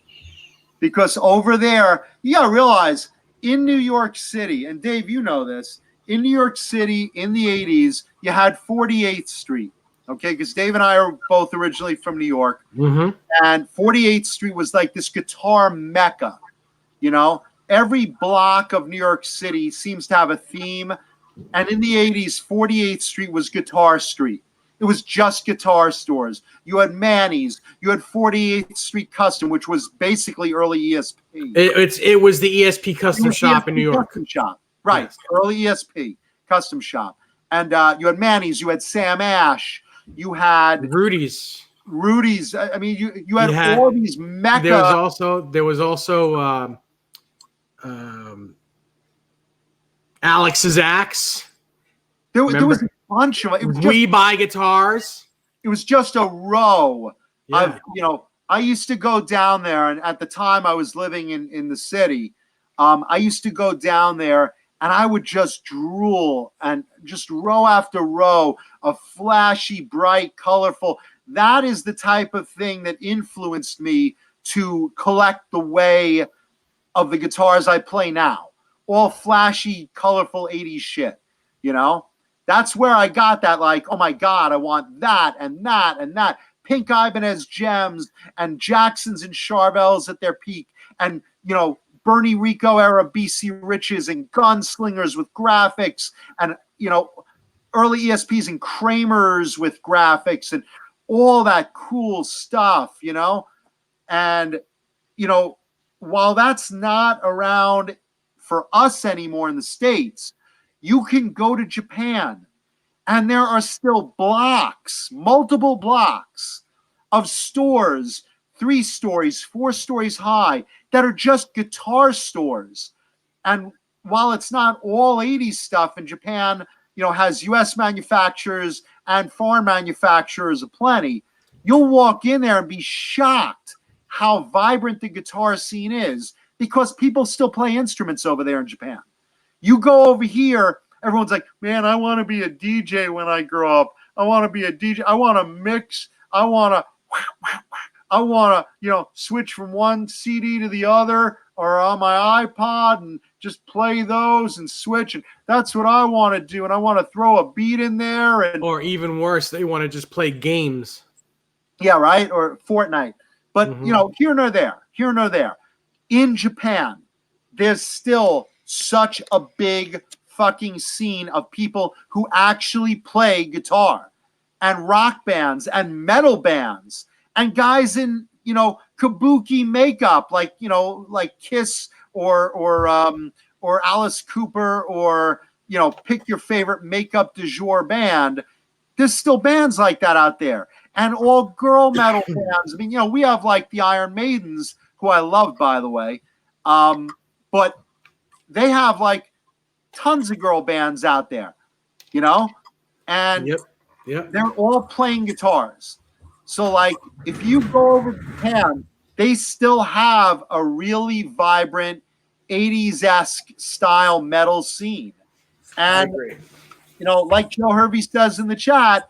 Speaker 4: Because over there, you gotta realize in New York City, and Dave, you know this, in New York City in the 80s, you had 48th Street. Okay, because Dave and I are both originally from New York.
Speaker 2: Mm-hmm.
Speaker 4: And 48th Street was like this guitar mecca. You know, every block of New York City seems to have a theme. And in the 80s, 48th Street was Guitar Street. It was just guitar stores. You had Manny's. You had 48th Street Custom, which was basically early ESP.
Speaker 2: It was the ESP custom
Speaker 4: It was
Speaker 2: shop in
Speaker 4: ESP
Speaker 2: New York.
Speaker 4: Custom shop. Right.
Speaker 2: Yes.
Speaker 4: Early ESP Custom shop. And you had Manny's. You had Sam Ash. You had
Speaker 2: Rudy's.
Speaker 4: I mean, you had all these mecca.
Speaker 2: There was also Alex's Axe.
Speaker 4: There was a bunch of it.
Speaker 2: We buy guitars.
Speaker 4: It was just a row.
Speaker 2: Yeah.
Speaker 4: I used to go down there, and at the time I was living in the city. I used to go down there, and I would just drool, and just row after row of flashy, bright, colorful. That is the type of thing that influenced me to collect the way of the guitars I play now. All flashy, colorful 80s shit, you know? That's where I got that, like, oh my God, I want that and that and that. Pink Ibanez Gems and Jacksons and Charvels at their peak. And, Bernie Rico era BC Riches and Gunslingers with graphics, and early ESPs and Kramers with graphics and all that cool stuff, and while that's not around for us anymore in the States, you can go to Japan and there are still blocks, multiple blocks of stores, 3 stories, 4 stories high, that are just guitar stores. And while it's not all 80s stuff in Japan, has US manufacturers and foreign manufacturers aplenty, you'll walk in there and be shocked how vibrant the guitar scene is, because people still play instruments over there in Japan. You go over here, everyone's like, man, I want to be a DJ when I grow up. I want to be a DJ. I want to mix. I want to, switch from one CD to the other or on my iPod and just play those and switch. And that's what I want to do. And I want to throw a beat in there. Or
Speaker 2: even worse, they want to just play games.
Speaker 4: Yeah, right? Or Fortnite. But, here nor there. In Japan, there's still such a big fucking scene of people who actually play guitar, and rock bands and metal bands and guys in, kabuki makeup, like Kiss or Alice Cooper, or, pick your favorite makeup du jour band. There's still bands like that out there. And all girl metal bands. I mean, we have like the Iron Maidens, who I love, by the way. But they have like tons of girl bands out there, and
Speaker 2: yep.
Speaker 4: they're all playing guitars. So like, if you go over to Japan, they still have a really vibrant 80s-esque style metal scene. And, like Joe Hervey says in the chat,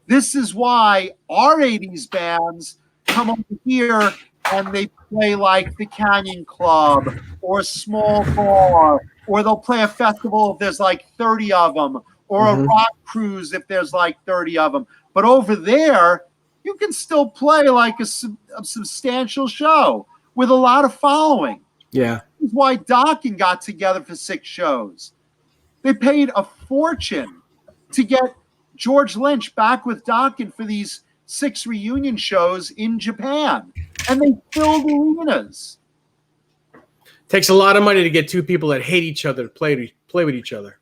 Speaker 4: this is why our 80s bands come over here and they play like the Canyon Club or Small Bar, or they'll play a festival if there's like 30 of them, or a rock cruise if there's like 30 of them. But over there, you can still play like a substantial show with a lot of following.
Speaker 2: Yeah.
Speaker 4: That's why Dokken got together for 6 shows. They paid a fortune to get George Lynch back with Dokken for these 6 reunion shows in Japan. And they filled arenas.
Speaker 2: Takes a lot of money to get 2 people that hate each other to play with each other.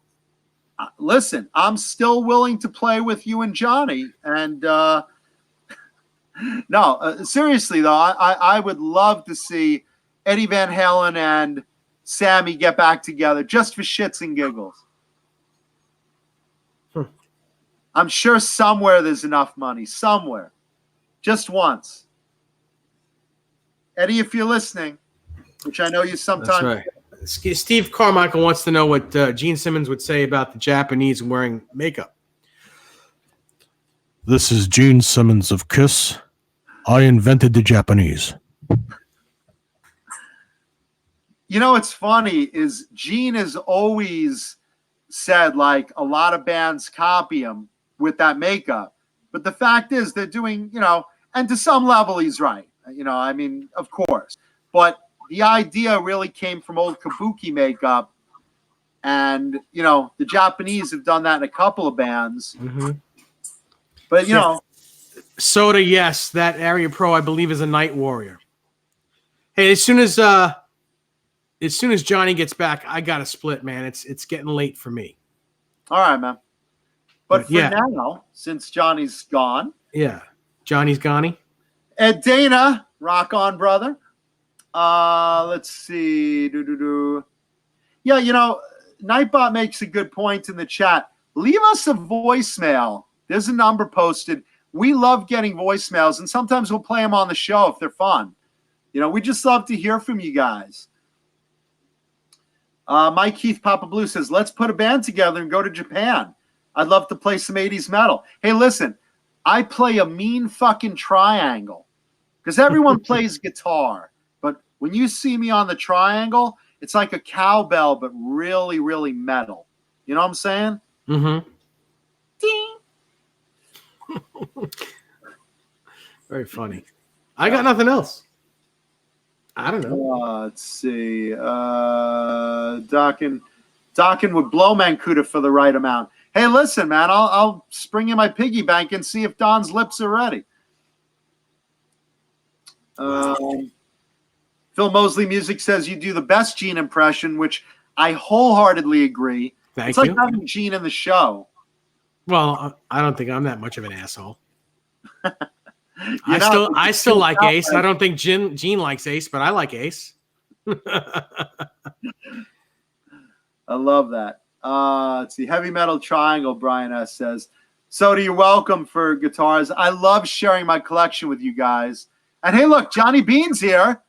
Speaker 4: Listen, I'm still willing to play with you and Johnny. And seriously, though, I would love to see Eddie Van Halen and Sammy get back together just for shits and giggles. I'm sure somewhere there's enough money. Somewhere. Just once. Eddie, if you're listening, which I know you sometimes.
Speaker 2: That's right. Steve Carmichael wants to know what Gene Simmons would say about the Japanese wearing makeup.
Speaker 7: This is Gene Simmons of Kiss. I invented the Japanese.
Speaker 4: What's funny is Gene has always said like a lot of bands copy him with that makeup. But the fact is they're doing, and to some level he's right. Of course. But the idea really came from old kabuki makeup. And, the Japanese have done that in a couple of bands.
Speaker 2: Mm-hmm.
Speaker 4: But,
Speaker 2: Soda, yes. That Area Pro, I believe, is a Night Warrior. Hey, as soon as Johnny gets back, I got to split, man. It's getting late for me.
Speaker 4: All right, man. But for now, since Johnny's gone.
Speaker 2: Yeah. Johnny's gone.
Speaker 4: Ed Dana, rock on, brother. Let's see. Yeah, Nightbot makes a good point in the chat. Leave us a voicemail. There's a number posted. We love getting voicemails, and sometimes we'll play them on the show if they're fun. We just love to hear from you guys. Mike Keith Papa Blue says, let's put a band together and go to Japan. I'd love to play some 80s metal. Hey, listen, I play a mean fucking triangle because everyone plays guitar. But when you see me on the triangle, it's like a cowbell, but really, really metal. You know what I'm saying?
Speaker 2: Mm-hmm.
Speaker 4: Ding.
Speaker 2: Very funny. I got nothing else. I don't know.
Speaker 4: Let's see. Dockin would blow Mancuda for the right amount. Hey, listen, man, I'll spring in my piggy bank and see if Don's lips are ready. Phil Mosley Music says you do the best Gene impression, which I wholeheartily agree.
Speaker 2: Thank
Speaker 4: it's like
Speaker 2: you.
Speaker 4: having Gene in the show.
Speaker 2: Well, I don't think I'm that much of an asshole. I still like Ace. I don't think Gene likes Ace, but I like Ace.
Speaker 4: I love that. Let's see. Heavy Metal Triangle, Brian S. says. Soda, you're welcome for guitars. I love sharing my collection with you guys. And hey, look, Johnny Bean's here.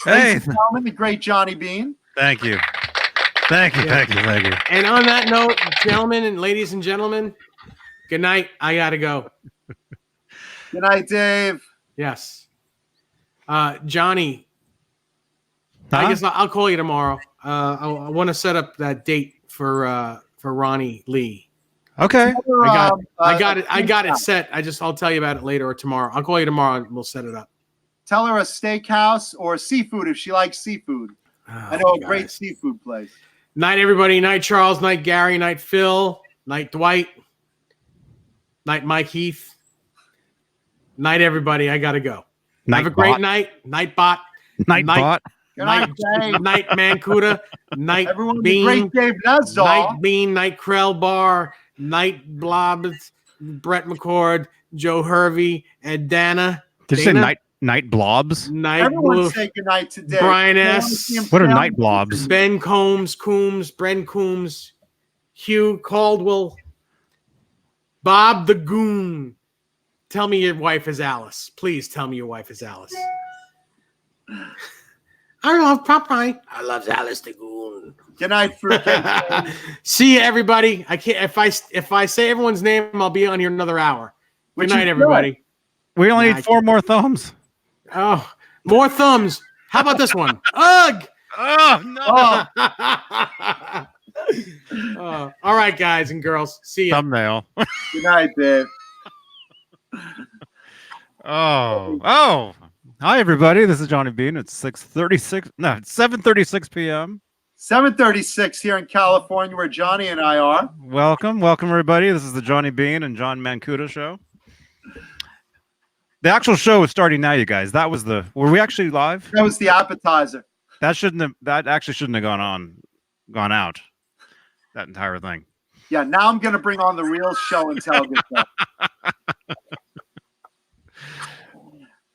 Speaker 1: Hey.
Speaker 4: Ladies and gentlemen, the great Johnny Beane.
Speaker 1: Thank you. Thank you.
Speaker 2: And on that note, gentlemen and ladies and gentlemen, good night. I gotta go.
Speaker 4: Good night, Dave.
Speaker 2: Yes. Johnny, I
Speaker 1: Huh?
Speaker 2: guess I'll call you tomorrow. I want to set up that date for Ronnie Lee.
Speaker 1: Okay.
Speaker 2: I got it set. I'll tell you about it later or tomorrow. I'll call you tomorrow and we'll set it up.
Speaker 4: Tell her a steakhouse or seafood if she likes seafood. I know a great seafood place.
Speaker 2: Night, everybody. Night, Charles. Night, Gary. Night, Phil. Night, Dwight. Night, Mike Heath. Night, everybody. I gotta go.
Speaker 1: Night,
Speaker 2: have a great
Speaker 1: bot.
Speaker 2: night. Night, bot.
Speaker 1: Night bot.
Speaker 2: Night, night, Mancuda. Night,
Speaker 4: Everyone,
Speaker 2: Beane.
Speaker 4: great Dave Nezdal.
Speaker 2: Night, Beane. Night, Krell Bar. Night, Blobs. Brett McCord. Joe Hervey. And Dana.
Speaker 1: Did you say night blobs?
Speaker 2: Night,
Speaker 4: Everyone
Speaker 2: Blue.
Speaker 4: say goodnight today.
Speaker 2: Brian S.
Speaker 1: What are night blobs?
Speaker 2: Ben Coombs, Bren Coombs, Hugh Caldwell, Bob the Goon. Tell me your wife is Alice. Please tell me your wife is Alice. I love Popeye. I love Alice the Goon.
Speaker 4: Good night, fruitcake.
Speaker 2: See you, everybody. I can't. If I say everyone's name, I'll be on here another hour. Good night, everybody.
Speaker 1: We only need 4 more thumbs.
Speaker 2: Oh, more thumbs. How about this one? Ugh.
Speaker 1: Oh no!
Speaker 2: All right, guys and girls. See you.
Speaker 1: Thumbnail.
Speaker 4: Good night, Dave.
Speaker 1: Oh. Hi, everybody. This is Johnny Beane. It's 7:36 p.m.
Speaker 4: 7:36 here in California, where Johnny and I are.
Speaker 1: Welcome, everybody. This is the Johnny Beane and John Mancuda show. The actual show is starting now, you guys. Were we actually live?
Speaker 4: That was the appetizer.
Speaker 1: That actually shouldn't have gone out. That entire thing.
Speaker 4: Yeah, now I'm going to bring on the real show and tell this stuff.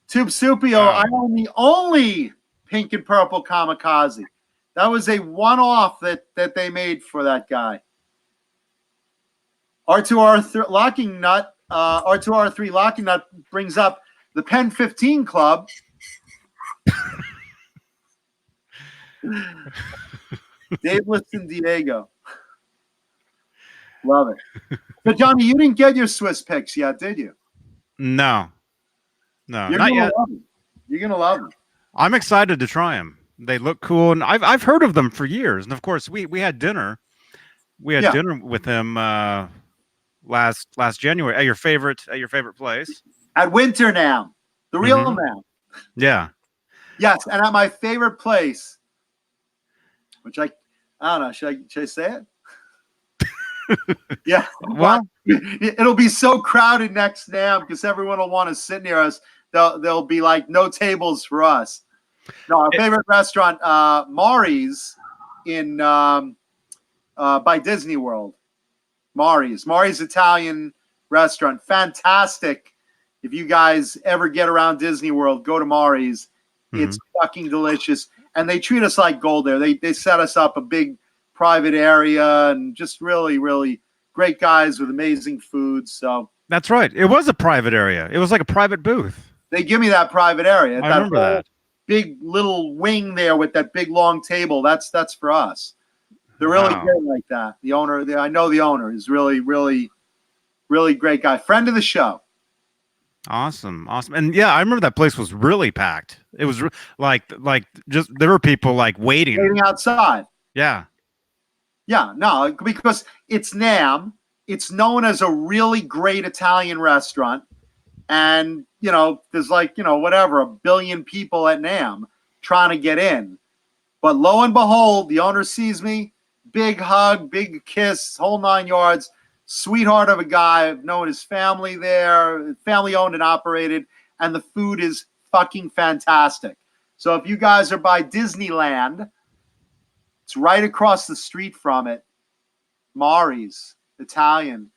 Speaker 4: Tube Supio, I own the only pink and purple kamikaze. That was a one-off that they made for that guy. R2R3 locking nut. R2R3 locking nut brings up the Pen 15 Club. Dave Liston Diego. Love it. But Johnny, you didn't get your Swiss picks yet, did you?
Speaker 1: No,
Speaker 4: You're
Speaker 1: not
Speaker 4: gonna
Speaker 1: yet.
Speaker 4: love them. You're gonna love them.
Speaker 1: I'm excited to try them. They look cool, and I've heard of them for years. And of course, we had dinner. We had dinner with him last January at your favorite place.
Speaker 4: At Winter Now, the real Now.
Speaker 1: Yeah.
Speaker 4: Yes, and at my favorite place, which I don't know. Should I say it? Yeah.
Speaker 1: Well,
Speaker 4: it'll be so crowded next Nam because everyone will want to sit near us. There'll be like no tables for us. No, our favorite restaurant, Mari's in by Disney World. Mari's Italian restaurant, fantastic. If you guys ever get around Disney World, go to Mari's. It's fucking delicious, and they treat us like gold there. They set us up a big private area and just really, really great guys with amazing food. So
Speaker 1: that's right. It was a private area. It was like a private booth.
Speaker 4: They give me that private area.
Speaker 1: I remember that.
Speaker 4: Big little wing there with that big long table. That's for us. They're really great like that. The owner, I know the owner is really, really, really great guy. Friend of the show.
Speaker 1: Awesome. And yeah, I remember that place was really packed. It was like just there were people like waiting
Speaker 4: outside.
Speaker 1: Yeah.
Speaker 4: Yeah, no, because it's Nam. It's known as a really great Italian restaurant. And, there's like, whatever, 1 billion people at Nam. trying to get in. But lo and behold, the owner sees me, big hug, big kiss, whole 9 yards. Sweetheart of a guy. I've known his family there, family owned and operated, and the food is fucking fantastic. So if you guys are by Disneyland, it's right across the street from it. Mari's, Italian.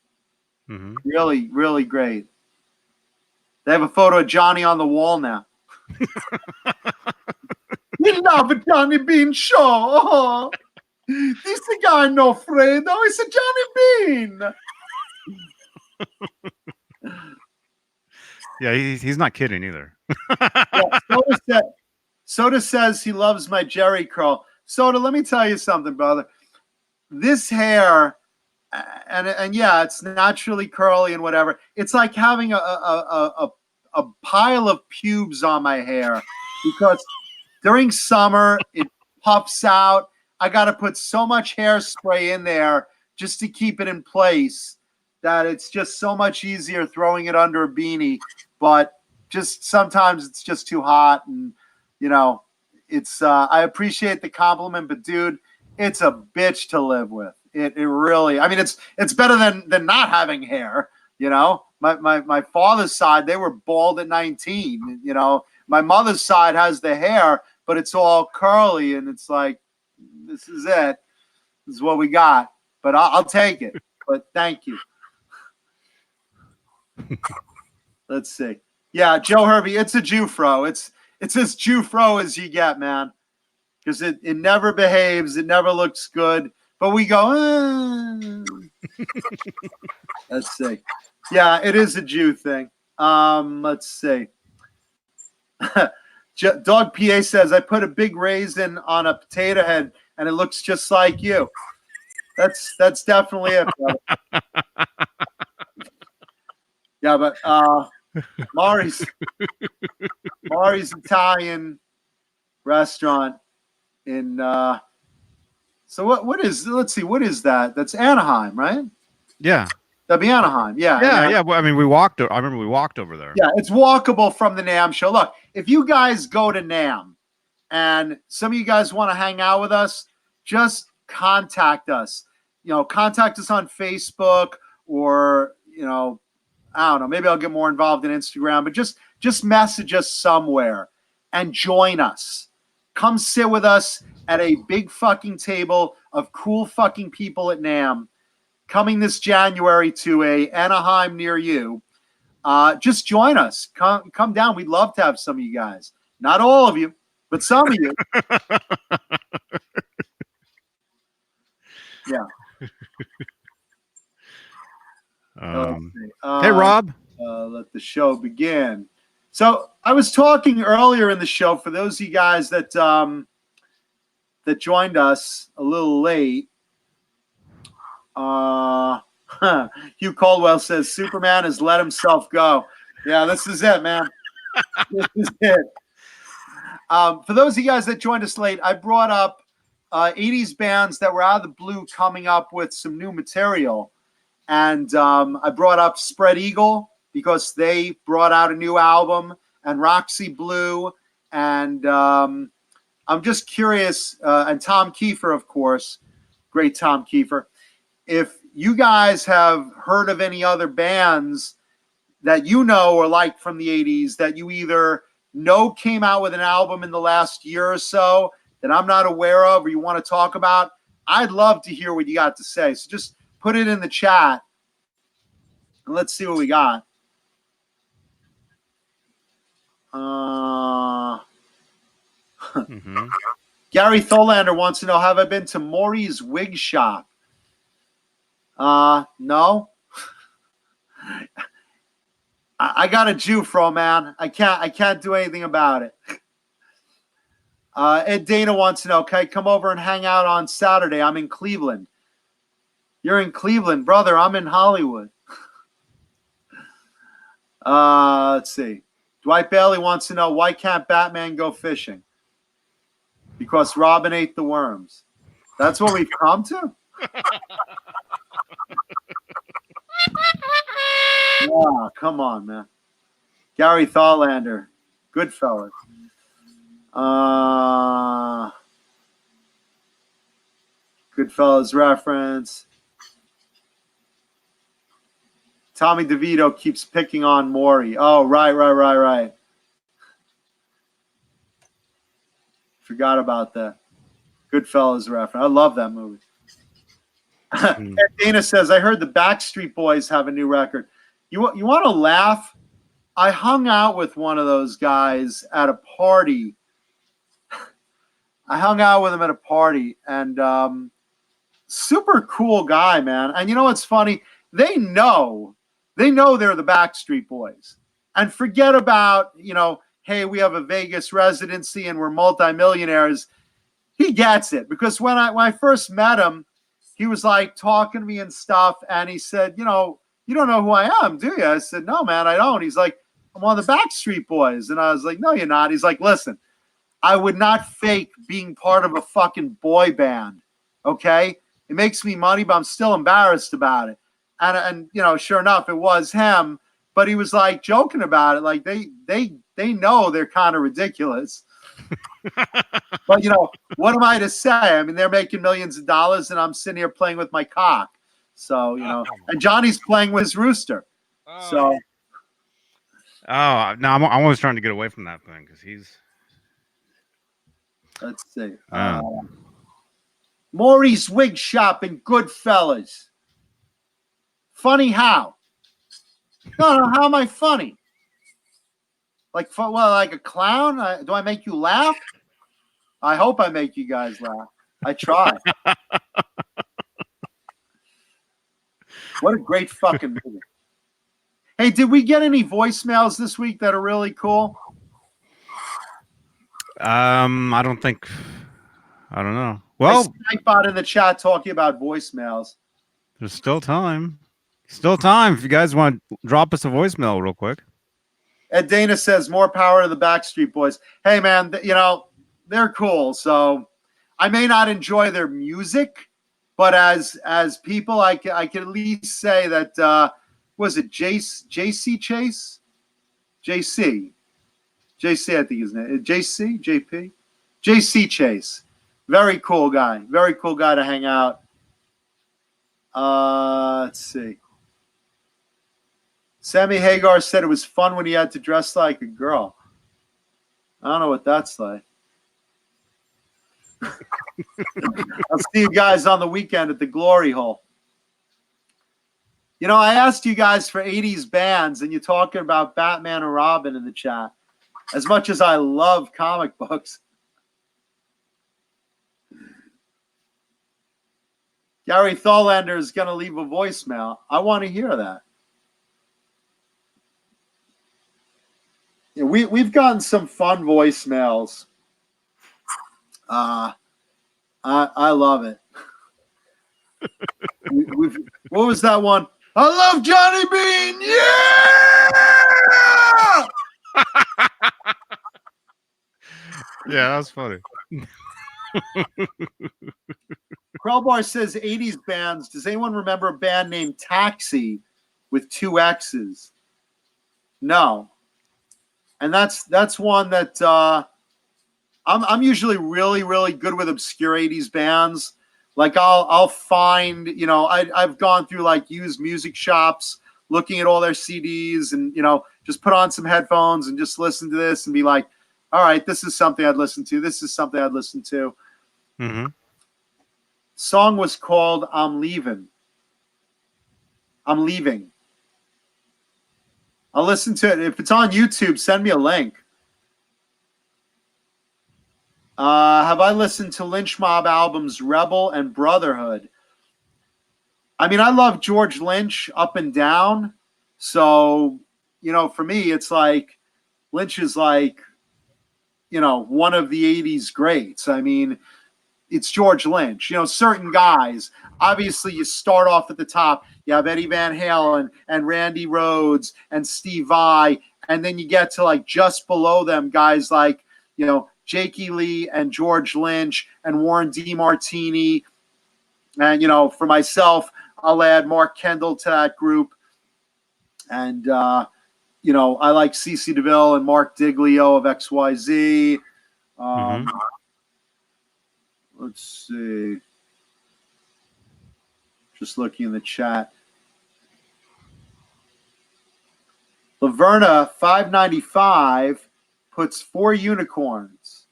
Speaker 1: Mhm.
Speaker 4: Really, really great. They have a photo of Johnny on the wall now. We love a Johnny Bean show. Oh, this guy no Fredo. It's a Johnny Bean.
Speaker 1: Yeah, he's not kidding either.
Speaker 4: Yeah, Soda says he loves my Jerry curl. Soda, let me tell you something, brother. This hair, and yeah, it's naturally curly and whatever. It's like having a pile of pubes on my hair because during summer it puffs out. I got to put so much hairspray in there just to keep it in place that it's just so much easier throwing it under a beanie. But just sometimes it's just too hot, and you know, it's. I appreciate the compliment, but dude, it's a bitch to live with. It really. I mean, it's better than not having hair. You know, my father's side, they were bald at 19. You know, my mother's side has the hair, but it's all curly, and it's like, this is it. This is what we got. But I'll take it. But thank you. Let's see. Yeah, Joe Hervey, it's a Jufro. It's as Jufro as you get, man. Because it never behaves. It never looks good. But we go, Let's see. Yeah, it is a Jew thing. Let's see. Dog PA says, I put a big raisin on a potato head and it looks just like you. That's definitely it, brother. Yeah, but Mari's Italian restaurant in so what is, let's see, what is that? That's Anaheim, right?
Speaker 1: Yeah.
Speaker 4: That'd be Anaheim. Yeah.
Speaker 1: Yeah. Well, I mean, I remember we walked over there.
Speaker 4: Yeah, it's walkable from the NAMM show. Look, if you guys go to NAMM and some of you guys want to hang out with us, just contact us. You know, contact us on Facebook, or, you know, I don't know, maybe I'll get more involved in Instagram, but just message us somewhere and join us. Come sit with us at a big fucking table of cool fucking people at NAMM coming this January to a Anaheim near you. Just join us. Come down. We'd love to have some of you guys. Not all of you, but some of you. Yeah.
Speaker 1: Hey, Rob.
Speaker 4: Let the show begin. So I was talking earlier in the show, for those of you guys that that joined us a little late. Hugh Caldwell says Superman has let himself go. Yeah, this is it, man. This is it. For those of you guys that joined us late, I brought up 80s bands that were out of the blue coming up with some new material. And I brought up Spread Eagle because they brought out a new album, and Roxy Blue. And I'm just curious, and Tom Kiefer, of course, great Tom Kiefer, if you guys have heard of any other bands that you know or like from the 80s that you either know came out with an album in the last year or so that I'm not aware of, or you want to talk about, I'd love to hear what you got to say. So just put it in the chat and let's see what we got. Gary Tholander wants to know, have I been to Maury's Wig Shop? No. I got a Jufro, man. I can't do anything about it. Ed Dana wants to know, can I come over and hang out on Saturday? I'm in Cleveland. You're in Cleveland, brother. I'm in Hollywood. Let's see. Dwight Bailey wants to know, why can't Batman go fishing? Because Robin ate the worms. That's what we've come to? Oh, come on, man. Gary Tholander. Goodfellas. Goodfellas reference. Tommy DeVito keeps picking on Maury. Oh, right. Forgot about that. Goodfellas reference. I love that movie. Dana says, I heard the Backstreet Boys have a new record. You want to laugh? I hung out with one of those guys at a party. I hung out with him at a party, and super cool guy, man. And you know what's funny? They know they're the Backstreet Boys. And forget about, hey, we have a Vegas residency and we're multimillionaires. He gets it, because when I first met him, he was like talking to me and stuff, and he said, you don't know who I am, do you? I said, no, man, I don't. He's like, I'm on the Backstreet Boys. And I was like, no, you're not. He's like, listen, I would not fake being part of a fucking boy band, okay? It makes me money, but I'm still embarrassed about it. And sure enough, it was him, but he was like joking about it. Like they know they're kind of ridiculous. But what am I to say? I mean, they're making millions of dollars, and I'm sitting here playing with my cock. So and Johnny's playing with his rooster. So.
Speaker 1: Oh no, I'm always trying to get away from that thing because he's.
Speaker 4: Let's see. Maury's Wig Shop in Goodfellas. Funny how? No, how am I funny? Like a clown? Do I make you laugh? I hope I make you guys laugh. I try. What a great fucking movie. Hey, did we get any voicemails this week that are really cool?
Speaker 1: I don't know. Well,
Speaker 4: Nightbot in the chat talking about voicemails.
Speaker 1: There's still time. Still time if you guys want to drop us a voicemail real quick.
Speaker 4: Ed Dana says, more power to the Backstreet Boys. Hey, man, they're cool. So I may not enjoy their music, but as people, I can at least say that, was it JC Chase? JC, I think his name. JC? JP? JC Chase. Very cool guy. Very cool guy to hang out. Let's see. Sammy Hagar said it was fun when he had to dress like a girl. I don't know what that's like. I'll see you guys on the weekend at the Glory Hole. I asked you guys for 80s bands, and you're talking about Batman and Robin in the chat. As much as I love comic books. Gary Tholander is going to leave a voicemail. I want to hear that. We've gotten some fun voicemails. I love it. What was that one? I love Johnny Bean. Yeah.
Speaker 1: Yeah, that was funny.
Speaker 4: Krellbar says 80s bands. Does anyone remember a band named Taxi with 2 X's? No. And that's one that I'm usually really, really good with obscure 80s bands. Like I'll find, I've gone through like used music shops looking at all their CDs and, just put on some headphones and just listen to this and be like, all right, this is something I'd listen to. This is something I'd listen to.
Speaker 1: Mm-hmm.
Speaker 4: Song was called I'm Leaving. I'm Leaving. I'll listen to it. If it's on YouTube, send me a link. Have I listened to Lynch Mob albums Rebel and Brotherhood? I mean, I love George Lynch up and down. So, for me, it's like Lynch is like, one of the 80s greats. I mean, it's George Lynch. Certain guys, obviously you start off at the top. You have Eddie Van Halen and Randy Rhoads and Steve Vai. And then you get to like just below them guys like, Jakey Lee and George Lynch and Warren DeMartini. And, for myself, I'll add Mark Kendall to that group. And, I like CeCe DeVille and Mark Diglio of XYZ. Let's see. Just looking in the chat. Laverna 595 puts 4 unicorns.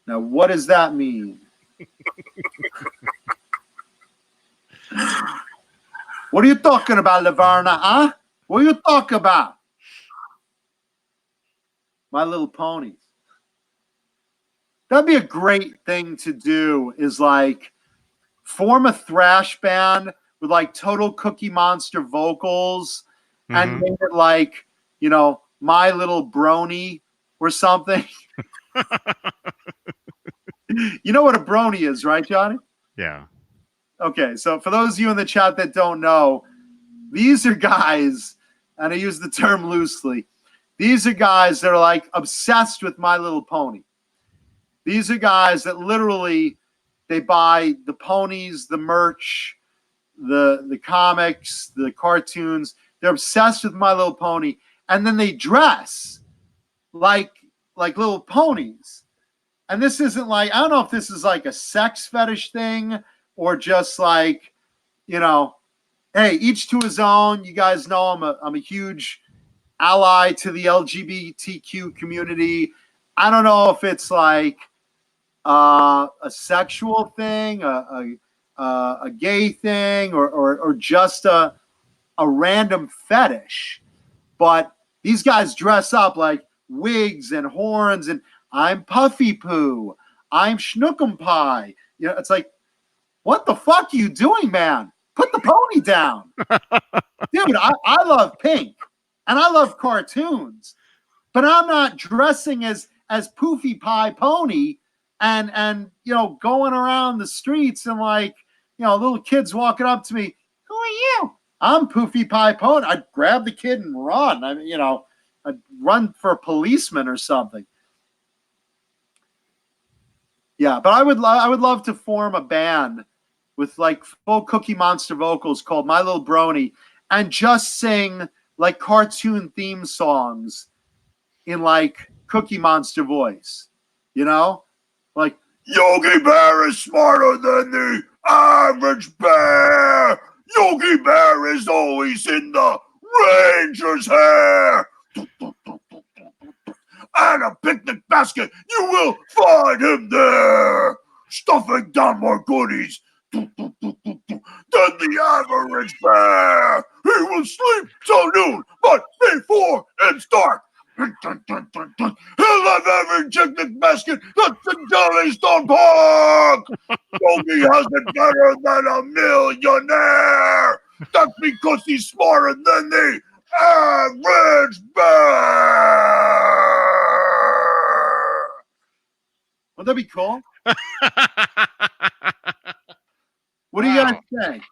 Speaker 4: Now, what does that mean? What are you talking about, Laverna? Huh? What are you talking about? My Little Ponies. That'd be a great thing to do, is like form a thrash band with like total Cookie Monster vocals and make it like, you know, My Little Brony or something. You know what a brony is, right, Johnny?
Speaker 1: Yeah.
Speaker 4: Okay, so for those of you in the chat that don't know, these are guys, and I use the term loosely, these are guys that are like obsessed with My Little Pony. These are guys that literally, they buy the ponies, the merch, the comics, the cartoons. They're obsessed with My Little Pony, and then they dress like little ponies. And this isn't like, I don't know if this is like a sex fetish thing or just like, you know, hey, each to his own. You guys know I'm a huge ally to the LGBTQ community. I don't know if it's like a sexual thing, a gay thing, or just a random fetish. But these guys dress up like wigs and horns, and I'm Puffy Poo, I'm Schnookum Pie. You know, it's like, what the fuck are you doing, man? Put the pony down. Dude, I love pink and I love cartoons, but I'm not dressing as Poofy Pie Pony and you know, going around the streets and like, you know, little kids walking up to me, who are you? I'm Poofy Pie Pony. I'd grab the kid and run. I mean, you know, I'd run for a policeman or something. Yeah, but I would love to form a band with like full Cookie Monster vocals called My Little Brony and just sing like cartoon theme songs in like Cookie Monster voice, you know? Like, Yogi Bear is smarter than the average bear. Yogi Bear is always in the ranger's hair. And a picnic basket, you will find him there, stuffing down more goodies than the average bear. He will sleep till noon, but before it's dark, he'll have every picnic basket that's in Jellystone Park. Yogi has it better than a millionaire. That's because he's smarter than the average bear. Would that be cool? What do you guys think?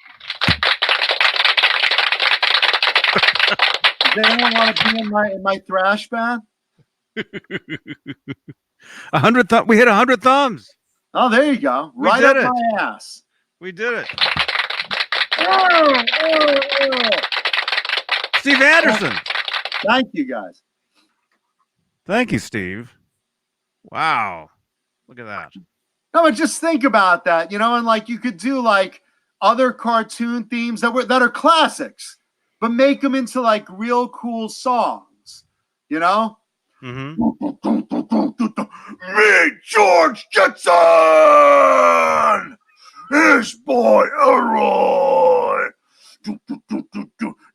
Speaker 4: Does anyone want to be in my thrash band?
Speaker 1: 100 we hit 100 thumbs.
Speaker 4: Oh, there you go.
Speaker 1: We
Speaker 4: Right
Speaker 1: did
Speaker 4: up
Speaker 1: it.
Speaker 4: my ass.
Speaker 1: We did it.
Speaker 4: Oh.
Speaker 1: Steve Anderson.
Speaker 4: Thank you, guys.
Speaker 1: Thank you, Steve. Wow. Look at that.
Speaker 4: No, but just think about that, you know, and like you could do like other cartoon themes that are classics, but make them into like real cool songs, you know? Meet George Jetson! His boy Elroy!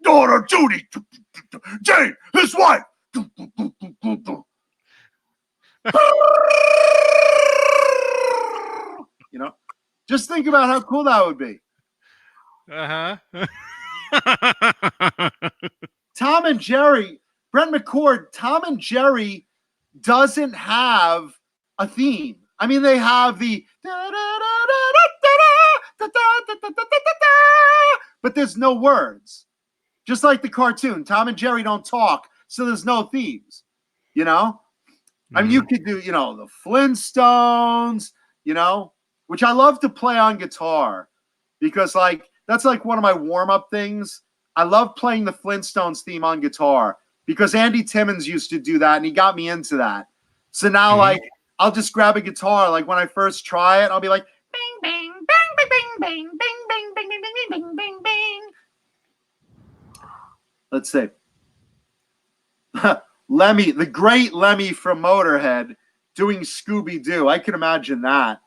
Speaker 4: Daughter Judy! Jane, his wife! You know, just think about how cool that would be. Tom and Jerry, Brent McCord, Tom and Jerry doesn't have a theme. I mean, they have the but there's no words. Just like the cartoon, Tom and Jerry don't talk, so there's no themes. You know? I mean, you could do, you know, the Flintstones, you know, which I love to play on guitar because, like, that's like one of my warm-up things. I love playing the Flintstones theme on guitar because Andy Timmons used to do that, and he got me into that. So now, like, I'll just grab a guitar. Like when I first try it, I'll be like, bing, bing, bing, bing, bing, bing, bing, bing, bing, bing, bing, bing, bing, bing. Let's see. Lemmy, the great Lemmy from Motorhead, doing Scooby Doo. I can imagine that.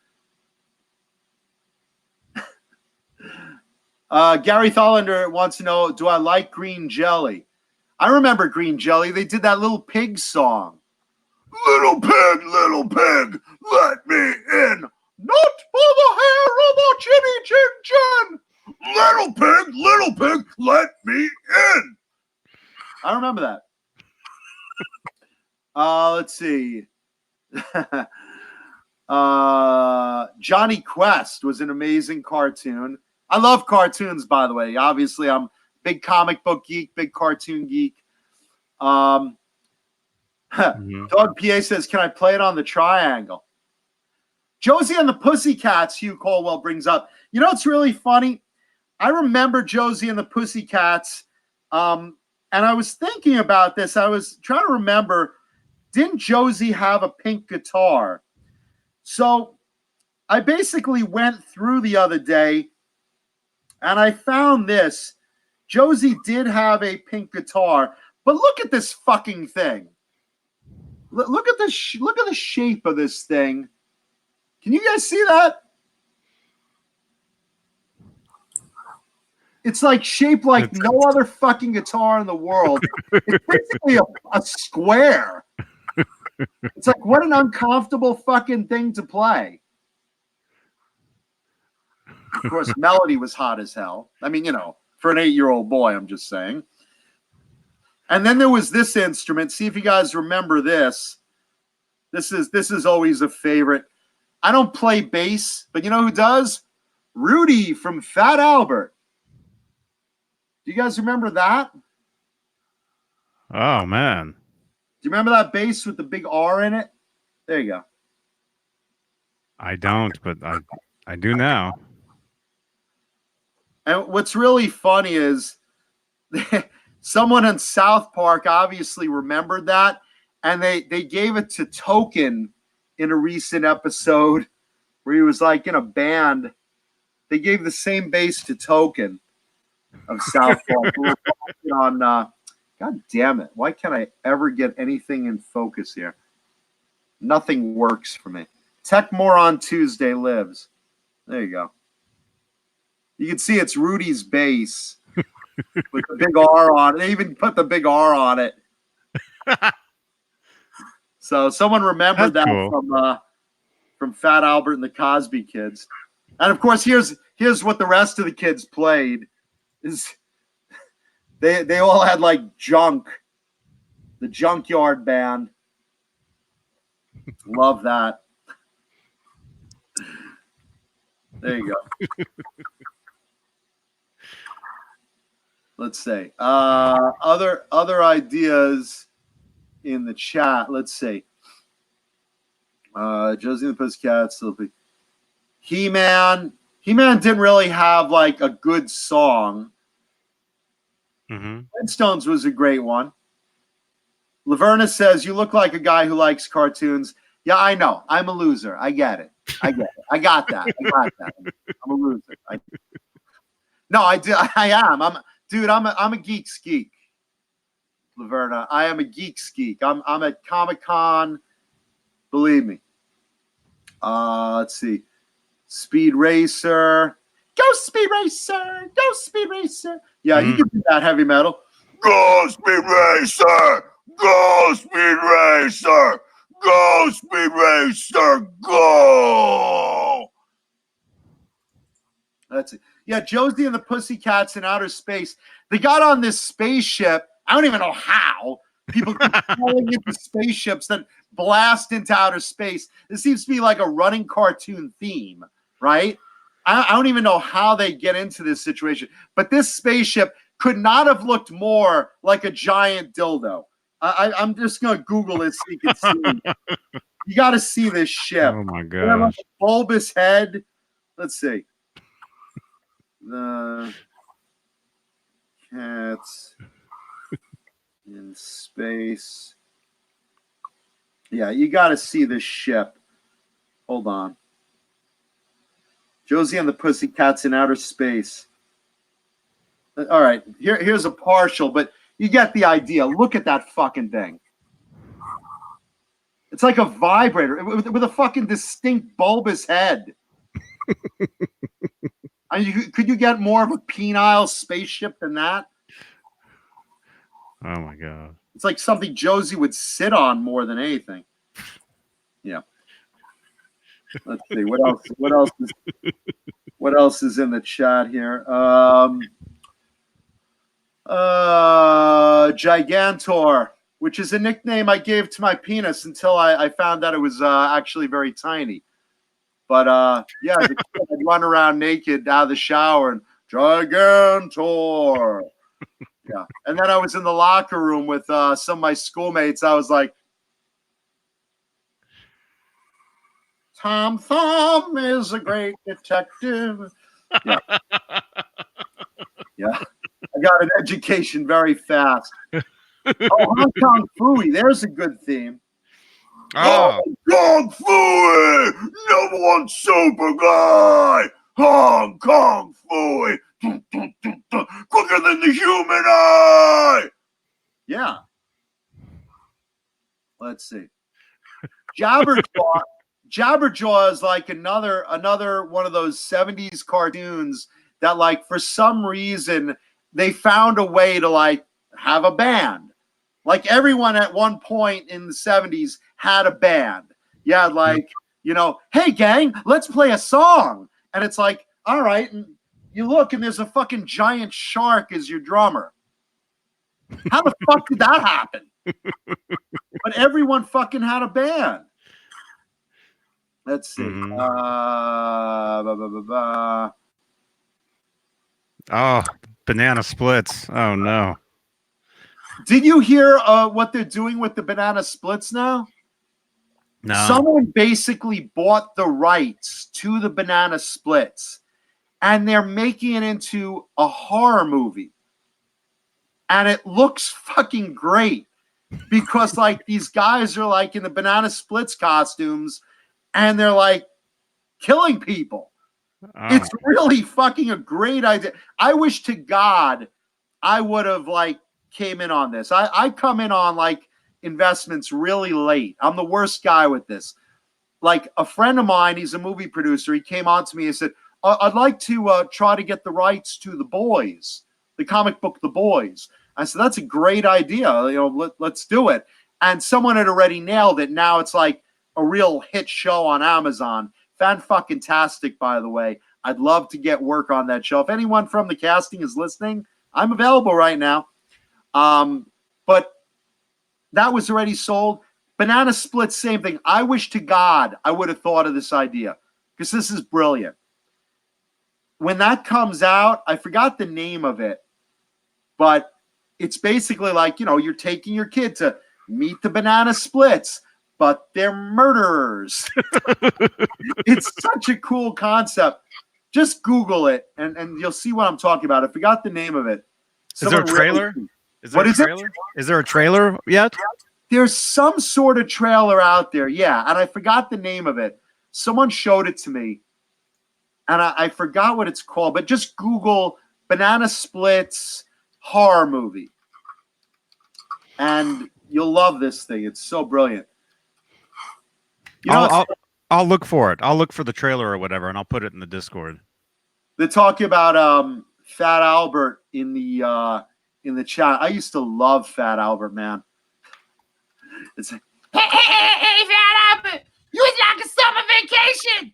Speaker 4: Gary Thollander wants to know, do I like green jelly? I remember green jelly. They did that little pig song. Little pig, let me in. Not for the hair of a chinny chin chin. Little pig, let me in. I remember that. Let's see. Johnny Quest was an amazing cartoon. I love cartoons, by the way. Obviously, I'm a big comic book geek, big cartoon geek. Dog PA says, can I play it on the triangle? Josie and the Pussycats, Hugh Colwell brings up. You know what's really funny? I remember Josie and the Pussycats, and I was thinking about this. I was trying to remember, didn't Josie have a pink guitar? So I basically went through the other day, and I found this. Josie did have a pink guitar, but look at this fucking thing. Look at this. Look at the shape of this thing. Can you guys see that? It's like shaped like no other fucking guitar in the world. It's basically a square. It's like, what an uncomfortable fucking thing to play. Of course, melody was hot as hell. I mean, you know, for an 8-year-old boy, I'm just saying. And then there was this instrument. See if you guys remember this. This is always a favorite. I don't play bass, but you know who does? Rudy from Fat Albert. Do you guys remember that?
Speaker 1: Oh man.
Speaker 4: Do you remember that bass with the big R in it? There you go.
Speaker 1: I don't, but I do now.
Speaker 4: And what's really funny is someone in South Park obviously remembered that, and they gave it to Token in a recent episode where he was like in a band. They gave the same bass to Token of South Park. We were talking on, God damn it. Why can't I ever get anything in focus here? Nothing works for me. Tech Moron Tuesday lives. There you go. You can see it's Rudy's bass with the big R on it. They even put the big R on it. So someone remembered
Speaker 1: That's
Speaker 4: that
Speaker 1: cool.
Speaker 4: from Fat Albert and the Cosby Kids. And of course, here's what the rest of the kids played. Is they all had like junk. The Junkyard Band. Love that. There you go. Let's see. Other ideas in the chat. Let's see. Josie and the Pussycats. He-Man. He-Man didn't really have like a good song. Flintstones was a great one. Laverna says, you look like a guy who likes cartoons. Yeah, I know. I'm a loser. I get it. I got that. I'm a loser. No, I do. I am. I'm a geek's geek. Laverna. I am a geek's geek. I'm at Comic-Con. Believe me. Let's see. Speed Racer. Go Speed Racer. Go Speed Racer. Yeah, you can do that heavy metal. Go Speed Racer. Go Speed Racer. Go Speed Racer. Go. That's it. Yeah, Josie and the Pussycats in outer space. They got on this spaceship. I don't even know how. People keep falling into spaceships that blast into outer space. This seems to be like a running cartoon theme, right? I don't even know how they get into this situation. But this spaceship could not have looked more like a giant dildo. I'm just going to Google it so you can see. You got to see this ship.
Speaker 1: Oh my
Speaker 4: They have like
Speaker 1: gosh.
Speaker 4: a bulbous head. Let's see. The cats in space. Yeah, you got to see this ship. Hold on. Josie and the Pussycats in Outer Space. All right, here's a partial, but you get the idea. Look at that fucking thing. It's like a vibrator with a fucking distinct bulbous head. I mean, could you get more of a penile spaceship than that?
Speaker 1: Oh my god.
Speaker 4: It's like something Josie would sit on more than anything. Yeah. Let's see what else. What else is in the chat here? Gigantor, which is a nickname I gave to my penis until I found out it was actually very tiny. But yeah, as a kid, I'd run around naked out of the shower and Gigantor. Yeah, and then I was in the locker room with some of my schoolmates. I was like, Tom Thumb is a great detective. Yeah. Yeah. I got an education very fast. Oh, Hong Kong Phooey. There's a good theme.
Speaker 1: Oh,
Speaker 4: Hong Kong Phooey! Number one super guy! Hong Kong Phooey! Quicker than the human eye! Yeah. Let's see. Jabberjaw is like another one of those 70s cartoons that, like, for some reason they found a way to like have a band. Like everyone at one point in the 70s had a band. Yeah, like, you know, hey gang, let's play a song. And it's like, all right, and you look and there's a fucking giant shark as your drummer. How the fuck did that happen? But everyone fucking had a band. Let's see.
Speaker 1: Oh, banana splits. Oh no.
Speaker 4: Did you hear what they're doing with the banana splits now?
Speaker 1: No.
Speaker 4: Someone basically bought the rights to the banana splits and they're making it into a horror movie. And it looks fucking great because like these guys are like in the banana splits costumes and they're like killing people.
Speaker 1: Oh.
Speaker 4: It's really fucking a great idea. I wish to God I would have like came in on this. I come in on like investments really late. I'm the worst guy with this. Like a friend of mine, he's a movie producer. He came on to me and said, I'd like to try to get the rights to The Boys, the comic book The Boys. I said, that's a great idea. You know, let's do it. And someone had already nailed it. Now it's like a real hit show on Amazon. Fan-fucking-tastic, by the way. I'd love to get work on that show. If anyone from the casting is listening, I'm available right now. But that was already sold. Banana Split, same thing. I wish to God I would have thought of this idea because this is brilliant. When that comes out, I forgot the name of it, but it's basically like, you know, you're taking your kid to meet the banana splits, but they're murderers. It's such a cool concept. Just Google it, and you'll see what I'm talking about. I forgot the name of it.
Speaker 1: Is there a trailer?
Speaker 4: What is it?
Speaker 1: Is there a trailer yet?
Speaker 4: There's some sort of trailer out there, yeah, and I forgot the name of it. Someone showed it to me, and I forgot what it's called, but just Google Banana Splits horror movie, and you'll love this thing. It's so brilliant. You know,
Speaker 1: I'll look for it. I'll look for the trailer or whatever, and I'll put it in the Discord.
Speaker 4: they're talking about Fat Albert in the chat. I used to love Fat Albert, man. It's like,
Speaker 5: Hey, Fat Albert, you was like a summer vacation.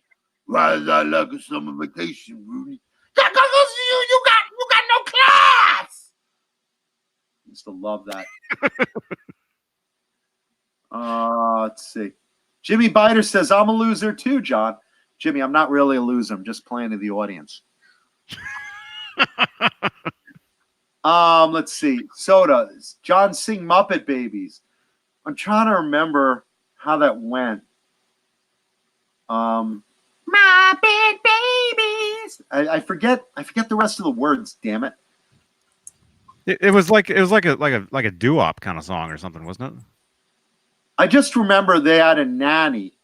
Speaker 4: why is that like a summer vacation, Rudy?
Speaker 5: Because you got no class.
Speaker 4: I used to love that. Let's see. Jimmy Biter says, I'm a loser too, John. Jimmy, I'm not really a loser. I'm just playing to the audience. Let's see. Soda. John sing Muppet Babies. I'm trying to remember how that went.
Speaker 5: Muppet Babies.
Speaker 4: I forget the rest of the words, damn it.
Speaker 1: It was like a doo-wop kind of song or something, wasn't it?
Speaker 4: I just remember they had a nanny.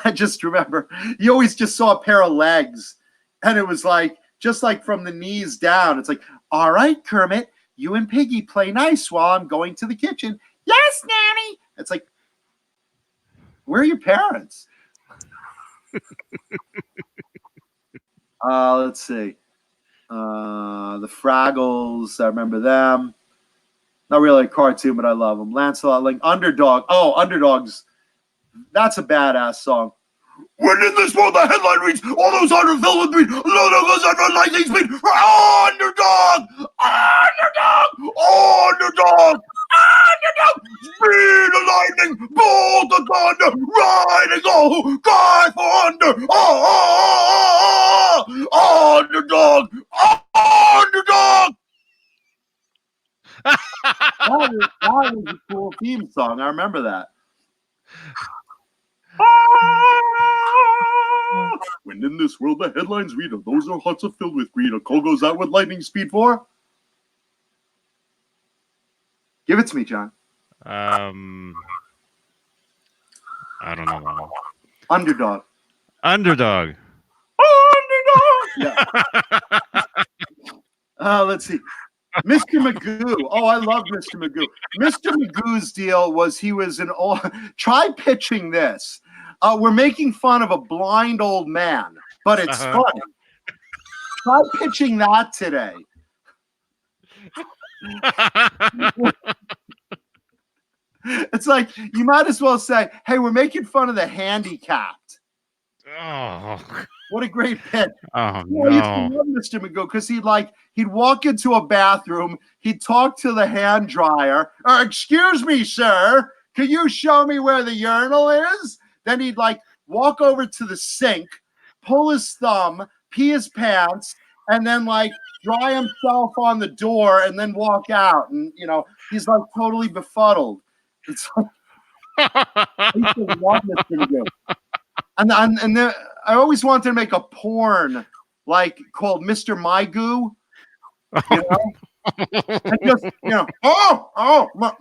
Speaker 4: I just remember you always just saw a pair of legs, and it was like just like from the knees down. It's like, all right, Kermit, you and Piggy play nice while I'm going to the kitchen. Yes, nanny. It's like, where are your parents? Let's see. The Fraggles, I remember them. Not really a cartoon, but I love them. Lancelot, like Underdog. Oh, Underdogs. That's a badass song. When in this world the headline reads, all those hundred filled with me, those under lightning speed. Underdog! Underdog! Underdog! Underdog! Speed of lightning, bolt of thunder, riding, oh, God for under, underdog, underdog. that was a cool theme song. I remember that. When in this world the headlines read, those are hearts are filled with greed. A call goes out with lightning speed for. Give it to me, John.
Speaker 1: I don't know that one.
Speaker 4: Underdog.
Speaker 1: Underdog.
Speaker 4: Yeah. Let's see. Mr. Magoo. Oh, I love Mr. Magoo. Mr. Magoo's deal was he was an old. Try pitching this. We're making fun of a blind old man, but it's funny. Try pitching that today. It's like you might as well say, "Hey, we're making fun of the handicapped."
Speaker 1: Oh,
Speaker 4: what a great pitch!
Speaker 1: Oh
Speaker 4: no! I used to love Mr. Magoo because he'd walk into a bathroom, he'd talk to the hand dryer. Excuse me, sir, can you show me where the urinal is? Then he'd like walk over to the sink, pull his thumb, pee his pants, and then like dry himself on the door, and then walk out. And he's like totally befuddled. It's like I used to love Mr. Magoo. And then I always wanted to make a porn like called Mr. My Goo. And just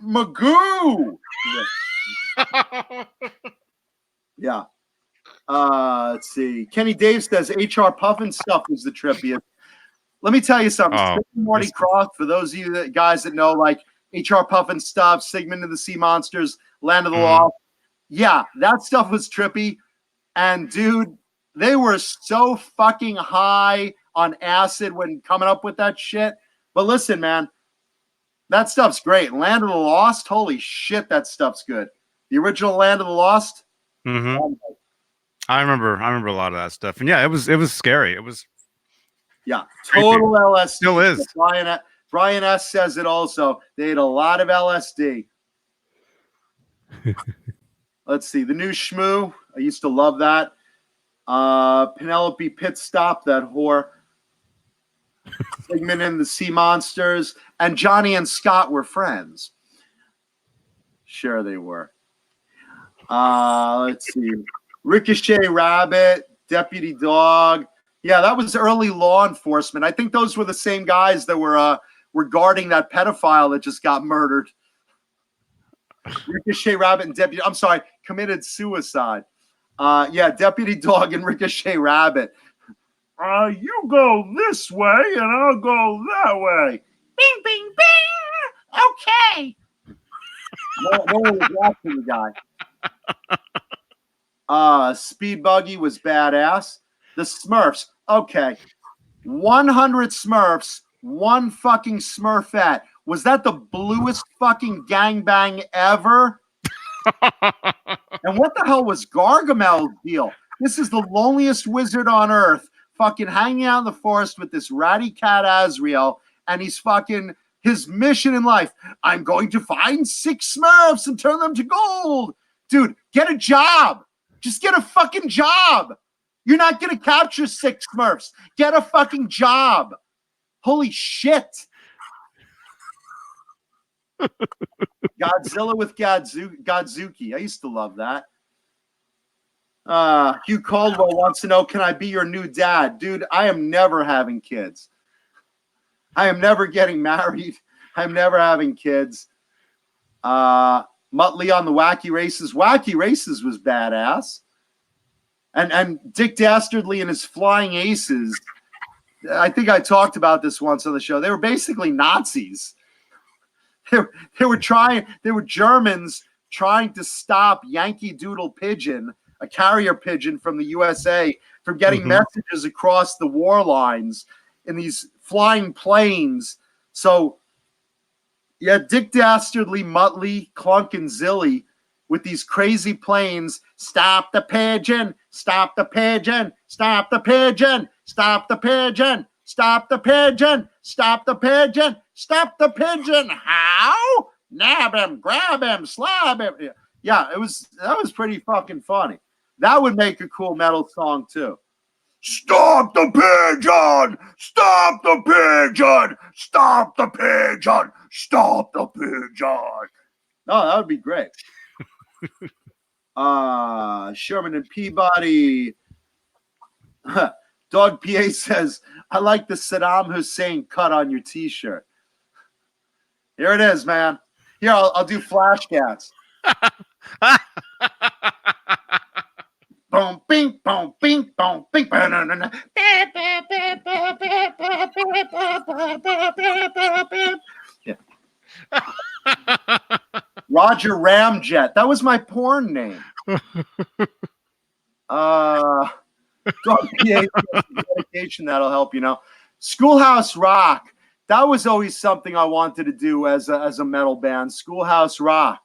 Speaker 4: Magoo. Yeah. Let's see. Kenny Dave says HR Puffin stuff was the trippiest. Let me tell you something. Morty Croft, for those of you guys that know, like HR Puffin stuff, Sigmund of the Sea Monsters, Land of the Lost. Yeah, that stuff was trippy. And dude, they were so fucking high on acid when coming up with that shit. But listen, man, that stuff's great. Land of the Lost, holy shit, that stuff's good. The original Land of the Lost.
Speaker 1: Mm-hmm. I remember a lot of that stuff, and yeah, it was scary. It was
Speaker 4: total LSD.
Speaker 1: Still is.
Speaker 4: Brian S says it also. They ate a lot of LSD. Let's see. The new Shmoo. I used to love that. Penelope Pit Stop, that whore. Sigmund and the Sea Monsters. And Johnny and Scott were friends. Sure they were. Let's see. Ricochet Rabbit, Deputy Dog. Yeah, that was early law enforcement. I think those were the same guys that were guarding that pedophile that just got murdered. Ricochet Rabbit and Deputy, I'm sorry, committed suicide. Yeah, Deputy Dog and Ricochet Rabbit. You go this way and I'll go that way. Bing, bing, bing. Okay. No one was watching the guy. Speed Buggy was badass. The Smurfs. Okay. 100 Smurfs, one fucking Smurfette. Was that the bluest fucking gangbang ever? And what the hell was Gargamel's deal? This is the loneliest wizard on earth, fucking hanging out in the forest with this ratty cat Azrael, and he's fucking his mission in life. I'm going to find 6 Smurfs and turn them to gold. Dude, get a job. Just get a fucking job. You're not going to capture 6 Smurfs. Get a fucking job. Holy shit. Godzilla with Godzuki. I used to love that. Hugh Caldwell wants to know, can I be your new dad? Dude, I am never having kids. I am never getting married. I'm never having kids. Muttley on the Wacky Races. Wacky Races was badass. And Dick Dastardly and his Flying Aces. I think I talked about this once on the show. They were basically Nazis. They were Germans trying to stop Yankee Doodle Pigeon, a carrier pigeon from the USA, from getting messages across the war lines in these flying planes. So, yeah, Dick Dastardly, Muttley, Clunk, and Zilly with these crazy planes. Stop the pigeon! Stop the pigeon! Stop the pigeon! Stop the pigeon! Stop the pigeon! Stop the pigeon! Stop the pigeon! How? Nab him, grab him, slab him. Yeah, that was pretty fucking funny. That would make a cool metal song too. Stop the pigeon! Stop the pigeon! Stop the pigeon! Stop the pigeon! No, that would be great. Sherman and Peabody. Dog PA says, I like the Saddam Hussein cut on your t-shirt. Here it is, man. Here, I'll do flash cats. Boom, bing, boom, bing, boom, bing. Yeah. Roger Ramjet. That was my porn name. Dedication, that'll help, you know. Schoolhouse Rock. That was always something I wanted to do as a metal band. Schoolhouse Rock.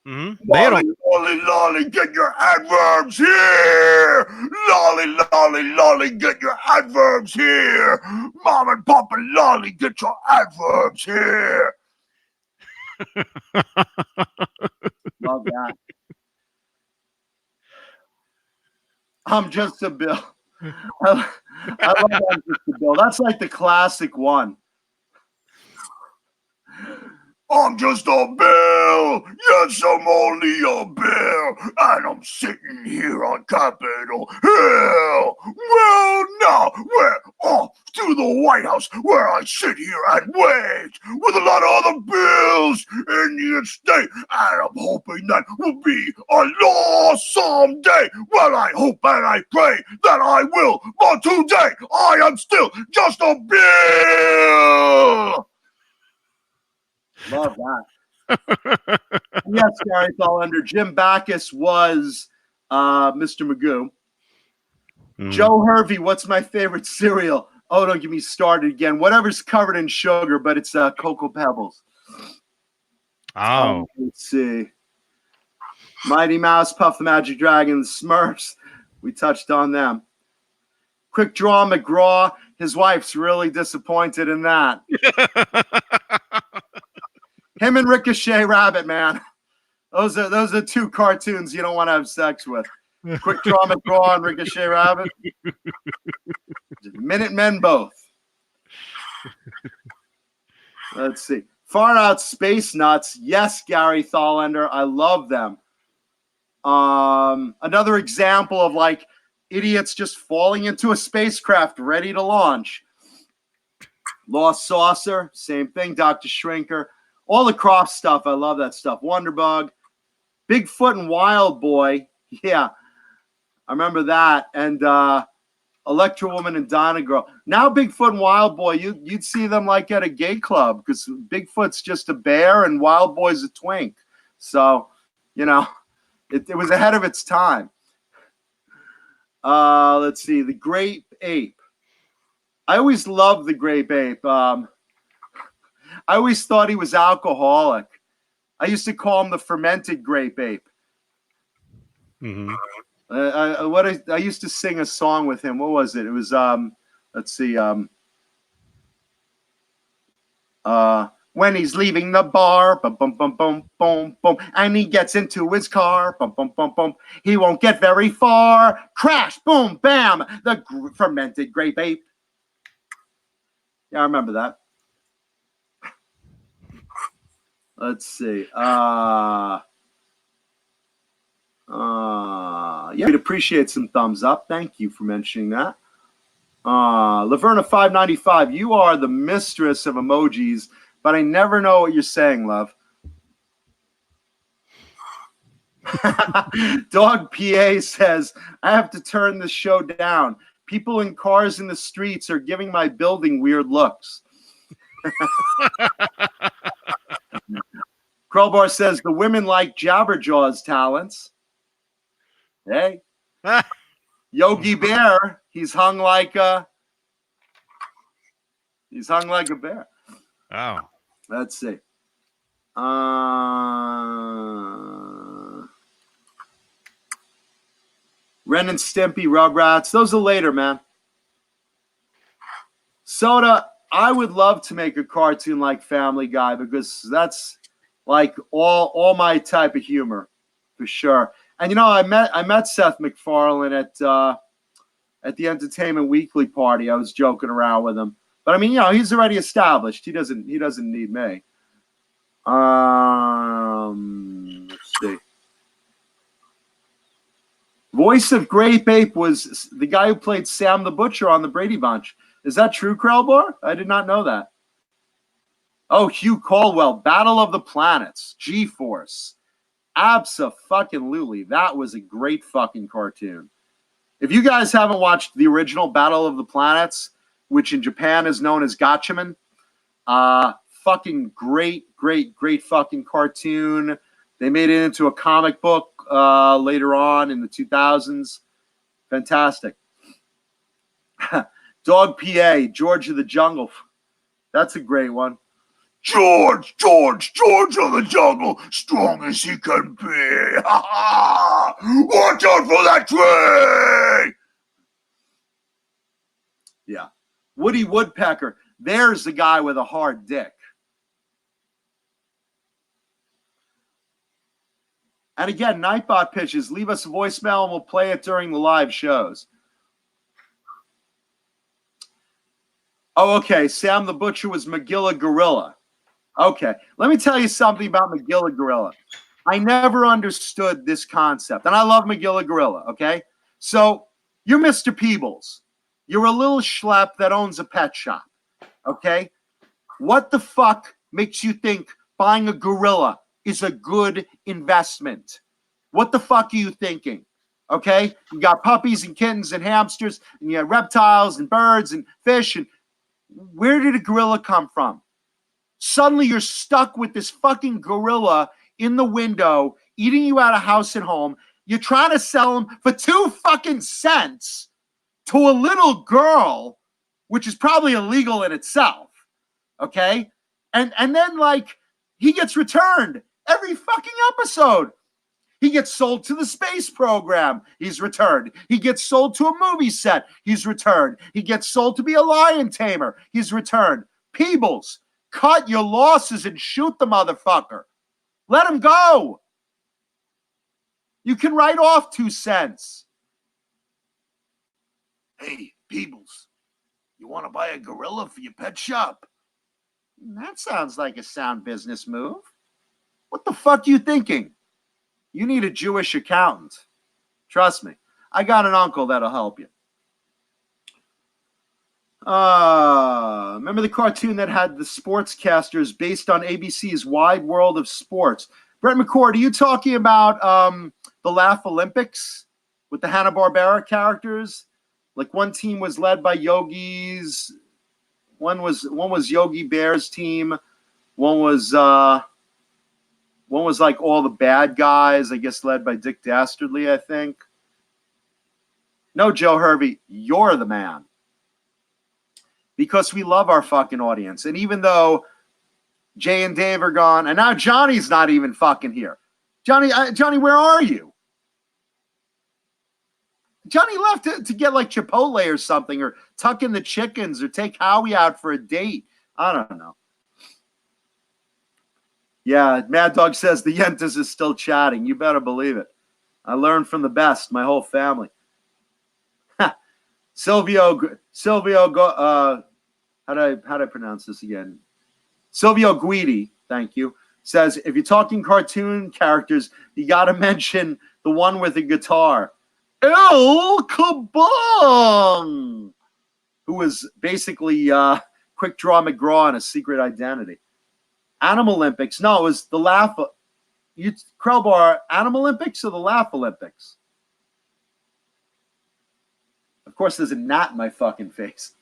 Speaker 1: Lolly,
Speaker 4: lolly, lolly, get your adverbs here. Lolly, lolly, lolly, get your adverbs here. Mom and Papa Lolly, get your adverbs here. Love that. I'm just a Bill. I love I'm just a Bill. That's like the classic one. I'm just a Bill. Yes, I'm only a Bill. And I'm sitting here on Capitol Hill. Well, now we're off to the White House where I sit here and wait with a lot of other Bills in the state. And I'm hoping that will be a law someday. Well, I hope and I pray that I will. But today, I am still just a Bill. Love that. Yes, Gary Thallander. Jim Backus was Mr. Magoo. Joe Hervey, what's my favorite cereal? Oh, don't get me started again. Whatever's covered in sugar, but it's Cocoa Pebbles. Let's see. Mighty Mouse, Puff the Magic Dragon, Smurfs. We touched on them. Quick Draw McGraw. His wife's really disappointed in that. Him and Ricochet Rabbit, man. Those are two cartoons you don't want to have sex with. Quick Draw McGraw and Ricochet Rabbit. Minutemen both. Let's see. Far Out Space Nuts. Yes, Gary Thallander. I love them. Another example of like idiots just falling into a spacecraft ready to launch. Lost Saucer. Same thing. Dr. Shrinker. All the Croft stuff, I love that stuff. Wonderbug, Bigfoot and Wild Boy, yeah, I remember that. And Electra Woman and Donna Girl. Now Bigfoot and Wild Boy, you'd see them like at a gay club because Bigfoot's just a bear and Wild Boy's a twink. So, you know, it was ahead of its time. Let's see, the Grape Ape. I always loved the Grape Ape. I always thought he was alcoholic. I used to call him the fermented grape ape. I used to sing a song with him. What was it? It was let's see. When he's leaving the bar, bum bum bum bum bum bum, and he gets into his car, bum bum bum bum. He won't get very far. Crash, boom, bam. The fermented grape ape. Yeah, I remember that. Let's see. Yeah, we'd appreciate some thumbs up. Thank you for mentioning that. Laverna 595, you are the mistress of emojis, but I never know what you're saying, love. Dog PA says, I have to turn this show down. People in cars in the streets are giving my building weird looks. Crowbar says, the women like Jabberjaw's talents. Hey. Yogi Bear, he's hung like a bear.
Speaker 1: Oh.
Speaker 4: Let's see. Ren and Stimpy, Rugrats. Those are later, man. Soda, I would love to make a cartoon like Family Guy because that's like all my type of humor, for sure. And you know, I met Seth MacFarlane at the Entertainment Weekly party. I was joking around with him, but I mean, you know, he's already established. He doesn't need me. Let's see. Voice of Grape Ape was the guy who played Sam the Butcher on the Brady Bunch. Is that true, Krellbar? I did not know that. Oh, Hugh Caldwell, Battle of the Planets, G-Force. Abso-fucking-lutely. That was a great fucking cartoon. If you guys haven't watched the original Battle of the Planets, which in Japan is known as Gatchaman, fucking great fucking cartoon. They made it into a comic book later on in the 2000s. Fantastic. Dog PA, George of the Jungle. That's a great one. George of the Jungle, strong as he can be. Watch out for that tree. Yeah. Woody Woodpecker. There's the guy with a hard dick. And again, Nightbot pitches. Leave us a voicemail and we'll play it during the live shows. Oh, okay. Sam the Butcher was Magilla Gorilla. Okay. Let me tell you something about Magilla Gorilla. I never understood this concept. And I love Magilla Gorilla, okay? So you're Mr. Peebles. You're a little schlep that owns a pet shop, okay? What the fuck makes you think buying a gorilla is a good investment? What the fuck are you thinking? Okay? You got puppies and kittens and hamsters, and you have reptiles and birds and fish. And where did a gorilla come from? Suddenly you're stuck with this fucking gorilla in the window, eating you out of house and home. You're trying to sell him for 2 fucking cents to a little girl, which is probably illegal in itself. Okay? And then, like, he gets returned every fucking episode. He gets sold to the space program. He's returned. He gets sold to a movie set. He's returned. He gets sold to be a lion tamer. He's returned. Peebles, cut your losses and shoot the motherfucker. Let him go. You can write off 2 cents. Hey, Peebles, you want to buy a gorilla for your pet shop? That sounds like a sound business move. What the fuck are you thinking? You need a Jewish accountant. Trust me. I got an uncle that'll help you. Remember the cartoon that had the sportscasters based on ABC's Wide World of Sports? Brett McCord, are you talking about the Laugh Olympics with the Hanna-Barbera characters? Like one team was led by Yogi's, one was Yogi Bear's team, one was like all the bad guys, I guess led by Dick Dastardly, I think. No, Joe Hervey, you're the man. Because we love our fucking audience. And even though Jay and Dave are gone, and now Johnny's not even fucking here. Johnny, where are you? Johnny left to get like Chipotle or something, or tuck in the chickens, or take Howie out for a date. I don't know. Yeah, Mad Dog says the Yentas is still chatting. You better believe it. I learned from the best, my whole family. Silvio, how do I pronounce this again? Silvio Guidi, thank you, says if you're talking cartoon characters, you got to mention the one with the guitar, El Kabong, who was basically Quick Draw McGraw in A Secret Identity. Animal Olympics, no, it was the Laugh You Crowbar, Animal Olympics or the Laugh Olympics? Of course, there's a gnat in my fucking face.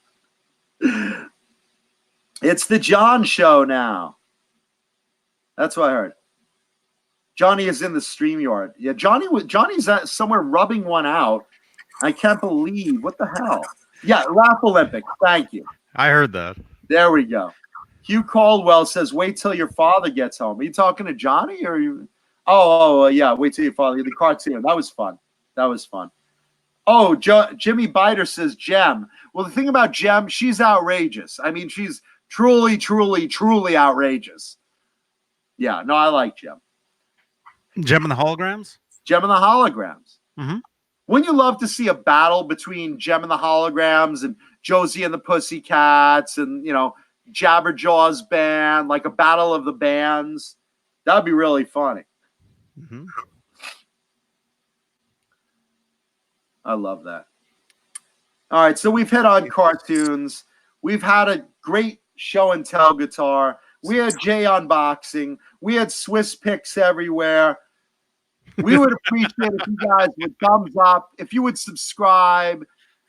Speaker 4: It's the John show now. That's what I heard. Johnny is in the StreamYard. Yeah, Johnny's somewhere rubbing one out. I can't believe. What the hell? Yeah, Laugh Olympics. Thank you.
Speaker 1: I heard that.
Speaker 4: There we go. Hugh Caldwell says, wait till your father gets home. Are you talking to Johnny or you? Oh, yeah. Wait till your father. The cartoon. That was fun. That was fun. Oh, Jimmy Biter says Gem. Well, the thing about Gem, she's outrageous. I mean, she's truly, truly, truly outrageous. Yeah, no, I like Gem.
Speaker 1: Gem and the Holograms?
Speaker 4: Gem and the Holograms.
Speaker 1: Mm-hmm.
Speaker 4: Wouldn't you love to see a battle between Gem and the Holograms and Josie and the Pussycats and, you know, Jabberjaw's band, like a battle of the bands? That would be really funny.
Speaker 1: Mm-hmm.
Speaker 4: I love that. All right, so we've hit on cartoons. We've had a great show and tell guitar. We had Jay unboxing. We had Swiss picks everywhere. We would appreciate if you guys would thumbs up, if you would subscribe,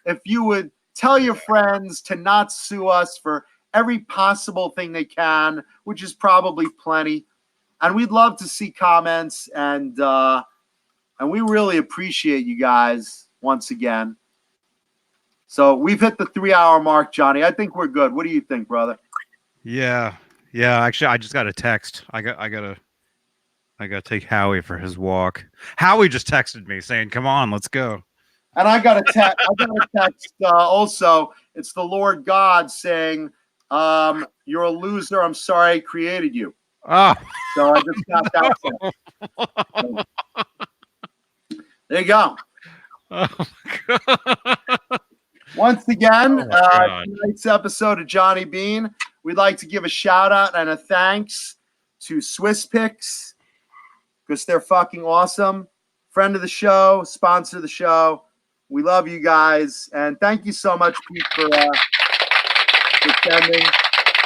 Speaker 4: if you would tell your friends to not sue us for every possible thing they can, which is probably plenty. And we'd love to see comments, and we really appreciate you guys once again. So we've hit the 3-hour mark, Johnny. I think we're good. What do you think, brother?
Speaker 1: Yeah. Actually, I just got a text. I gotta take Howie for his walk. Howie just texted me saying, "Come on, let's go."
Speaker 4: And I got a text. Also. It's the Lord God saying, "You're a loser. I'm sorry I created you."
Speaker 1: Oh,
Speaker 4: so I just got that. There you go.
Speaker 1: Oh my God.
Speaker 4: Once again,
Speaker 1: God.
Speaker 4: tonight's episode of Johnny Bean, we'd like to give a shout out and a thanks to Swiss Picks because they're fucking awesome. Friend of the show, sponsor of the show. We love you guys, and thank you so much, Pete, for sending.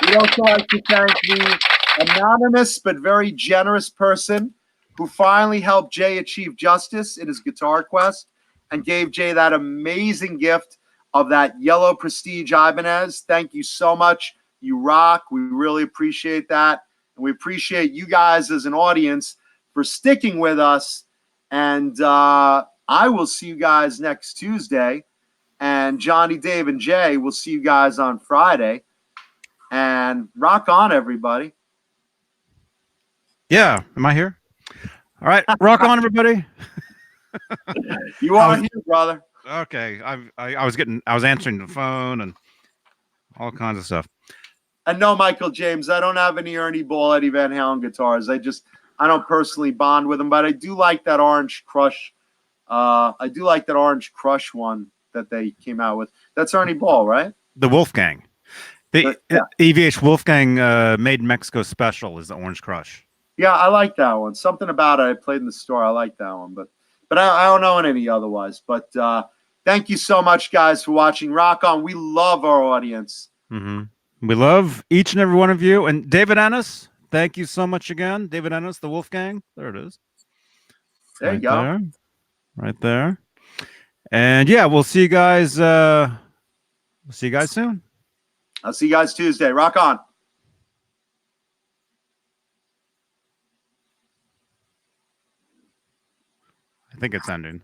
Speaker 4: We'd also like to thank the anonymous but very generous person who finally helped Jay achieve justice in his guitar quest and gave Jay that amazing gift of that yellow Prestige Ibanez. Thank you so much. You rock. We really appreciate that. And we appreciate you guys as an audience for sticking with us. And I will see you guys next Tuesday. And Johnny, Dave, and Jay will see you guys on Friday. And rock on, everybody.
Speaker 1: Yeah. Am I here? All right. Rock on, everybody.
Speaker 4: You are here, brother.
Speaker 1: Okay. I was answering the phone and all kinds of stuff.
Speaker 4: And no, Michael James, I don't have any Ernie Ball, Eddie Van Halen guitars. I don't personally bond with them, but I do like that Orange Crush. I do like that Orange Crush one that they came out with. That's Ernie Ball, right?
Speaker 1: The Wolfgang. The EVH Wolfgang Made in Mexico special is the Orange Crush.
Speaker 4: Yeah, I like that one. Something about it. I played in the store. I like that one, but I don't know any otherwise. But thank you so much, guys, for watching. Rock on. We love our audience.
Speaker 1: Mm-hmm. We love each and every one of you. And David Ennis, thank you so much again. David Ennis, the Wolfgang. There it is.
Speaker 4: There you go.
Speaker 1: Right there. And yeah, we'll see you guys. We'll see you guys soon.
Speaker 4: I'll see you guys Tuesday. Rock on.
Speaker 1: I think it's ending.